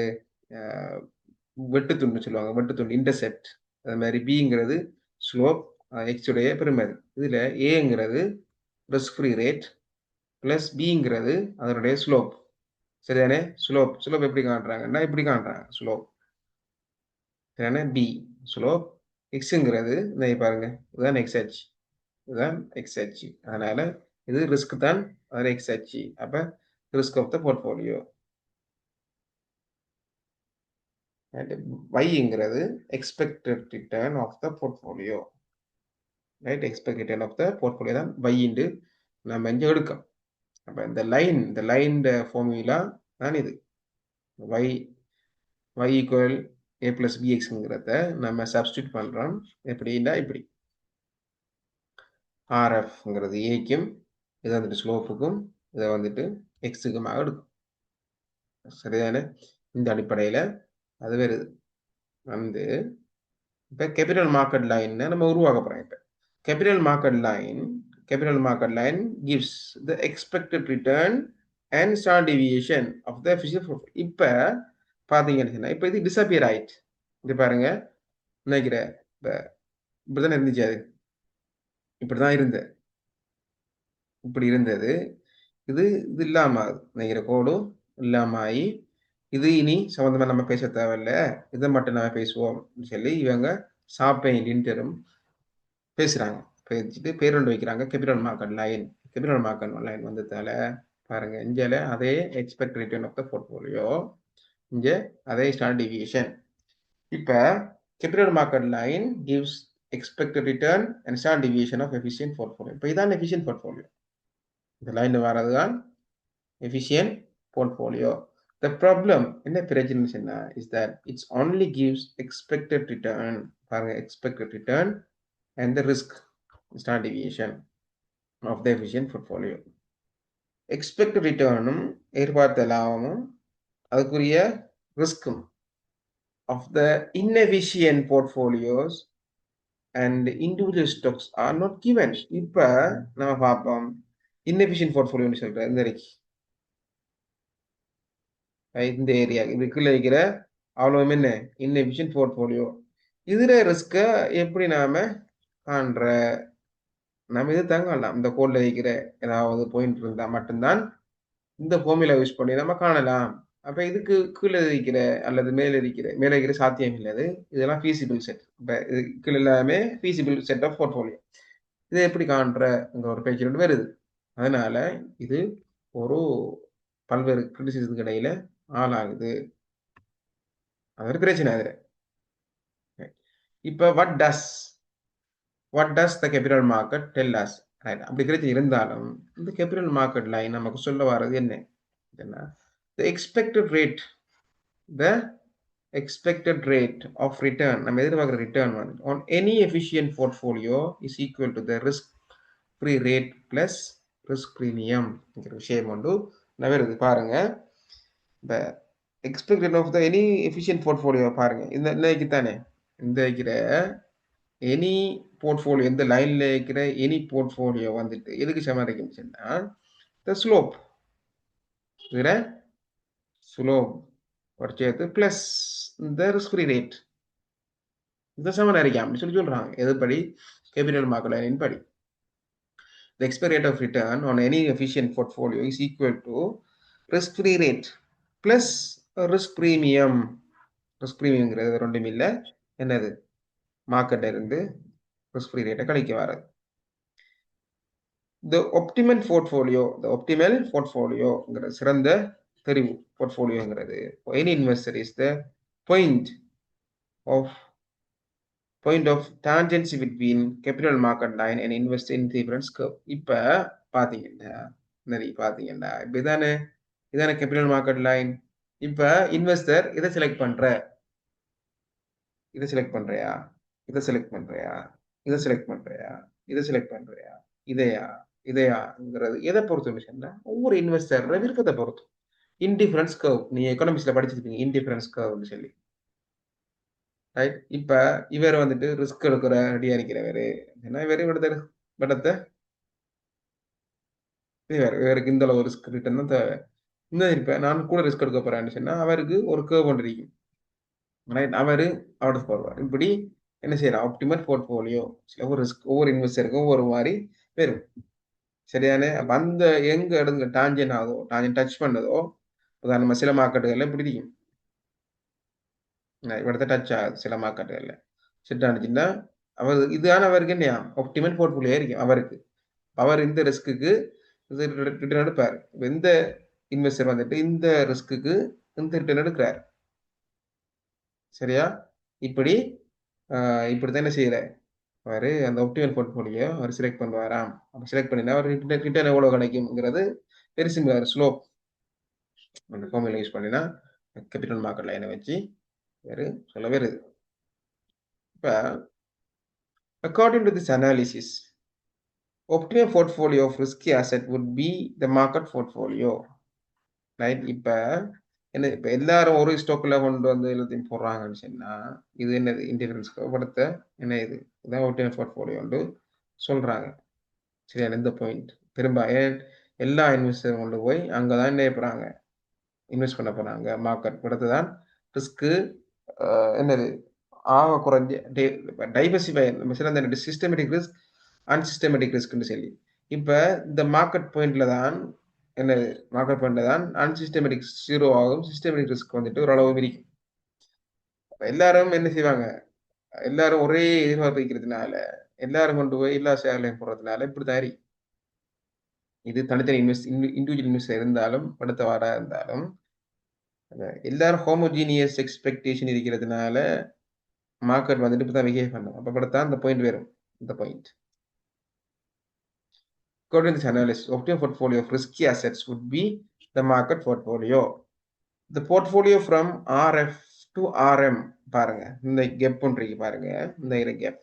வெட்டுத்துண்டு சொல்லுவாங்க வெட்டுத்துண்டு இன்டர்செப்ட் அது மாதிரி பிங்கிறது ஸ்லோப் எக்ஸ் உடைய பெருமதி இதுல ஏங்கிறது ரிஸ்க் ஃப்ரீ ரேட் பிளஸ் பிங்கிறது அதனுடைய ஸ்லோப் சரிதானே ஸ்லோப் எப்படி காண்றாங்கன்னா இப்படி காண்றாங்க ஸ்லோப் சரிதானே பி ஸ்லோப் எக்ஸுங்கிறது பாருங்க இதுதான் எக்ஸ்ஹெச் இதுதான் எக்ஸ்ஹெச் அதனால இது ரிஸ்க் தான் அதில் எக்ஸ்ஹெச் அப்ப ரிஸ்க் ஆஃப் த போர்ட்ஃபோலியோ வைங்கிறது expected return of the portfolio right expect return of the portfolio தான் வைண்டு நம்ம இங்கே எடுக்கோம் அப்போ இந்த லைன் ஃபார்முலா தான் இது y ஈக்குவல் a பிளஸ் bxங்கிறத நம்ம சப்ஸ்டியூட் பண்ணுறோம் எப்படின்னா இப்படி ஆர்எஃப்ங்கிறது ஏக்கும் இதை வந்துட்டு ஸ்லோப்புக்கும் இதை வந்துட்டு எக்ஸுக்குமாக எடுக்கும் சரிதானே இந்த அடிப்படையில் அது வருது வந்து இப்போ கேபிட்டல் மார்க்கெட் லைன் நம்ம உருவாக்க போகிறோம் இப்போ capital market line gives the expected return and standard deviation of the physical profile இப்போ பார்த்தீங்கன்னு சொன்னால் இப்போ இது டிஸப்பியர் ஆயிடுச்சு இது பாருங்க நினைக்கிறேன் இப்போ இப்படி தானே இருந்துச்சு அது இப்படி தான் இப்படி இருந்தது இது இல்லாமல் நினைக்கிற கோடும் இல்லாமல் ஆகி இது இனி சம்மந்தமாக நம்ம பேச தேவையில்ல இதை மட்டும் நம்ம பேசுவோம் சொல்லி இவங்க சாப்பை லிண்டரும் பேசுகிறாங்க பேசிட்டு பேருண்டு வைக்கிறாங்க கேபிட்டல் மார்க்கெட் லைன் வந்ததால பாருங்க இங்கே அதே expect return of the portfolio இங்கே அதே ஸ்டாண்டர்ட் டிவியேஷன் இப்போ capital market line gives expected return and standard deviation of efficient portfolio. இப்போ இதான் efficient portfolio. இந்த லைன்ல வரதுதான் efficient portfolio. The problem என்ன பிரச்சனை சொன்னா is that it only gives expected return பாருங்க expected return and the risk standard deviation of the efficient portfolio. expected returnum எதிர்பார்த்த லாபமும் அதுக்குரிய ரிஸ்க்கும் of the inefficient portfolios and individual stocks are not given. இப்போ நம்ம பார்ப்போம் inefficient portfolio சொல்றேன் இந்த area இதுக்குள்ள இருக்கிற அவ்வளவு என்ன inefficient portfolio இதுல ரிஸ்க எப்படி நாம காண்ற நம்ம இது தங்கலாம் இந்த கோட்ல இருக்கிற ஏதாவது பாயிண்ட் இருந்தா மட்டும்தான் இந்த ஃபார்முலா யூஸ் பண்ணி நம்ம காணலாம் அப்ப இதுக்கு கீழே இருக்கிற அல்லது மேலே இருக்கிற சாத்தியம் இல்லது இதெல்லாம் ஃபீசிபிள் செட் இப்போ இதுக்கு எல்லாமே ஃபீசிபிள் செட் ஆஃப் போர்ட்ஃபோலியோ இதை எப்படி காண்ற ஒரு பேச்சு ரெண்டு வருது அதனால இது ஒரு பல்வேறு கிரிட்டிசிசத்துக்கு இடையில ஆளாகுது அது ஒரு பிரச்சனை அதுல இப்ப what does the capital market tell us அப்படி பிரச்சனை இருந்தாலும் இந்த கேபிட்டல் மார்க்கெட் லைன் நமக்கு சொல்ல வர்றது என்ன the expected rate the expected rate of return நம்ம எதிர்பார்க்குற ரிட்டர்ன் வந்து on any efficient portfolio is equal to the risk free rate plus risk premium ங்கிற விஷயம் வந்து நவருது பாருங்க. இந்த expected of the any efficient portfolio பாருங்க. இந்த தானே இந்த இருக்கிற எனி போர்ட்ஃபோலியோ இந்த லைன்ல இருக்கிற எனி போர்ட்ஃபோலியோ வந்துட்டு எதுக்கு சமாளிக்கும் சொன்னா the slope இதுல slope படிச்சது பிளஸ் இந்த ரிஸ்க் ஃப்ரீ ரேட் இந்த சமனாரிக்கும் அப்படி சொல்றாங்க. எதுபடி கேபிட்டல் மார்க்கெட் லைனின் படி the expected rate of return on any efficient portfolio is equal to risk free rate plus risk premium. risk premiumங்கிறது ரெண்டும் இல்ல என்னது மார்க்கெட்ல இருந்து risk free rate கழிக்க வராது. the optimal portfolio சிறந்த தெரிவு போர்ட்ஃபோலியோங்கிறது any investor is the point of tangency between capital market line and investor in reference curve. இப்ப பாத்தீங்கன்னா இப்ப இதானே கேபிட்டல் மார்க்கெட் லைன். இப்ப இன்வெஸ்டர் இதை செலக்ட் பண்றியா இதை செலக்ட் பண்றியா இதையாங்கிறது எதை பொறுத்து சொன்னா ஒவ்வொரு இன்வெஸ்டர் விருப்பத்தை பொறுத்து. இன்டிஃபரன்ஸ் கர்வ் நீங்க எக்கனாமிக்ஸ்ல படிச்சிருப்பீங்க இன்டிஃபரன்ஸ் கர்வ்னு சொல்லி. ரைட். இப்ப இவர் வந்துட்டு ரிஸ்க் எடுக்கிற ரெடியா இருக்கிறவரு ஏன்னா இவருக்கு இந்த அளவு ரிஸ்க் ரிட்டர்ன் தான் தேவை. இந்த இப்ப நான் கூட ரிஸ்க் எடுக்க போறேன்னு சொன்னா அவருக்கு ஒரு கர்வ் ஒன்று இருக்கும். ரைட். அவரோட போடுவார். இப்படி என்ன செய்யலாம் ஆப்டிமல் போர்ட்ஃபோலியோ ஒவ்வொரு ரிஸ்க் ஒவ்வொரு இன்வெஸ்டருக்கும் ஒவ்வொரு மாதிரி வரும். சரியானே. அப்ப அந்த எங்க எடுங்க டான்ஜென்ட் ஆகுதோ டான்ஜென்ட் டச் பண்ணதோ உதாரணமா சில மார்க்கெட்டுகள்ல பிடிக்கும். இവിടുത്തെ டச் ஆகுது சில மார்க்கெட்டுகள்ல செட் ஆனிச்சுன்னா இதுதான் அவருக்கு என்ன ஆப்டிமல் போர்ட்ஃபோலியோ இருக்கும் அவருக்கு. அவர் இந்த ரிஸ்க்கு ரிட்டர்ன் எடுப்பார். எந்த இன்வெஸ்டர் வந்துட்டு இந்த ரிஸ்க்கு இந்த ரிட்டர்ன் எடுக்கிறார். சரியா. இப்படித்தான் என்ன செய்யற அவரு அந்த ஆப்டிமல் போர்ட்ஃபோலியோ அவர் செலக்ட் பண்ணுவாராம். அப்ப செலக்ட் பண்ணினா அவர் ரிட்டர்ன் எவ்வளவு கிடைக்கும்ங்கிறது வெரி சிம்பிள். ஸ்லோப் அந்த ஃபார்முலா யூஸ் பண்ணினா கேபிட்டல் மார்க்கெட் லைனை வச்சு சொல்ல வருது. இப்ப according to this analysis optimal portfolio of risky asset would be the market portfolio. Right. இப்ப எல்லாரும் ஒரு ஸ்டாக்ல கொண்டு வந்து எல்லாத்தையும் போடுறாங்கன்னு சொன்னா இது என்னது இன்டிஃபரன்ஸ் படுத்த என்ன இதுதான் ஆப்டிமல் போர்ட்ஃபோலியோ சொல்றாங்க. சரியா. இந்த பாயிண்ட் எல்லா இன்வெஸ்டரும் கொண்டு போய் அங்கதான் என்ன போறாங்க இன்வெஸ்ட் பண்ண போறாங்க. மார்க்கெட் படுத்துதான் ரிஸ்க்கு என்னது ஆக குறைஞ்ச டைவர்சிஃபை சிறந்த சிஸ்டமேட்டிக் ரிஸ்க் அன்சிஸ்டமேட்டிக் ரிஸ்க்னு சொல்லி. இப்ப இந்த மார்க்கெட் பாயிண்ட்ல தான் அன்சிஸ்டமேட்டிக் 0 ஆகும். சிஸ்டமேட்டிக் ரிஸ்க் வந்துட்டு ஓரளவு இருக்கும். எல்லாரும் என்ன செய்வாங்க எல்லாரும் ஒரே எதிர்பார்ப்பு வைக்கிறதுனால எல்லாரும் கொண்டு போய் எல்லா ஷேர்லையும் போடுறதுனால இப்படிதான் இது தனித்தனி இண்டிவிஜுவல் இன்வெஸ்டர் இருந்தாலும் படுத்த வாடா இருந்தாலும் எல்லாரும் ஹோமோஜீனியஸ் எக்ஸ்பெக்டேஷன் இருக்கிறதுனால மார்க்கெட் வந்துட்டு இப்பதான் பிஹேவ் பண்ணும். அப்ப படுத்தா அந்த பாயிண்ட் வரும். இந்த point according to this analysis optimal portfolio of risky assets would be the market portfolio. The portfolio from RF to RM பாருங்க இந்த கேப் ஒன்றைக்கு பாருங்க இந்த கேப்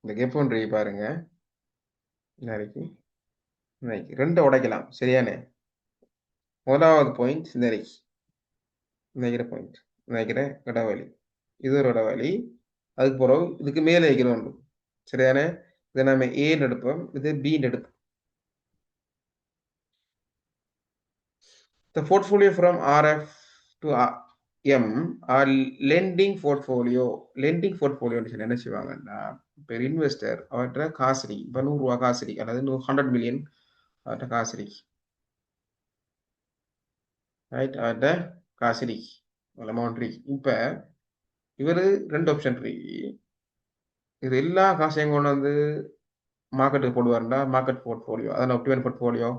இந்த கேப் ஒன்றைக்கு பாருங்க. நாளைக்கு ரெண்டு உடைக்கலாம். சரியானே. முதலாவது பாயிண்ட் இந்த பாயிண்ட் நினைக்கிற இடவழி இது ஒரு இடவழி. அதுக்கு பிறகு இதுக்கு மேலே வைக்கிறோம் உண்டு. சரியானே. இதை நம்ம ஏன்னு எடுப்போம், இது பின்னு எடுப்போம். The portfolio from RF to M are lending portfolio. lending portfolio என்ன செய்வாங்கன்னா பெரிய இன்வெஸ்டர் அவர்கிட்ட காசு இப்போ 100 ரூபா காசு அல்லது 100 மில்லியன் அவர்கிட்ட காசு ரைட். அவர்கிட்ட காசு அமௌண்ட் இப்ப இவரு ரெண்டு ஆப்ஷன் இது எல்லா காசையும் கொண்டு வந்து மார்க்கெட்டுக்கு போடுவாருண்டா மார்க்கெட் போர்ட்ஃபோலியோ அதான் ஆப்டிமல் போர்ட்ஃபோலியோ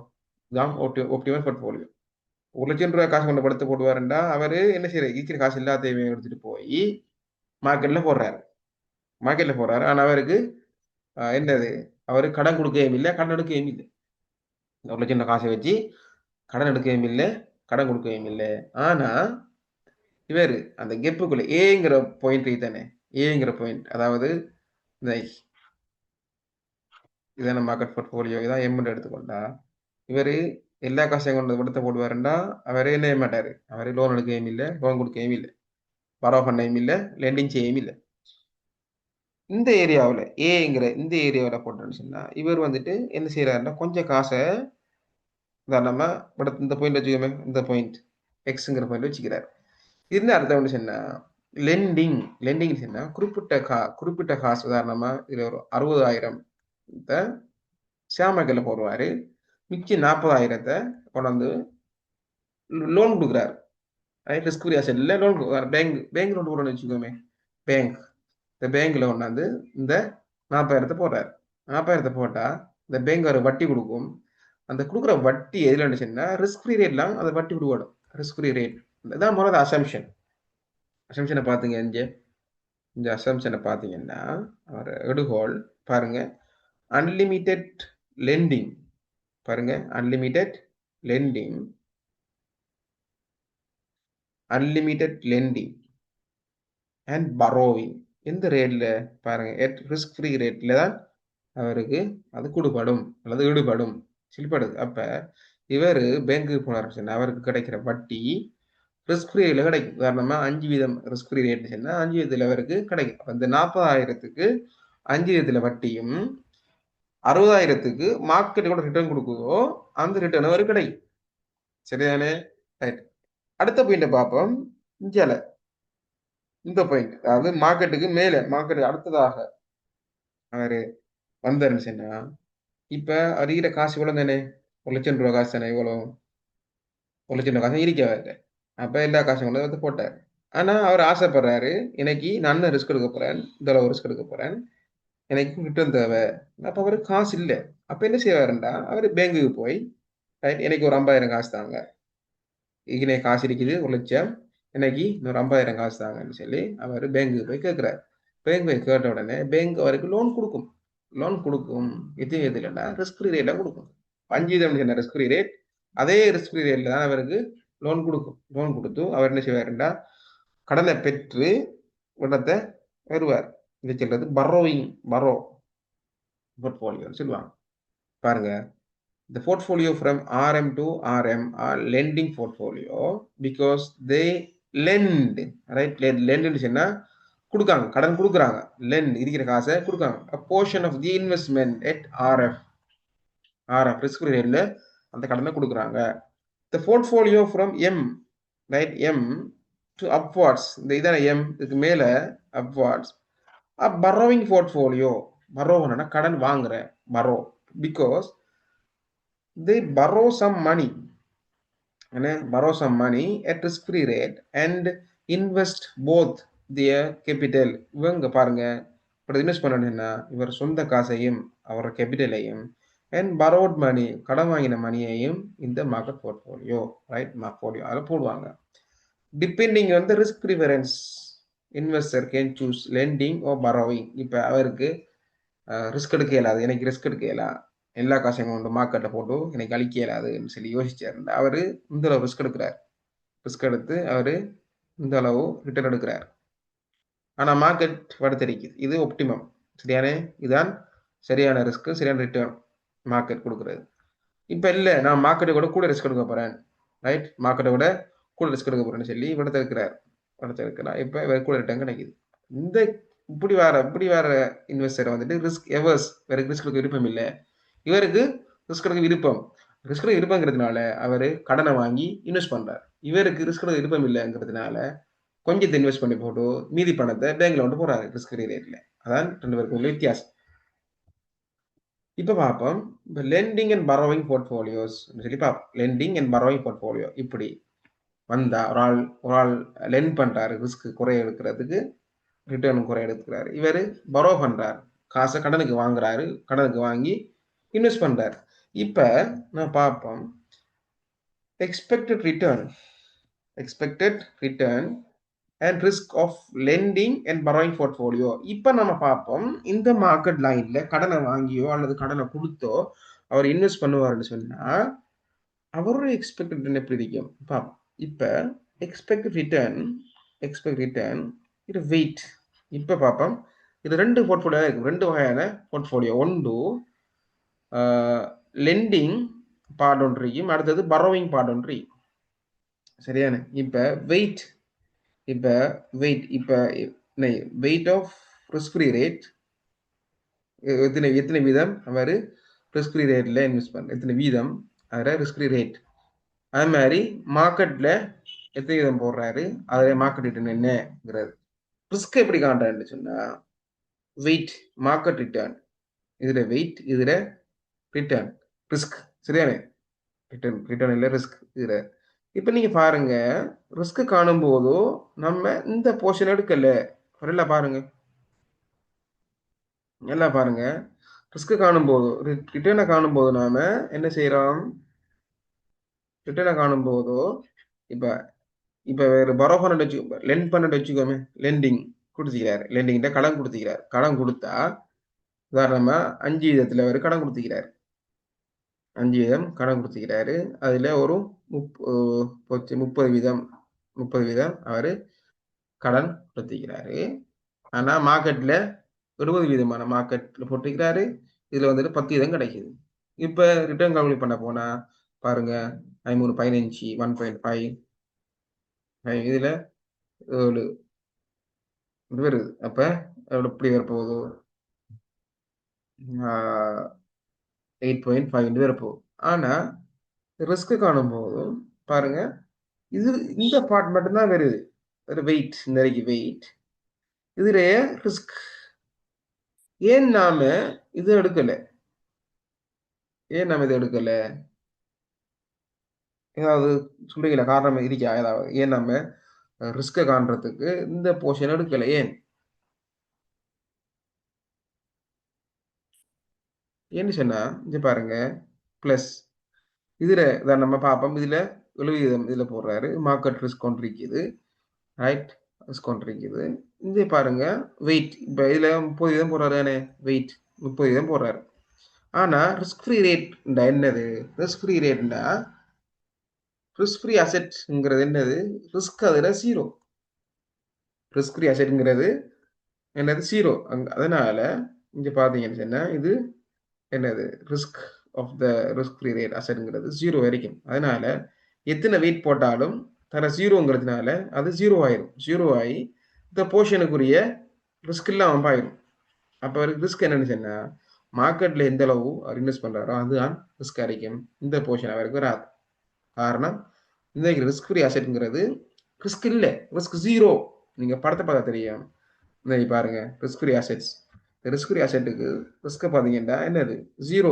தான் ஆப்டிமல் போர்ட்ஃபோலியோ. 1 லட்சம் ரூபாய் காசு கொண்டு படுத்து போடுவாருண்டா அவரு என்ன செய்யறாரு இருக்கிற காசு எல்லாத்தையுமே எடுத்துட்டு போய் மார்க்கெட்ல போடுறாரு. ஆனா அவருக்கு என்னது அவரு கடன் கொடுக்கவும் இல்லை, கடன் எடுக்கவும் இல்லை. 1,00,000 காசை வச்சு கடன் எடுக்கவும் இல்லை, கடன் கொடுக்கவும் இல்லை. ஆனா இவர் அந்த கெப்புக்குள்ள ஏங்கிற பாயிண்ட் தானே, ஏங்கிற பாயிண்ட், அதாவது இந்த இதான மார்க்கெட் போர்ட்ஃபோலியோ இதான் எம்முன்னு எடுத்துக்கொண்டா இவர் எல்லா காசையும் கொண்டு படத்தை போடுவாருண்டா அவரே என்ன மாட்டாரு. அவரே லோன் எடுக்கவும் இல்லை, லோன் கொடுக்கவும் இல்லை, பரவ பண்ணவும் இல்லை, லெண்டிங் செய்யவும் இல்லை. இந்த ஏரியாவில் ஏங்கிற இந்த ஏரியாவில் போட்டோன்னு சொன்னா இவர் வந்துட்டு என்ன செய்யறாருன்னா கொஞ்சம் காசை உதாரணமா படத்து இந்த பாயிண்ட் வச்சுக்கோமே, இந்த பாயிண்ட் எக்ஸுங்கிற பாயிண்ட் வச்சுக்கிறார். இது அர்த்தம் ஒன்று சொன்னா லெண்டிங், லெண்டிங் சொன்னா குறிப்பிட்ட காசு உதாரணமா இதுல ஒரு 60,000 ஷேமக்கல்ல போடுவாரு, மிச்சம் 40,000 கொண்டாந்து லோன் கொடுக்குறாரு. ரிஸ்க் ஃப்ரீ அசெட்ல லோன் பேங்க் லோன் போடுறோம்னு வச்சுக்கோமே, பேங்க் இந்த பேங்க்ல கொண்டாந்து இந்த 40,000 போடுறாரு. 40,000 போட்டா இந்த பேங்க் ஒரு வட்டி கொடுக்கும். அந்த கொடுக்குற வட்டி எதுல இருந்துச்சுன்னா ரிஸ்க் ஃப்ரீ ரேட்லாம் அந்த வட்டி கொடுக்கணும். ரிஸ்க் ஃப்ரீ ரேட் இதான் முதல்ல அசம்ஷன். அசம்ஷனை பார்த்தீங்க இந்த அசம்ஷனை பார்த்தீங்கன்னா அவர் எடுகோல் பாருங்க, அன்லிமிட்டெட் லெண்டிங் பாருங்க, unlimited lending, unlimited lending and borrowing எந்த ரேட்ல பாருங்க, எட் ரிஸ்க் ஃப்ரீ ரேட்ல தான் அவருக்கு அது கொடுப்படும் அல்லது ஈடுபடும் சில்படுது. அப்ப இவர் பேங்குக்கு போனார், அவருக்கு கிடைக்கிற வட்டி ரிஸ்க் ஃப்ரீல கிடைக்கும். உதாரணமா 5% ரிஸ்க் ஃப்ரீ ரேட் சொன்னா 5% அவருக்கு கிடைக்கும். இந்த 40,000க்கு 5% வட்டியும் 60,000க்கு மார்க்கெட் கூட ரிட்டர்ன் கொடுக்குதோ அந்த ரிட்டர்ன் அவருக்கு கிடைக்கும். சரிதானே? ரைட். அடுத்த பாயிண்ட பார்ப்போம். இந்தியால இந்த பாயிண்ட், அதாவது மார்க்கெட்டுக்கு மேல மார்க்கெட் அடுத்ததாக அவரு வந்தாருன்னு சொன்னா இப்ப அறிகிற காசு இவ்வளவு தானே, 1,00,000 ரூபாய் காசு தானே, இவ்வளவு 1,00,000 ரூபாய் காசு இருக்க. அப்ப எல்லா காசும் கொண்டு வந்து போட்டார். ஆனா அவர் ஆசைப்படுறாரு, இன்னைக்கு நான் ரிஸ்க் எடுக்க போறேன், இந்த அளவு ரிஸ்க் எடுக்க போறேன், எனக்கு ரிட்டர்ன் தேவை. அப்ப அவருக்கு காசு இல்லை. அப்ப என்ன செய்வாருண்டா அவர் பேங்குக்கு போய் எனக்கு ஒரு 50,000 காசு தாங்க, இன்னைக்கு காசு இருக்குது 1,00,000, இன்னைக்கு இன்னொரு 50,000 காசு தாங்கன்னு சொல்லி அவர் பேங்குக்கு போய் கேட்கிறார். பேங்க் போய் கேட்ட உடனே பேங்க் அவருக்கு லோன் கொடுக்கும். லோன் கொடுக்கும். இது எதுலன்னா ரிஸ்க் ஃப்ரீ ரேட்ல கொடுக்கும். 5% ரிஸ்க் ஃப்ரீ ரேட், அதே ரிஸ்க் ஃப்ரீ ரேட்ல தான் அவருக்கு லோன் கொடுக்கும். லோன் கொடுத்து அவர் என்ன செய்வாருண்டா கடனை பெற்று பணத்தை வருவார். இது சொல்றது பரோவிங், பரோ போர்ட்போலியோன்னு சொல்லுவாங்க. பாருங்க, the portfolio from RM to RM are lending portfolio because they lend, right? lend சொன்னா கொடுக்காங்க, கடன் கொடுக்குறாங்க, lend இருக்கிற காசை கொடுக்காங்க. a portion of the investment at RF, risk free rate அந்த கடனை கொடுக்குறாங்க. the portfolio from M, right? M to upwards, இந்த இதான M இதுக்கு மேல upwards a borrowing portfolio, borrow கடன் வாங்குற, borrow because they borrow some money, borrow some money at risk free rate and invest both their capital. இவங்க பாருங்க இப்படி invest பண்ணணும்னா இவர் சொந்த காசையும் அவர் கேபிட்டலையும் and borrowed money கடன் வாங்கின மணியையும் இந்த மார்க்கெட் போர்ட்ஃபோலியோ, ரைட், போர்ட்ஃபோலியோ அதில் போடுவாங்க. டிபெண்டிங் வந்து risk preference investor can choose lending or borrowing. இப்போ அவருக்கு ரிஸ்க் எடுக்க இயலாது, எனக்கு ரிஸ்க் எடுக்க இயலாது, எல்லா காசையும் கொண்டு மார்க்கெட்டில் போட்டு எனக்கு அழிக்க இயலாதுன்னு சொல்லி யோசிச்சார். அவர் இந்த அளவு ரிஸ்க் எடுக்கிறார். ரிஸ்க் எடுத்து அவர் இந்த அளவு ரிட்டர்ன் எடுக்கிறார். ஆனால் மார்க்கெட் வடுத்தரிக்குது. இது ஒப்டிமம், சரியானே, இதுதான் சரியான ரிஸ்க், சரியான ரிட்டர்ன் மார்க்கெட் கொடுக்குறது. இப்போ இல்லை, நான் மார்க்கெட்டை கூட கூட ரிஸ்க் எடுக்க போகிறேன், ரைட், மார்க்கெட்டை விட கூட ரிஸ்க் எடுக்க போகிறேன்னு சொல்லி இவடத்தை இருக்கிறார். இப்போ இவர் கூட ரிட்டர்ன் கிடைக்குது. இந்த இப்படி வேற இன்வெஸ்டர் வந்துட்டு ரிஸ்க் எவர்ஸ், இவருக்கு ரிஸ்க் எடுக்க விருப்பம் இல்லை. இவருக்கு ரிஸ்க் எடுக்க விருப்பம், ரிஸ்க் எடுக்க விருப்பங்கிறதுனால அவர் கடனை வாங்கி இன்வெஸ்ட் பண்றார். இவருக்கு ரிஸ்க் எடுக்க விருப்பம் இல்லைங்கிறதுனால கொஞ்சத்தை இன்வெஸ்ட் பண்ணி போட்டு மீதி பணத்தை பேங்க்ல வந்து போறாரு ரிஸ்க் ஃப்ரீ ரேட்ல. அதான் ரெண்டு பேருக்கு உள்ள வித்தியாசம். இப்ப பார்ப்போம், இப்போ லெண்டிங் அண்ட் பரோவிங் போர்ட்ஃபோலியோஸ் சொல்லி பார்ப்போம். லெண்டிங் அண்ட் பரோவிங் போர்ட்ஃபோலியோ இப்படி வந்தா ஒரு ஆள் லெண்ட் பண்றாரு ரிஸ்க் குறைய எடுக்கிறதுக்கு, ரிட்டர்ன் குறைய எடுக்கிறாரு. இவர் பரோ பண்றாரு, காசை கடனுக்கு வாங்குறாரு, கடனுக்கு வாங்கி இன்வெஸ்ட் பண்றாரு. இப்ப நான் பார்ப்போம் expected return and risk of lending and borrowing portfolio. இப்போ நம்ம பார்ப்போம், இந்த மார்க்கெட் லைன்ல கடனை வாங்கியோ அல்லது கடனை கொடுத்தோ அவர் இன்வெஸ்ட் பண்ணுவார்னு சொன்னா அவரோட எக்ஸ்பெக்டட் ரிட்டர்ன் எப்படி இருக்கும் பார்ப்போம். இப்போ எக்ஸ்பெக்ட் ரிட்டர்ன் இது வெயிட். இப்போ பார்ப்போம், இது ரெண்டு போர்ட்ஃபோலியோ இருக்கும், ரெண்டு வகையான போர்ட்ஃபோலியோ. ஒன்று லெண்டிங் பார்ட் ஒன்று இருக்கும், அடுத்தது பரோவிங் பார்ட் ஒன்று இருக்கும். சரியான? இப்போ weight weight of risk free rate எத்தனை வீதம் அவர் ரிஸ்க் ஃப்ரீ ரேட்ல இன்வெஸ்ட் பண்ண, எத்தனை வீதம் அதில் ரிஸ்க் ஃப்ரீ ரேட். அது மாதிரி மார்க்கெட்ல எத்தனை வீதம் போடுறாரு, அதில் மார்க்கெட் ரிட்டர்ன் என்னங்கிறது. ரிஸ்க் எப்படி காண்றாருன்னு சொன்னா வெயிட் மார்க்கெட் ரிட்டர்ன், இதுல வெயிட், இதுல ரிட்டர்ன் ரிஸ்க். சரியானே? ரிட்டர்ன் இல்லை ரிஸ்க் இதுல. இப்போ நீங்க பாருங்க, ரிஸ்க் காணும் போதோ நம்ம இந்த போர்ஷன் எடுக்கல. எல்லாம் பாருங்க, எல்லாம் பாருங்க, ரிஸ்க் காணும் போது ரிட்டர்னை காணும் போது நாம என்ன செய்யறோம், ரிட்டர்னை காணும் போதோ இப்ப இப்ப வேற பரோ பண்ண வச்சு லெண்ட் பண்ண வச்சுக்கோமே, லெண்டிங் கொடுத்துக்கிறாரு, லெண்டிங்கிட்ட கடன் கொடுத்துக்கிறார். கடன் கொடுத்தா உதாரணமா 5 வீதத்துல அவர் கடன் கொடுத்துக்கிறாரு, 5 வீதம் கடன் கொடுத்துக்கிறாரு. அதுல ஒரு 30 வீதம் அவரு கடன் கொடுத்துக்கிறாரு. ஆனா மார்க்கெட்ல 70 வீதமான மார்க்கெட்ல போட்டுக்கிறாரு. இதுல வந்துட்டு 10 வீதம் கிடைக்குது. இப்ப ரிட்டர்ன் கால்குலேட் பண்ண போனா பாருங்க, 13 15 1.5 இதுல 7 வருது. அப்ப எப்படி வரப்போகுது, 8.5 வரப்போகுது. ஆனா ரிஸ்க் காணும் போதும் பாருங்க, இது இந்த பார்ட் மட்டும்தான் வருது, வெயிட், இந்த வெயிட், இதுல ரிஸ்க். ஏன் நாம இது எடுக்கல, இதை எடுக்கல? ஏதாவது சொல்றீங்களா? காரணம் இருக்கா ஏதாவது? ஏன் நம்ம ரிஸ்க காண்றதுக்கு இந்த போர்ஷன் எடுக்கல? ஏன் ஏன்னு சொன்னா இங்க பாருங்க, பிளஸ் இதுல தான் நம்ம பார்ப்போம், இதுல 70 இதுல போடுறாரு, மார்க்கெட் ரிஸ்க் கொண்டிருக்குது, ரைட், ரிஸ்க் கொண்டிருக்குது. இங்க பாருங்க வெயிட், இப்ப இதுல 30 வீதம் போடுறாரு தானே, வெயிட் 30 வீதம் போடுறாரு. ஆனா ரிஸ்க் ஃப்ரீ ரேட் என்னது? ரிஸ்க் ஃப்ரீ ரேட்னா ரிஸ்க் ஃப்ரீ அசெட்ங்கிறது என்னது? ரிஸ்க் அதுல ஜீரோ. ரிஸ்க் ஃப்ரீ அசெட்ங்கிறது என்னது? ஜீரோ. அதனால இங்க பாத்தீங்கன்னு சொன்னா இது என்னது? Risk of the risk free rate அசெட்ங்கிறது ஜீரோ வரைக்கும். அதனால எத்தனை வெயிட் போட்டாலும் தர ஜீரோங்கிறதுனால அது ஜீரோ ஆயிரும். ஜீரோ ஆகி இந்த போர்ஷனுக்குரிய ரிஸ்க் இல்லாம ஆயிரும். அப்ப அவருக்கு ரிஸ்க் என்னன்னு சொன்னா மார்க்கெட்ல எந்த அளவு அவர் இன்வெஸ்ட் பண்றாரோ அதுதான் ரிஸ்க் அடைக்கும். இந்த போர்ஷன் அவருக்கு வராது. காரணம், இந்த ரிஸ்க் ஃப்ரீ அசெட்ங்கிறது ரிஸ்க் இல்லை, ரிஸ்க் ஜீரோ. நீங்க படத்தை பார்த்தா தெரியும். இந்த பாருங்க, risk free assets, risk free அசெட்டுக்கு ரிஸ்க் பார்த்தீங்கன்னா என்னது? ஜீரோ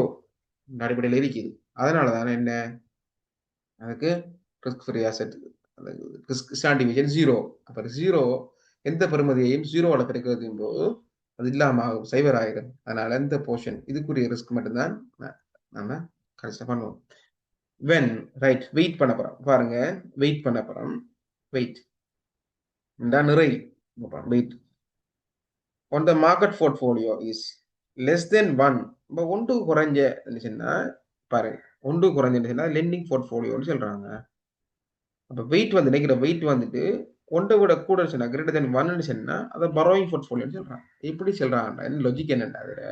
அடிப்படையில் இருக்குது. அதனால தானே என்ன அதுக்கு risk free asset, risk standard deviation zero. அப்போ ஜீரோ எந்த பெறுமதியையும் ஜீரோவில் பெருக்கிறதும் போது அது இல்லாம ஆகும், சைவர் ஆயிடும். அதனால இந்த போர்ஷன் இதுக்குரிய ரிஸ்க் மட்டும்தான் நம்ம கடைசியாக பண்ணுவோம். when ரைட் வெயிட் பண்ண போறோம் பாருங்க, வெயிட் பண்ண போறோம், வெயிட் நிறை wait on the market portfolio is less than 1. இப்போ ஒன்று குறைஞ்ச சொன்னா பாருங்க, ஒன்று குறைஞ்ச லெண்டிங் போர்ட்ஃபோலியோன்னு சொல்றாங்க. அப்போ வெயிட் வந்து நினைக்கிற வெயிட் வந்துட்டு ஒன்றை விட கூட சொன்னா கிரேட்டர் தென் 1 சொன்னா அதை பரோயிங் போர்ட்ஃபோலியோன்னு சொல்றாங்க. எப்படி சொல்றாங்க, என்ன லாஜிக் என்னண்டா அதுல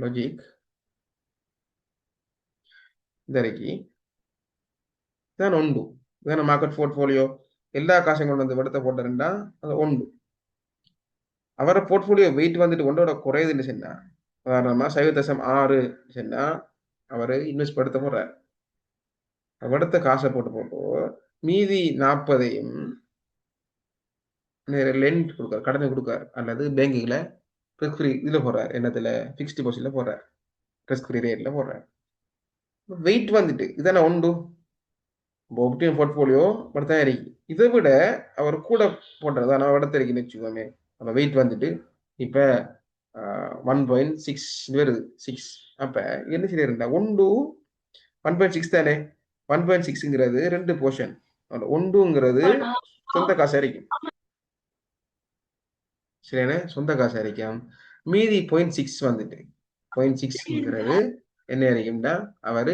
லாஜிக் இன்றைக்கு தான் உண்டு. இதான மார்க்கெட் போர்ட்ஃபோலியோ, எல்லா காசும் கொண்டு வந்து விடத்தை போட்டுருந்தா அது உண்டு. அவரை போர்ட்ஃபோலியோ வெயிட் வந்துட்டு ஒன்றோட குறையுதுன்னு சொன்னா, உதாரணமா 0.6 சொன்னா அவர் இன்வெஸ்ட் படுத்த போறார். விடத்த காசை போட்டு மீதி 40ஐயும் லெண்ட் கொடுக்காரு, கடனை கொடுக்காரு, அல்லது பேங்குகளை ரிஸ்க் ஃப்ரீ இதுல போடுறாரு, என்னத்துல ஃபிக்ஸ்ட் டிபாசிட்ல போடுறாரு, ரிஸ்க் ஃப்ரீ ரேட்ல போடுறாரு. வெயிட் வந்துட்டு இதான உண்டு. ஒப்டின் போர்ட்ஃபோலியோ படுத்தா இருக்கு. இதை விட அவர் கூட போடுறது ஆனால் இடத்த இருக்குன்னு வச்சுக்கோமே. அப்போ வெயிட் வந்துட்டு இப்போ 1.6 வருது, 6. அப்போ என்ன செய்யறா 1 1.6 தானே. 1.6ங்கிறது 2 போர்ஷன். 1ங்கிறது சொந்த காசு அரிக்கும். சரியானே? சொந்த காசு அரிக்கும். மீதி 0.6 வந்துட்டு 0.6ங்கிறது என்ன அரிக்கும்டா அவரு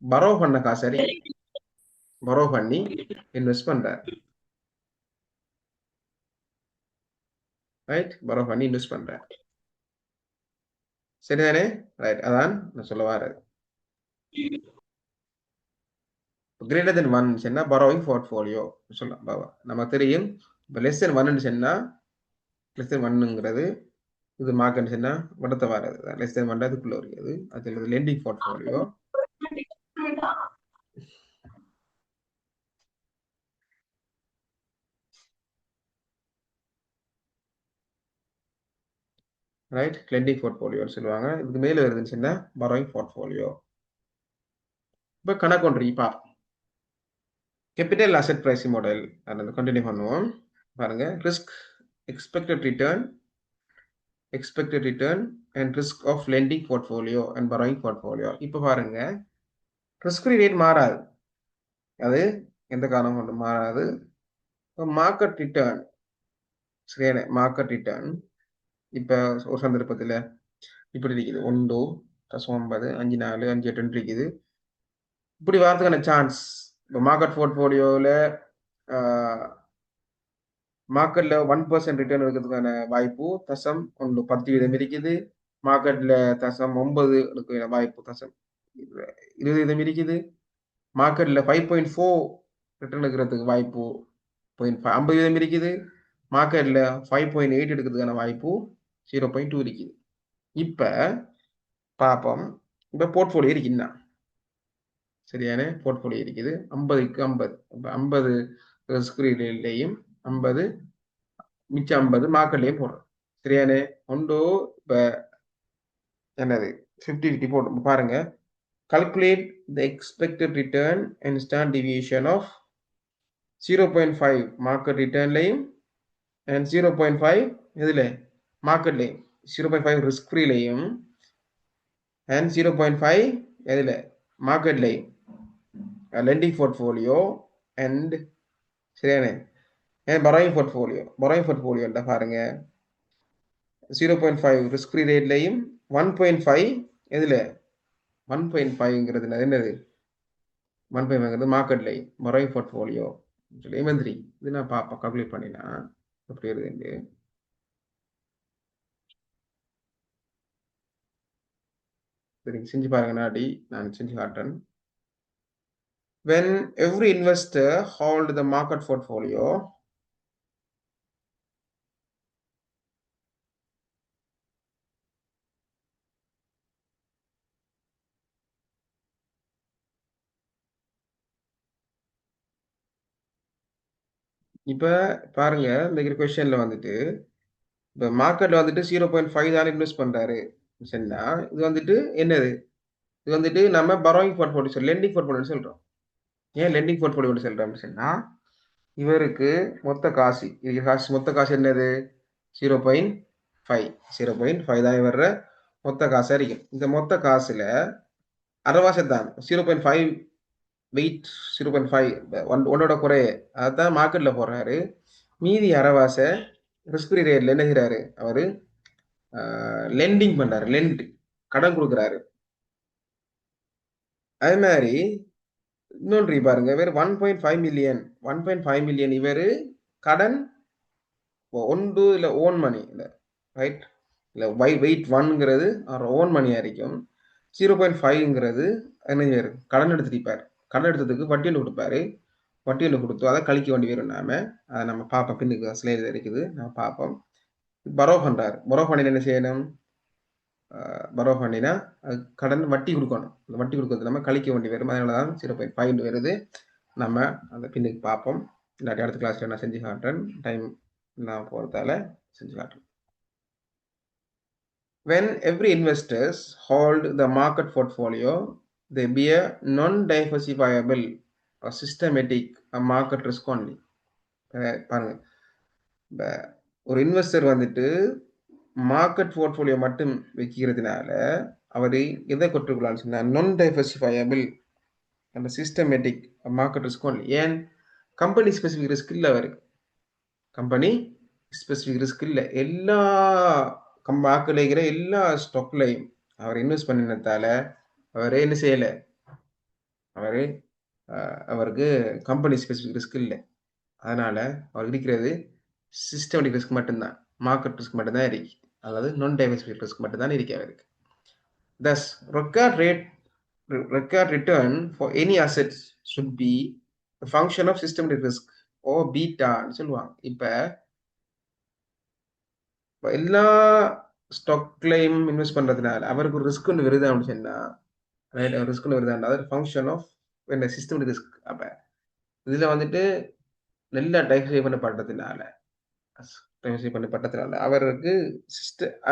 பரோ பண்ண காசு அரிக்கும். பரோ பண்ணி இன்வெஸ்ட் பண்றாரு. ரைட்? பரோ பண்ணி இன்வெஸ்ட் பண்றாரு. சரிதானே? ரைட். அதான் நான் சொல்ல வாரது. கிரேட்டர் தென் 1 சொன்னா பரோவிங் போர்ட்ஃபோலியோ சொல்லலாம் பாவா. நமக்கு தெரியும். இப்போ லெஸ் தென் 1 சொன்னா லெஸ் தென் 1ங்கிறது இது மார்க்கெட் சொன்னா வடத்த வாரது. லெஸ் தென் 1 அதுக்குள்ள வருகிறது. அது லெண்டிங் போர்ட்ஃபோலியோ. ரைட்? லெண்டிங் போர்ட்ஃபோலியோன்னு சொல்லுவாங்க. இதுக்கு மேல வருதுன்னு சொன்னா பரோவிங் போர்ட்ஃபோலியோ. இப்போ கணக்கு ஒன்று பார்ப்போம். கேபிட்டல் அசெட் பிரைசிங் மாடல் அதை கண்டினியூ பண்ணுவோம். பாருங்க risk expected return and risk of lending portfolio and borrowing portfolio. இப்போ பாருங்க ரிஸ்க் ஃப்ரீ ரேட் மாறாது. அது எந்த காரணம் கொண்டு மாறாது. மார்க்கெட் ரிட்டர்ன் சரியான மார்க்கெட் ரிட்டர்ன் இப்போ ஒரு சந்தர்ப்பத்தில் இப்படி இருக்குது 1 + 9 5 4 5 8 இருக்குது. இப்படி வரதுக்கான சான்ஸ் இப்போ மார்க்கெட் போர்ட்ஃபோலியோவில் மார்க்கெட்ல 1% ரிட்டர்ன் இருக்கிறதுக்கான வாய்ப்பு 0.1% இருக்குது. மார்க்கெட்ல 0.9 இருக்கிற வாய்ப்பு 0.20 இருக்குது. மார்க்கெட்ல 5.4 ரிட்டர்ன் இருக்கிறதுக்கு வாய்ப்பு 0.50 இருக்குது. மார்க்கெட்ல 5.8 எடுக்கிறதுக்கான வாய்ப்பு 0.2 இருக்குது. இப்ப பார்ப்போம். இப்ப போர்ட்ஃபோலியோ இருக்குன்னா சரியான போர்ட்ஃபோலியோ இருக்குது 50க்கு 50. 50 ஸ்கிரீன்லையும் 50 மிச்சம் 50 மார்க்கெட்லயும் போடுறோம். சரியானே? ஒன்று இப்ப என்னது 50-50 போட்டு பாருங்க. calculate the expected return and standard deviation of 0.5 market returnலையும் and 0.5 எதுல மார்க்கெட்லையும் 0.5 ரிஸ்க் ஃப்ரீலையும் and 0.5 எதுல மார்க்கெட்லையும் lending portfolio and சரியானே borrowing portfolio பாருங்க 0.5 ரிஸ்க் ஃப்ரீ ரேட்லையும் 1.5 எதுல 1.5ங்கிறது என்னது 1.5ங்கிறது மார்க்கெட்லையும் borrowing portfolio சொல்லி மந்திரி இது நான் பார்ப்போம் கால்குலேட் பண்ணினா எப்படி வருது சரி செஞ்சு பாருங்க நாடி நான் செஞ்சு காட்டுறேன். when every investor hold the market portfolio இப்ப பாருங்க இந்த கொஸ்டின்ல வந்துட்டு இப்ப மார்க்கெட்ல வந்துட்டு 0.5 தான் இன்வெஸ்ட் பண்றாரு சரிங்களா இது வந்துட்டு என்னது இது வந்துட்டு நம்ம பரோயிங் போர்ட்ஃபோலியோ லெண்டிங் போர்ட்ஃபோலியோ சொல்றோம். ஏன் லெண்டிங் போர்ட்ஃபோலியோ சொல்றோம்னு சொன்னா இவருக்கு மொத்த காசு என்னது 0.5 தான் வர்ற மொத்த காசு இருக்கும். இந்த மொத்த காசுல அரைவாசை தான் 0.5 வெயிட் 0.5 ஒன்னோட குறைய அதான் மார்க்கெட்ல போடுறாரு. மீதி அரைவாசை ரிஸ்க் ரேட்ல என்ன செய்யறாரு அவரு லெண்டிங் பண்றாரு கடன் கொடுக்குறாரு. அதே மாதிரி இன்னொன்று பாருங்க வேற 1.5 மில்லியன் இவரு கடன் ஒன்று இல்ல ஓன் மணி இல்ல ரைட் இல்ல வெயிட் 1ங்கிறது அவர் ஓன் மணியா இருக்கும். 0.5ங்கிறது என்ன கடன் எடுத்துருப்பார். கடன் எடுத்ததுக்கு வட்டியில் கொடுப்பாரு. வட்டியில் கொடுத்து அதை கழிக்க வேண்டி வரும். அதை நம்ம பார்ப்போம். பின்னுக்கு ஸ்லைடு இருக்குது நம்ம பார்ப்போம். பரோ பண்றாரு. பரோ பண்ணி என்ன செய்யணும் பரோ பண்ணினா கடன் வட்டி கொடுக்கணும். அந்த வட்டி கொடுக்கறது நம்ம கழிக்க வேண்டி வரும். அதனால தான் 0.5 வருது. நம்ம அந்த பின்னுக்கு பார்ப்போம். இல்லாட்டி அடுத்த கிளாஸ்ல நான் செஞ்சு காட்டுறேன். டைம் நான் போகிறதால செஞ்சு காட்டுறேன். when every investors hold the market portfolio they be a non-diversifiable or systematic market risk only. பாருங்க ஒரு இன்வெஸ்டர் வந்துட்டு மார்க்கெட் போர்ட்ஃபோலியோ மட்டும் வைக்கிறதுனால அவர் எதை கொற்றுக்கொள்ளலாம் சொன்னா நான் டைவர்சிஃபையபிள் அந்த சிஸ்டமேட்டிக் மார்க்கெட் ரிஸ்க் ஒன்லி. ஏன் கம்பெனி ஸ்பெசிஃபிக் ரிஸ்க் இல்லை அவருக்கு. கம்பெனி ஸ்பெசிஃபிக் ரிஸ்க் இல்லை. எல்லா மார்க்கெட்ல இருக்கிற எல்லா ஸ்டாக்லையும் அவர் இன்வெஸ்ட் பண்ணினதால அவரே என்ன செய்யலை, அவரே அவருக்கு கம்பெனி ஸ்பெசிஃபிக் ரிஸ்க் இல்லை. அதனால அவர் இருக்கிறது சிஸ்டமேட்டிக் ரிஸ்க் மட்டும்தான், மார்க்கெட் ரிஸ்க் மட்டும்தான் இருக்கு. அதாவது நான் டைவர்சிஃபைட் ரிஸ்க் மட்டும்தான் இருக்கு அவருக்கு. Thus, required return for any assets should be a function of systematic risk or beta ன்னு சொல்லுவாங்க. இப்ப எல்லா ஸ்டாக்லையும் இன்வெஸ்ட் பண்றதுனால அவருக்கு ஒரு ரிஸ்க் ஒன்று வருது அப்படின்னு சொன்னா, ரிஸ்க் ஒன்று வருது, அது ஃபங்க்ஷன் ஆஃப் என்ன சிஸ்டமேட்டிக் ரிஸ்க். அப்ப இதுல வந்துட்டு நல்லா டைவர்சிஃபை பண்ணப்பட்டதுனால அவருக்கு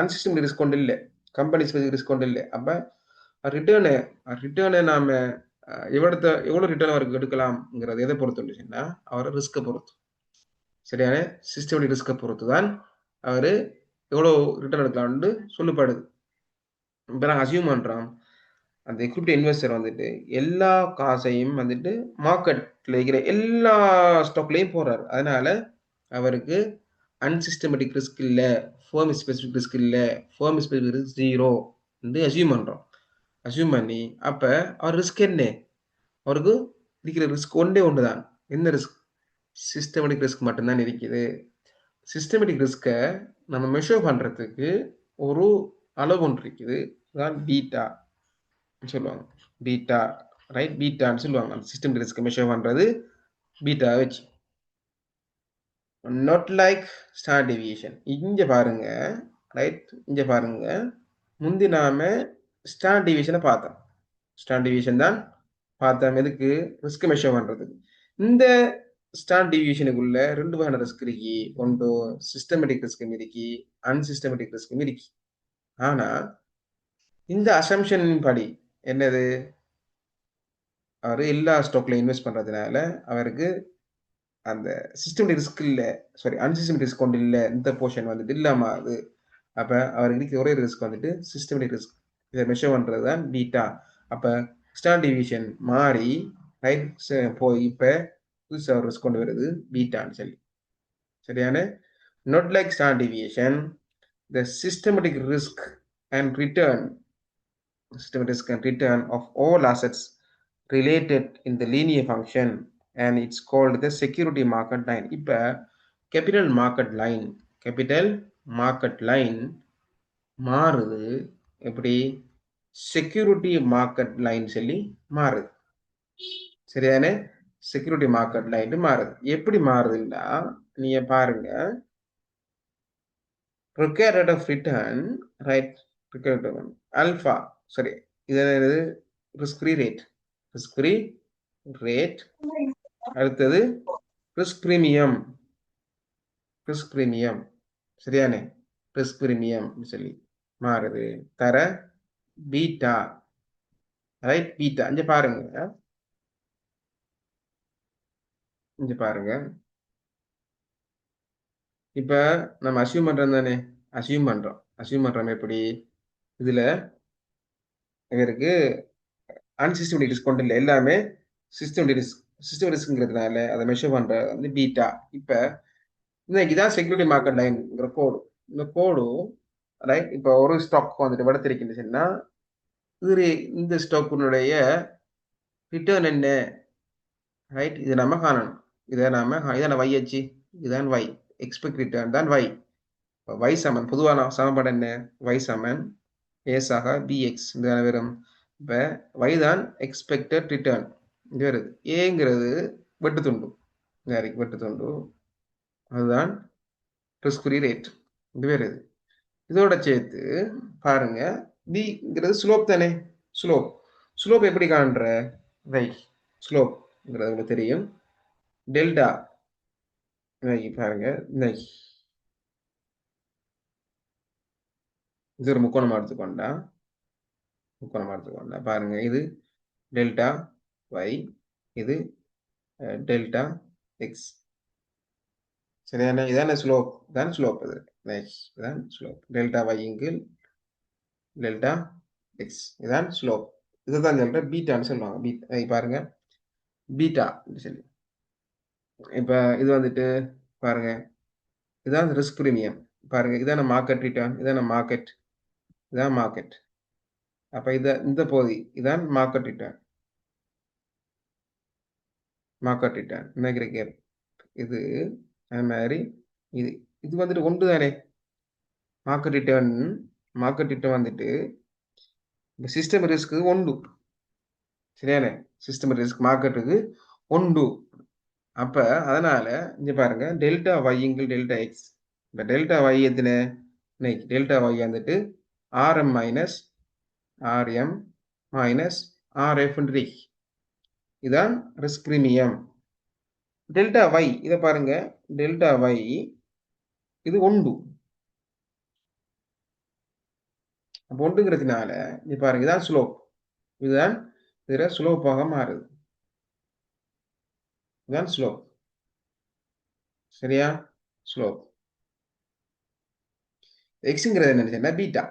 அன்சிஸ்டமேட்டிக் ரிஸ்க் கொண்டு இல்லை, கம்பெனி ஸ்பெசிஃபிக் ரிஸ்க் கொண்டு இல்லை. அப்ப ரிட்டர்னை நாம எவ்வளவு ரிட்டர்ன் அவருக்கு எடுக்கலாம்ங்கிறது எதை பொறுத்து இருந்துச்சுன்னா அவரை ரிஸ்கை பொறுத்து, சரியான சிஸ்டமேட்டிக் ரிஸ்கை பொறுத்து தான் அவரு எவ்வளவு ரிட்டர்ன் எடுக்கலாம்னு சொல்லப்படுது. இப்போ நாங்கள் அசியூம் பண்றோம் அந்த எக்விப்டி இன்வெஸ்டர் வந்துட்டு எல்லா காசையும் வந்துட்டு மார்க்கெட்ல இருக்கிற எல்லா ஸ்டாக்லையும் போறாரு. அதனால அவருக்கு அன்சிஸ்டமேட்டிக் ரிஸ்க் இல்லை, ஃபேர்ம் ஸ்பெசிஃபிக் ரிஸ்க் இல்லை, ஃபேர்ம் ஸ்பெசிஃபிக் ரிஸ்க் 0 வந்து அசியூம் பண்றோம். அசியூம் பண்ணி அப்ப அவர் ரிஸ்க் என்ன, அவருக்கு இருக்கிற ரிஸ்க் ஒன்றே ஒன்று தான். என்ன ரிஸ்க்? சிஸ்டமேட்டிக் ரிஸ்க் மட்டும்தான் இருக்குது. சிஸ்டமேட்டிக் ரிஸ்கை நம்ம மெஷர் பண்றதுக்கு ஒரு அளவு ஒன்று இருக்குது, தான் பீட்டா சொல்லுவாங்க. Beta, right? பீட்டான்னு சொல்லுவாங்க. அந்த சிஸ்டமேட்டிக் ரிஸ்கை மெஷர் பண்றது பீட்டா வச்சு. Not like standard deviation. இங்க பாருங்க, ரைட்? இங்க பாருங்க, முந்தி நாம ஸ்டாண்டர்ட் டிவியேஷனை பார்த்தோம். ஸ்டாண்டர்ட் டிவியேஷன் தான் பார்த்தோம் எதுக்கு? ரிஸ்க் மெஷர் பண்றதுக்கு. இந்த ஸ்டாண்டர்ட் டிவியேஷனுக்குள்ள ரெண்டு வகையான ரிஸ்க் இருக்கு. ஒன்று சிஸ்டமேட்டிக் ரிஸ்க்கும் இருக்கு, அன்சிஸ்டமேட்டிக் ரிஸ்க்கும் இருக்கு. ஆனா இந்த அசம்ஷன் படி என்னது, அவர் எல்லா ஸ்டாக்ல இன்வெஸ்ட் பண்றதுனால அவருக்கு அந்த சிஸ்டமேட்டிக் ரிஸ்க் இல்லை, சாரி அன்சிஸ்டமேட்டிக் ரிஸ்க் கொண்டு இல்லை, இந்த போர்ஷன் வந்துட்டு இல்லாம அது. அப்ப அவருக்கு இருக்க ஒரே ரிஸ்க் வந்துட்டு சிஸ்டமேட்டிக் ரிஸ்க். இதை மெஷர் பண்றது தான் பீட்டா. அப்ப ஸ்டாண்டர்ட் டிவியேஷன் மாறி ரைட் போய் இப்ப புதுசா ஒரு ரிஸ்க் கொண்டு வருது பீட்டான்னு சொல்லி, சரியான? not like standard deviation, the systematic risk and return of all assets related in the linear function, and it's called the security market line. இப்ப capital market line மாறுது எப்படி? செக்யூரிட்டி மார்க்கெட் லைன் சொல்லி மாறுது, சரிதானே? செக்யூரிட்டி மார்க்கெட் லைன் மாறுது. எப்படி மாறுதுன்னா நீங்க பாருங்க, required rate of return, right? Required rate of alpha, sorry, இது risk free rate, risk free rate. அடுத்தது risk premium, risk premium, சரியானே? risk premium சொல்லி மாறுது. தர பீட்டா, ரைட்? பீட்டா இங்க பாருங்க, இங்க பாருங்க. இப்ப நம்ம அசியூம் பண்றோம் தானே, அசியூம் பண்றோம் எப்படி? இதுல இவருக்கு அன்சிஸ்டமேட்டிக் ரிஸ்க் கொண்டு இல்லை, எல்லாமே சிஸ்டம் ரிஸ்க்ங்கிறதுனால அதை மெஷர் பண்ற வந்து பீட்டா. இப்ப இதான் செக்யூரிட்டி மார்க்கெட் லைன்ங்கிற கோடு. இந்த கோடு ரைட் இப்ப ஒரு ஸ்டாக் வந்துட்டு வளர்த்திருக்கின்றதுன்னா இது இந்த ஸ்டாக்கினுடைய ரிட்டர்ன் என்ன, ரைட்? இது நம்ம காணணும். இதான வை அச்சு, இதுதான் வை, எக்ஸ்பெக்ட் ரிட்டர்ன் தான் வை. வை சமன் பொதுவான சமன்பாடு என்ன? வை சமன் ஏஸாக பிஎக்ஸ் இந்த வரும். இப்போ வை தான் எக்ஸ்பெக்டட் ரிட்டர்ன் இது வருது. ஏங்கிறது வெட்டு துண்டு, வெட்டு துண்டு, அதுதான் ரிஸ்க் ஃப்ரீ ரேட் இது வருது. இதோட சேர்த்து பாருங்க, பிங்கிறது ஸ்லோப் தானே. ஸ்லோப் எப்படி காண்ற? ரைட், ஸ்லோப்ங்கிறது உங்களுக்கு தெரியும், டெல்டா. பாருங்க, இது ஒரு முக்கோணம் எடுத்துக்கொண்டா பாருங்க, இது டெல்டா y, இது டெல்டா எக்ஸ், சரியான? இதான ஸ்லோப், தான் ஸ்லோப். இது இதான் ஸ்லோப். டெல்டா y இங்கு டெல்டா எக்ஸ், இதான் ஸ்லோப். இதுதான் சொல்ற பீட்டான்னு சொல்லுவாங்க. பாருங்க பீட்டா சொல்லி. இப்ப இது வந்துட்டு பாருங்க, இதான் ரிஸ்க் பிரீமியம். பாருங்க, இதான மார்க்கெட் ரிட்டர்ன், இதான மார்க்கெட், இதான் மார்க்கெட். அப்ப இந்த பகுதி இதான் மார்க்கெட் ரிட்டர்ன். மார்க்கெட் ரிட்டர்ன் நினைக்கிறேன். இது அது மாதிரி இது இது வந்துட்டு ஒன்று தானே. மார்க்கெட் ரிட்டர்ன் வந்துட்டு இந்த சிஸ்டம் ரிஸ்க்கு ஒன்று சரியானே. சிஸ்டம் ரிஸ்க் மார்க்கெட்டுக்கு ஒன்று. அப்ப அதனால இங்க பாருங்க டெல்டா ஒய்ங்கள் டெல்டா எக்ஸ். இந்த டெல்டா ஒய் எத்தனை டெல்டா ஒய் வந்துட்டு RM minus RM minus RF இதான் ரிஸ்க் பிரீமியம். டெல்டா ஒய் இதை பாருங்க, டெல்டா ஒய் இது ஒன்று. அப்போ ஒன்றுங்கிறதுனால இது பாருங்க, இதான் ஸ்லோப். இதுதான் இதுல ஸ்லோப்பாக மாறுது. இதுதான் ஸ்லோப். சரியா? ஸ்லோப். எக்ஸுங்கிறது என்ன பீட்டா.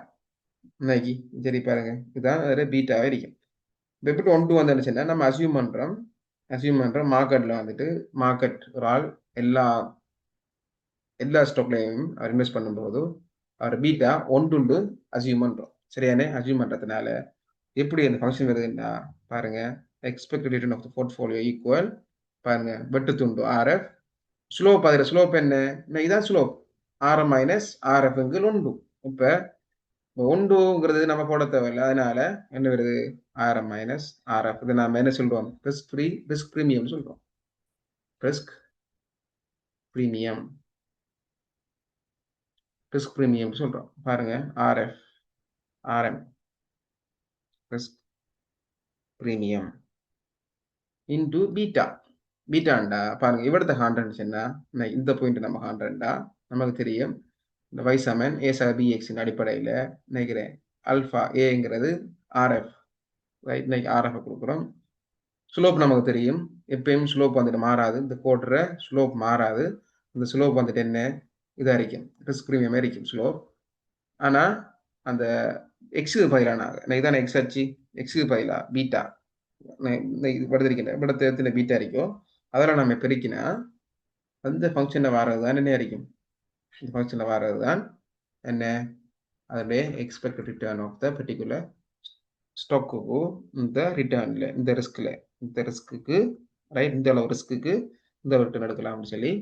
இன்னைக்கு சரி பாருங்க, இதுதான் அதில் பீட்டாவே இருக்கும். இப்போ எப்படி ஒன்று வந்துச்சுன்னா நம்ம அசியூம் பண்றோம் மார்க்கெட்ல வந்துட்டு மார்க்கெட் ஒரு ஆள் எல்லா ஸ்டாக்லையும் அவர் இன்வெஸ்ட் பண்ணும்போது அவர் பீட்டா ஒன்று அசியூம் பண்றோம். சரியானே? அசியூம் பண்றதுனால எப்படி அந்த ஃபங்க்ஷன் வருதுன்னா பாருங்க, expected return of the portfolio equal பாருங்க வெட்டு துண்டு ஆர்எஃப். ஸ்லோப் அதில் ஸ்லோப் என்ன? இதான் ஸ்லோப் ஆர்எம் மைனஸ் ஆர்எஃப்ங்கிறது ஒன்று. இப்போ ஒன்றுங்கிறது நம்ம போட தேவையில்லை. அதனால என்ன வருது? RM minus RF. இதை நம்ம என்ன சொல்றோம்? ரிஸ்க் பிரீமியம் சொல்றோம். ரிஸ்க் பிரீமியம் சொல்றோம். பாருங்க RF RM risk premium into beta. பீட்டாண்டா பாருங்க இവിടുത്തെ 100 என்ன, இந்த பாயிண்ட் நம்ம 100 நமக்கு தெரியும். இந்த y சமன் a சக bx அடிப்படையில் நினைக்கிறேன் அல்ஃபா ஏங்கிறது ஆர்எஃப். ரைட், இன்னைக்கு ஆர்எஃப் கொடுக்குறோம். ஸ்லோப் நமக்கு தெரியும். எப்பயும் ஸ்லோப் வந்துட்டு மாறாது. இந்த கோட்டுற ஸ்லோப் மாறாது. இந்த ஸ்லோப் வந்துட்டு என்ன இதாக இருக்கும், ரிஸ்க் பிரீமியம் இருக்கும் ஸ்லோப். ஆனால் அந்த எக்ஸுக்கு பதிலான இதான எக்ஸ் அச்சு, எக்ஸுக்கு பதிலாக பீட்டா படுத்திருக்கின்ற பீட்டா இருக்கும். அதெல்லாம் நம்ம பெருக்கினா அந்த ஃபங்க்ஷனில் வாரது தான் என்ன இருக்கும்? இந்த ஃபங்க்ஷனில் வாரது தான் என்ன? அதனுடைய expected return of the particular ஸ்டாக்குக்கு இந்த ரிட்டர்னில் இந்த ரிஸ்க்குக்கு ரைட், இந்த அளவு ரிஸ்க்குக்கு இந்த ரிட்டர்ன் எடுக்கலாம்னு சொல்லி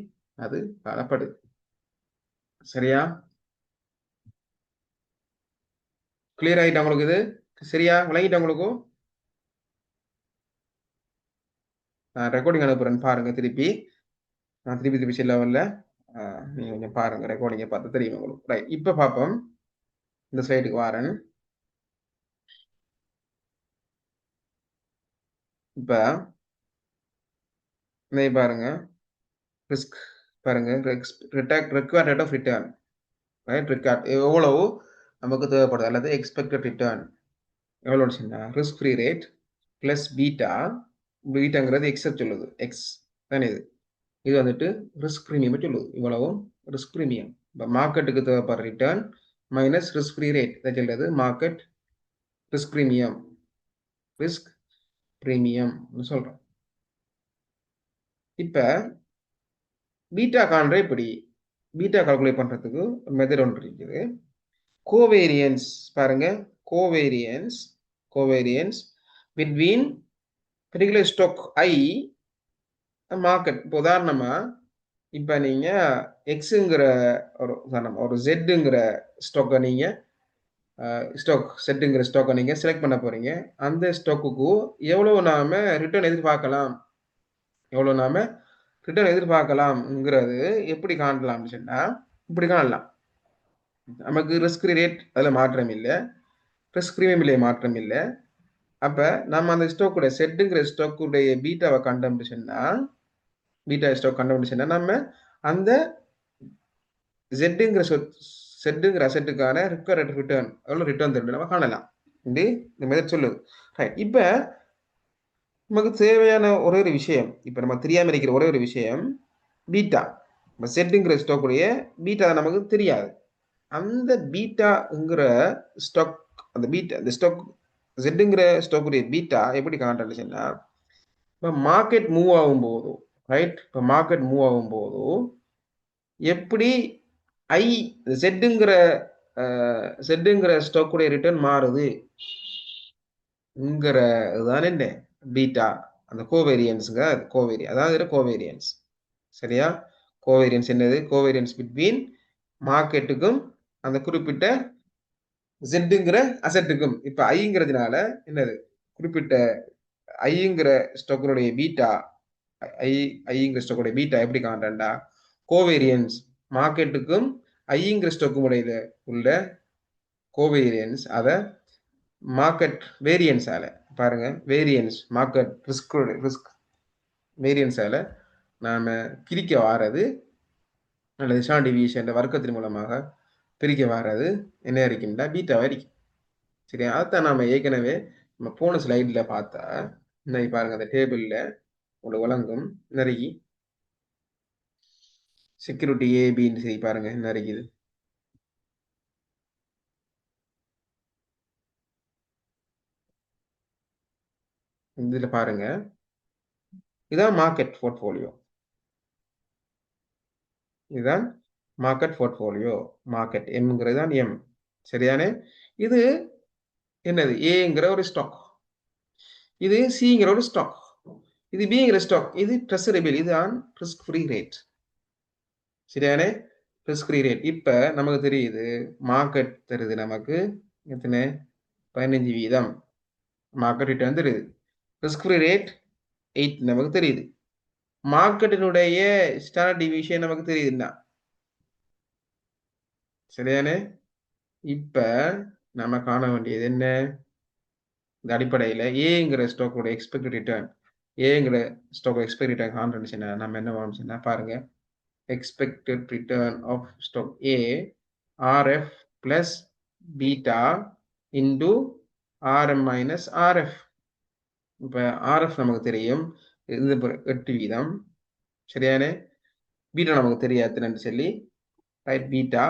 அது காணப்படுது. சரியா? கிளியர் ஆகிட்டா உங்களுக்கு? இது சரியா விளங்கிட்டா உங்களுக்கு? நான் ரெக்கார்டிங் அனுப்புறேன் பாருங்க. நான் திருப்பி செல்ல வரல. நீங்க கொஞ்சம் பாருங்க, ரெக்கார்டிங்கை பார்த்து தெரியும் உங்களுக்கு. ரைட், இப்போ பார்ப்போம். இந்த ஸ்லைடுக்கு வரேன். இப்போ பாருங்க ரிஸ்க் பாருங்க, required rate of return right. எவ்வளவு நமக்கு தேவைப்படுது அல்லது எக்ஸ்பெக்டட் ரிட்டர்ன் எவ்வளோன்னு சொன்னால் ரிஸ்க் ஃப்ரீ ரேட் பிளஸ் பீட்டாங்கிறது எக்ஸை சொல்லுது. எக்ஸ் தானே இது வந்துட்டு ரிஸ்க் ப்ரீமியம் சொல்லுது. இவ்வளவும் ரிஸ்க் ப்ரீமியம். இப்போ மார்க்கெட்டுக்கு தேவைப்படுற return minus risk free rate இதை சொல்றது மார்க்கெட் ரிஸ்க் ப்ரீமியம் சொல்றோம். இப்போ பீட்டா காண்ற இப்படி பீட்டா கால்குலேட் பண்றதுக்கு மெத்தட் ஒன்று இருக்குது. கோவேரியன்ஸ் பாருங்க, கோவேரியன்ஸ் பிட்வீன் பர்டிகுலர் ஸ்டாக் ஐ மார்க்கெட். இப்போ உதாரணமா இப்போ நீங்க எக்ஸுங்கிற ஒரு ஜெட்டுங்கிற ஸ்டாக்கை நீங்க செட்டுங்கிற ஸ்டாக்கை நீங்க செலக்ட் பண்ண போறீங்க. அந்த ஸ்டாக்குக்கு எவ்வளவு நாம ரிட்டர்ன் எதிர்பார்க்கலாம்ங்கிறது எப்படி காணலாம்னு சொன்னா இப்படி காணலாம். நமக்கு ரிஸ்க் ரேட் அதில் மாற்றம் இல்லை, ரிஸ்க் பிரீமியம் மாற்றம் இல்லை. அப்ப நம்ம அந்த ஸ்டாக்குடைய செட்டுங்கிற ஸ்டாக்குடைய பீட்டாவை கண்டுபிடிச்சோம்னா நம்ம அந்த செட்டுங்கிற அசெட்டுக்கான ரிக்வயர்ட் ரிட்டர்ன் எவ்வளோ ரிட்டர்ன் தரும் நம்ம காணலாம். இந்த மெத்தட் சொல்லுது. ரைட், இப்போ நமக்கு தேவையான ஒரே ஒரு விஷயம், இப்போ நம்ம தெரியாமல் இருக்கிற ஒரே ஒரு விஷயம் பீட்டா. இப்போ செட்டுங்கிற ஸ்டாக்குடைய பீட்டா நமக்கு தெரியாது. அந்த பீட்டாங்கிற ஸ்டாக் அந்த ஸ்டாக் ஜெட்டுங்கிற ஸ்டாக்குடைய பீட்டா எப்படி காண்றதுன்னா, இப்போ மார்க்கெட் மூவ் ஆகும்போது, ரைட்? இப்போ மார்க்கெட் மூவ் ஆகும்போது எப்படி ஐ ஜெட்டுங்கிற ஜெட்டுங்கிற ஸ்டாக்குடைய ரிட்டர்ன் மாறுது இதுதான் என்ன பீட்டா, அந்த கோவேரியன்ஸுங்க, அதாவது கோவேரியன்ஸ். சரியா? கோவேரியன்ஸ் என்னது? கோவேரியன்ஸ் பிட்வீன் மார்க்கெட்டுக்கும் அந்த குறிப்பிட்ட ஜெட்டுங்கிற அசெட்டுக்கும். இப்ப ஐங்கிறதுனால என்னது? குறிப்பிட்ட ஐங்கிற ஸ்டாக்குடைய பீட்டா, ஐ ஐங்கிற ஸ்டாக்குடைய பீட்டா எப்படி காண்றேன்டா, கோவேரியன்ஸ் மார்க்கெட்டுக்கும் ஐங்கிற ஸ்டாக்கும் இடையில உள்ள கோவேரியன்ஸ், அத மார்க்கெட் வேரியன்ஸால பாருங்க, வேரியன்ஸ் மார்க்கெட் ரிஸ்க் வேரியன்ஸால நாம பிரிக்க வாரது, அல்லது ஸ்டாண்டர்ட் டிவியேஷன் வர்க்கத்தின் மூலமாக பிரிக்க வாரது என்ன இருக்குன்னா பீட்டாவா இருக்கும். சரியா? அதைத்தான் நாம ஏற்கனவே நம்ம போன ஸ்லைட்ல பார்த்தா, இன்னைக்கு பாருங்க அந்த டேபிள்ல உங்களுக்கு வழங்கும் நிறைய செக்யூரிட்டி ஏபின்னு சரி பாருங்க என்ன இருக்குது. இதுல பாருங்க, இதான் மார்க்கெட் போர்ட்போலியோ. இதுதான் மார்க்கெட் போர்ட்போலியோ. மார்க்கெட் எம்ங்கிறது தான் எம். சரியானே? இது என்னது? ஏங்கிற ஒரு ஸ்டாக். இது சிங்கிற ஒரு ஸ்டாக். இது பிங்கிற ஸ்டாக். இது ட்ரெஸரபிள். இதுதான் ரிஸ்க் ஃப்ரீ ரேட். சரியானே? Risk free rate. இப்ப நமக்கு தெரியுது மார்க்கெட் தருது நமக்கு எத்தனை? 15% மார்க்கெட் ரிட்டர்ன் தெரியுது. ரிஸ்க் ஃப்ரீ ரேட் 8 நமக்கு தெரியுது. மார்க்கெட்டினுடைய ஸ்டாண்டர்ட் டிவியேஷன் நமக்கு தெரியுதுன்னா. சரியானே? இப்ப நம்ம காண வேண்டியது என்ன? இந்த அடிப்படையில ஏங்கிற ஸ்டாக்கோட எக்ஸ்பெக்டட் ரிட்டர்ன், ஏங்கிற ஸ்டாக் எக்ஸ்பெக்டட் ரிட்டர்ன் காண்றோம்னா நம்ம என்ன பண்ணணும்னா பாருங்க, expected return of stock A RF plus beta into RM minus RF. இப்ப RF நமக்கு தெரியும், இது 8 வீதம். சரியானே? பீட்டா நமக்கு தெரியாதுன்னு சொல்லி, ரைட்? பீட்டா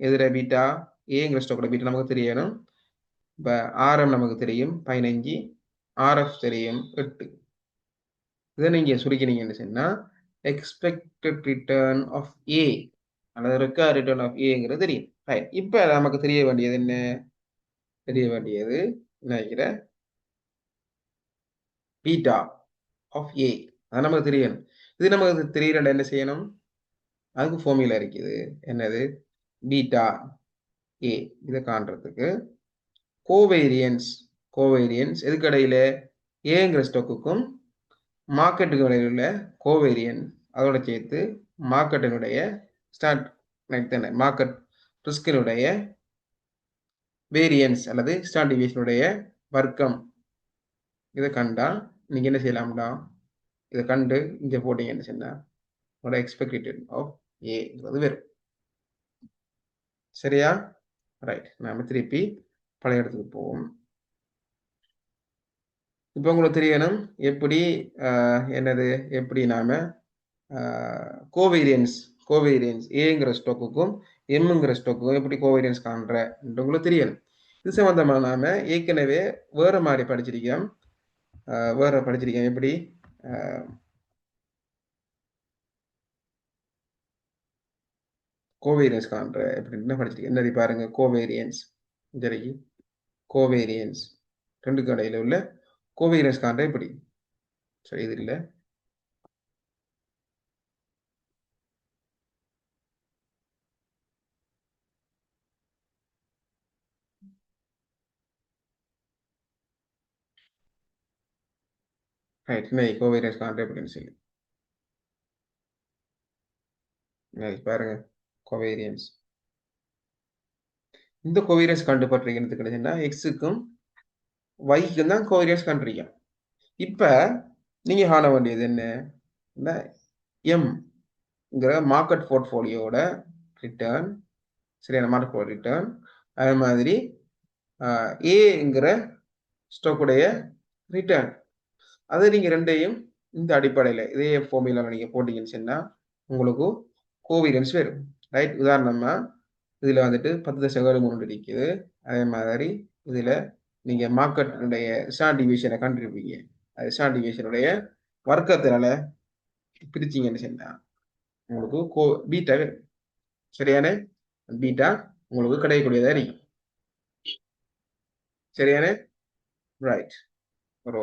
எதிர பீட்டா ஏங்கிற ஸ்டாக்கோட பீட்டா நமக்கு தெரியணும். இப்ப RM நமக்கு தெரியும் 15, RF தெரியும் 8. இதை நீங்க சுருக்கினீங்கன்னு சொன்னா எக்ஸ்பெக்டட் ரிட்டர்ன் ஆஃப் ஏ அல்லது ரெக்கார்ட் ரிட்டர்ன் ஆஃப் ஏங்கிறது தெரியும். ரைட்? இப்ப நமக்கு தெரிய வேண்டியது என்ன? தெரிய வேண்டியது நினைக்கிற பீட்டா ஆஃப் ஏ. அது நமக்கு தெரியணும். இது நமக்கு தெரியல என்ன செய்யணும்? அதுக்கு ஃபார்முலா இருக்குது. என்னது? பீட்டா ஏ. இதை காண்றதுக்கு கோவேரியன்ஸ், கோவேரியன்ஸ் எதுக்கு இடையில? ஏங்கிற ஸ்டாக்குக்கும் மார்க்கெட்டுக்கு இடையில உள்ள கோவேரியன், அதோட சேர்த்து மார்க்கெட்டினுடைய ஸ்டார்ட் மார்க்கெட் ரிஸ்கினுடைய வேரியன்ஸ் அல்லது ஸ்டாண்டர்ட் டிவியேஷனுடைய வர்க்கம். இதை கண்டா நீங்க என்ன செய்யலாம்டா, இதை கண்டு இங்க போட்டீங்கன்னு சொன்னா உங்களோட எக்ஸ்பெக்டட் ஆஃப் ஏங்கிறது வரும். சரியா? ரைட். நாம திருப்பி பழைய இடத்துக்கு போவோம். இப்போ உங்களுக்கு தெரியணும் எப்படி என்னது, எப்படி நாம கோவேரியன்ஸ் கோவேரியன்ஸ் ஏங்கிற ஸ்டாக்குக்கும் எம்ங்கிற ஸ்டாக்குக்கும் எப்படி கோவேரியன்ஸ் காண்ற உங்களுக்கு தெரியணும். இது சம்பந்தமா நாம ஏற்கனவே வேற மாதிரி படிச்சிருக்கோம். எப்படி கோவேரியன்ஸ் காண்ற எப்படின்னு படிச்சிருக்கேன். என்னது பாருங்க, கோவேரியன்ஸ் சரி, கோவேரியன்ஸ் ரெண்டு கடையில் உள்ள கோவேரியன்ஸ் காண்ற எப்படி? சரி, இது இல்லை. ரைட். கோவேரியன்ஸ் காண்ற எப்படின்னு சொல்லி பாருங்க, கோவேரியன்ஸ். இந்த கோவேரியன்ஸ் கண்டுபட்டுறீங்கன்னு கிடைச்சுன்னா எக்ஸுக்கும் ஒய்க்கும் தான் கோவேரியன்ஸ் கண்டுபிடிக்கும். இப்ப நீங்க காண வேண்டியது என்ன? இந்த எம்ங்கிற மார்க்கெட் போர்ட்போலியோட ரிட்டர்ன், சரியான மார்க்கெட் போர்ட் ரிட்டர்ன், அதே மாதிரி ஏங்கிற ஸ்டாக்குடைய ரிட்டர்ன், அதை நீங்க ரெண்டையும் இந்த அடிப்படையில் இதே ஃபார்முலாவில் நீங்க போட்டீங்கன்னு சொன்னா உங்களுக்கு கோவேரியன்ஸ் வரும். ரைட்? உதாரணமா இதுல வந்துட்டு 10 தசகம் 3 இருக்குது. அதே மாதிரி இதுல நீங்க மார்க்கெட்டுடைய ஸ்டாண்டர்ட் டிவியேஷனை கண்டுபிடிப்பீங்க. அது ஸ்டாண்டர்ட் டிவியேஷனுடைய வர்க்கத்தினால பிரிச்சீங்கன்னு சொன்னா உங்களுக்கு பீட்டா வரும். சரியானே? பீட்டா உங்களுக்கு கிடைக்கக்கூடியதா இருக்கும். சரியானே? ரைட். ஒரு